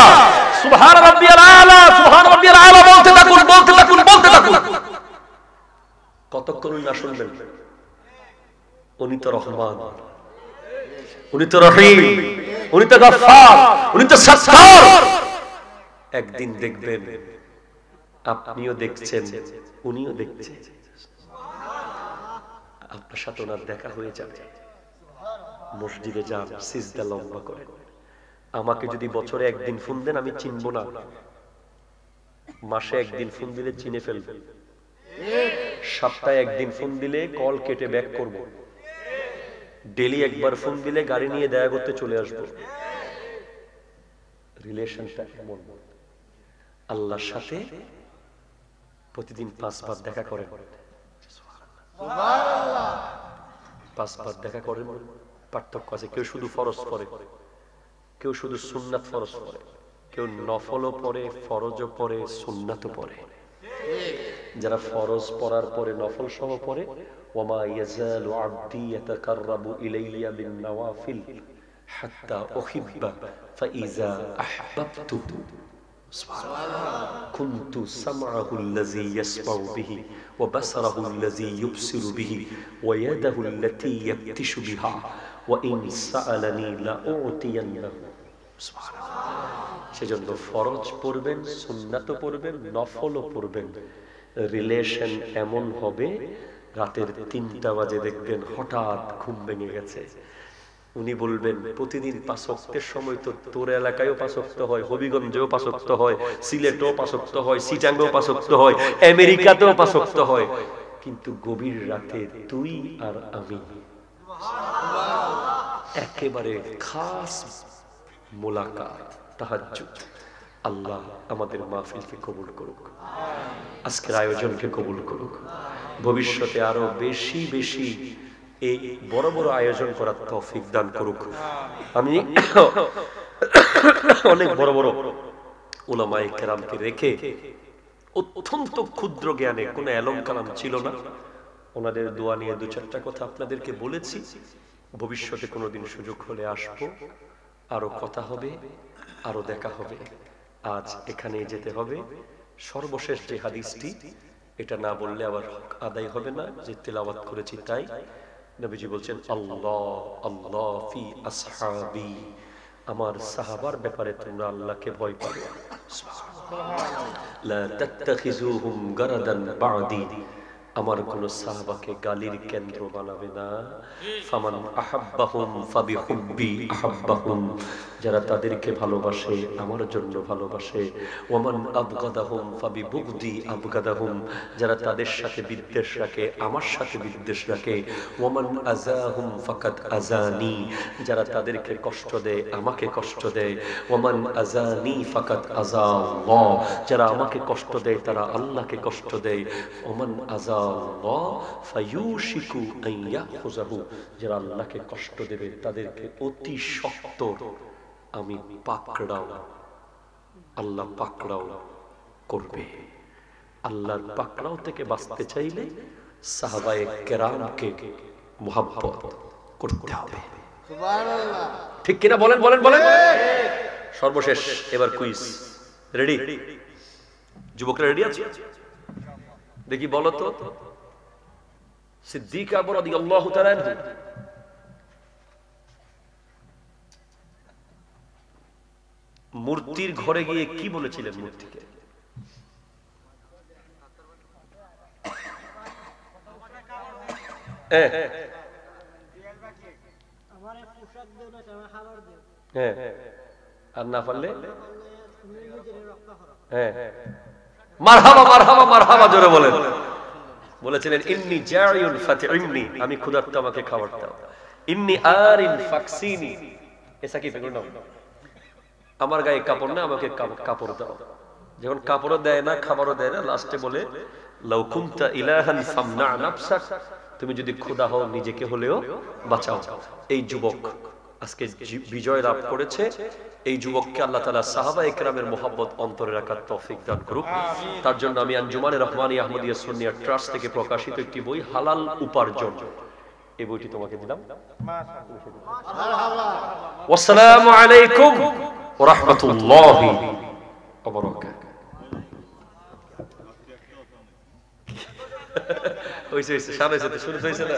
সুবহান রাব্বিয়াল আলা, সুবহান রাব্বিয়াল আলা বলতে থাকুন, বলতে থাকুন, বলতে থাকুন। কতক্ষণ না শুনবেন? উনি তো রহমান, উনি তো রহিম, উনি তো গফফার, উনি তো সত্তার। একদিন দেখবেন, আপনিও দেখছেন, উনিও দেখছেন, আপনার সাথে ওনার দেখা হয়ে যাবে। মসজিদে যান, সিজদা লম্বা করেন। আমাকে যদি বছরে একদিন ফোন দেন, আমি চিনব না। মাসে একদিন ফোন দিলে চিনে ফেলব। সপ্তাহে একদিন ফোন দিলে কল কেটে ব্যাক করব। ডেলি একবার ফোন দিলে গাড়ি নিয়ে দেখা করতে চলে আসবো। রিলেশনটা এমন। আল্লাহর সাথে প্রতিদিন 5 বার দেখা করেন, সুবহানাল্লাহ। 5 বার দেখা করেন। পার্থক্য আছে। কেউ শুধু ফরজ পড়ে, কেউ শুধু সুন্নাত ফরজ পড়ে, কেউ নফলও পড়ে, ফরজও পড়ে, সুন্নাতও পড়ে। যারা ফরজ পড়ার পরে নফল সহ পড়ে, ওয়ামা ইয়াজালু আবদি ইয়াতাকাররাবু ইলাইয়া বিন নওয়াফিল হাত্তা উহিব্বা ফাইজা আহবাবতুহু, সুবহানাল্লাহ। কুনতু সামআহু আল্লাযী ইয়াসমাউ বিহি ওয়া বাসারাহু আল্লাযী ইউবসিরু বিহি ওয়া ইয়াদাহু আল্লাতী ইয়াবতিশু বিহা ওয়া ইন সাআলানি লাউতিয়ান্নাহু, সুবহানাল্লাহ। সেজন্য ফরজ পড়বেন, সুন্নাতও পড়বেন, নফলও পড়বেন। রিলেশন এমন হবে, রাতের 3টা বাজে দেখবেন হঠাৎ ঘুম ভেঙে গেছে। উনি বলবেন প্রতিদিন 5 ওয়াক্তের সময় তো তোর এলাকায়ও 5 ওয়াক্ত হয়, হবিগঞ্জেও 5 ওয়াক্ত হয়, সিলেটেও 5 ওয়াক্ত হয়, চিটাঙ্গেও 5 ওয়াক্ত হয়, আমেরিকাতেও 5 ওয়াক্ত হয়, কিন্তু গভীর রাতে তুই আর আমি একেবারে খাস মোলাকাত, তাহাজ্জুদ। আল্লাহ আমাদের মাহফিলকে কবুল করুক, আজকের আয়োজনকে কবুল করুক। ভবিষ্যতে আরো বেশি বেশি এই বড় বড় আয়োজন করার তৌফিক দান করুক। আমি অনেক বড় বড় উলামায়ে কেরামকে রেখে অত্যন্ত ক্ষুদ্র জ্ঞানে কোনো এলম কালাম ছিল না, ওনাদের দোয়া নিয়ে দু চারটা কথা আপনাদেরকে বলেছি। ভবিষ্যতে কোনোদিন সুযোগ হলে আসবো, আরো কথা হবে, আরো দেখা হবে। আজ এখানেই যেতে হবে। সর্বশেষ যে হাদিসটি, এটা না বললে আবার আদায় হবে না, যে তেলাওয়াত করেছি তাই। নবীজি বলছেন আল্লাহ আল্লাহ ফি আসহাবি, আমার সাহাবার ব্যাপারে তোমরা আল্লাহকে ভয় করো। লা তাত্তাখিজুহুম গারাদান বা'দি, আমার কোন সাহাবাকে গালির কেন্দ্র বানাবে না। ফামান আহাব্বাহুম ফাবিহুব্বি আহাব্বাহুম, যারা তাদেরকে ভালোবাসে আমার জন্য ভালোবাসে। ওয়ামান আবগাদাহুম ফাবিবুগদি আবগাদাহুম, যারা তাদের সাথে বিদ্বেষ রাখে আমার সাথে বিদ্বেষ রাখে। ওয়ামান আযাহুম ফাকাদ আযানি, যারা তাদেরকে কষ্ট দেয় আমাকে কষ্ট দেয়। ওয়ামান আযানি ফাকাদ আযা আল্লাহ, যারা আমাকে কষ্ট দেয় তারা আল্লাহকে কষ্ট দেয়। ওমান আযা আল্লাহ ফায়ুশিকু আন ইয়াখুযাহু, যারা আল্লাহকে কষ্ট দেবে তাদেরকে অতি শক্ত আমি পাকড়াও, আল্লাহ পাকড়াও করবে। আল্লাহর পাকড়াও থেকে বাঁচতে চাইলে সাহাবায়ে কেরামকে মুহাব্বত করতে হবে। সুবহানাল্লাহ, ঠিক কিনা বলেন বলেন বলেন। সর্বশেষ এবার কুইজ, রেডি? যুবকরা রেডি আছে? দেখি বলো তো, সিদ্দিক আকবর রাদিয়াল্লাহু তাআলা আনহু মূর্তির ঘরে গিয়ে কি বলেছিলেন মূর্তিকে? আর না পারলে মারহাবা মারহাবা মারহাবা জোরে বলেন। বলেছিলেন ইন্নী জাইউন ফাতিইমনি, আমি ক্ষুধার্ত আমাকে খাবার দাও। ইন্নী আরিন ফাকসিনি, এসা কি পেগুন না, আমার গায়ে কাপড় না, আমাকে কাপড় দাও। যখন কাপড়ও দেয় না খাবারও দেয় না, লাস্টে বলে লাউ কুনতা ইলাহান ফামনা নাফসাক, তুমি যদি খোদা হও নিজেকে হলেও বাঁচাও। এই যুবক আজকে বিজয় লাভ করেছে। এই যুবককে আল্লাহ তাআলা সাহাবায়ে কেরামের মুহাব্বত অন্তরে রাখার তৌফিক দান করুক। তার জন্য আমি আঞ্জুমানে রহমানী আহমদিয়া সুন্নিয়া ট্রাস্ট থেকে প্রকাশিত একটি বই হালাল উপার্জন, এই বইটি তোমাকে দিলাম। মাশাআল্লাহ। আসসালামু আলাইকুম ওয়া রাহমাতুল্লাহি ওয়া বারাকাতুহু। হইছে হইছে, সামনে যেতে শুরু হইছে না।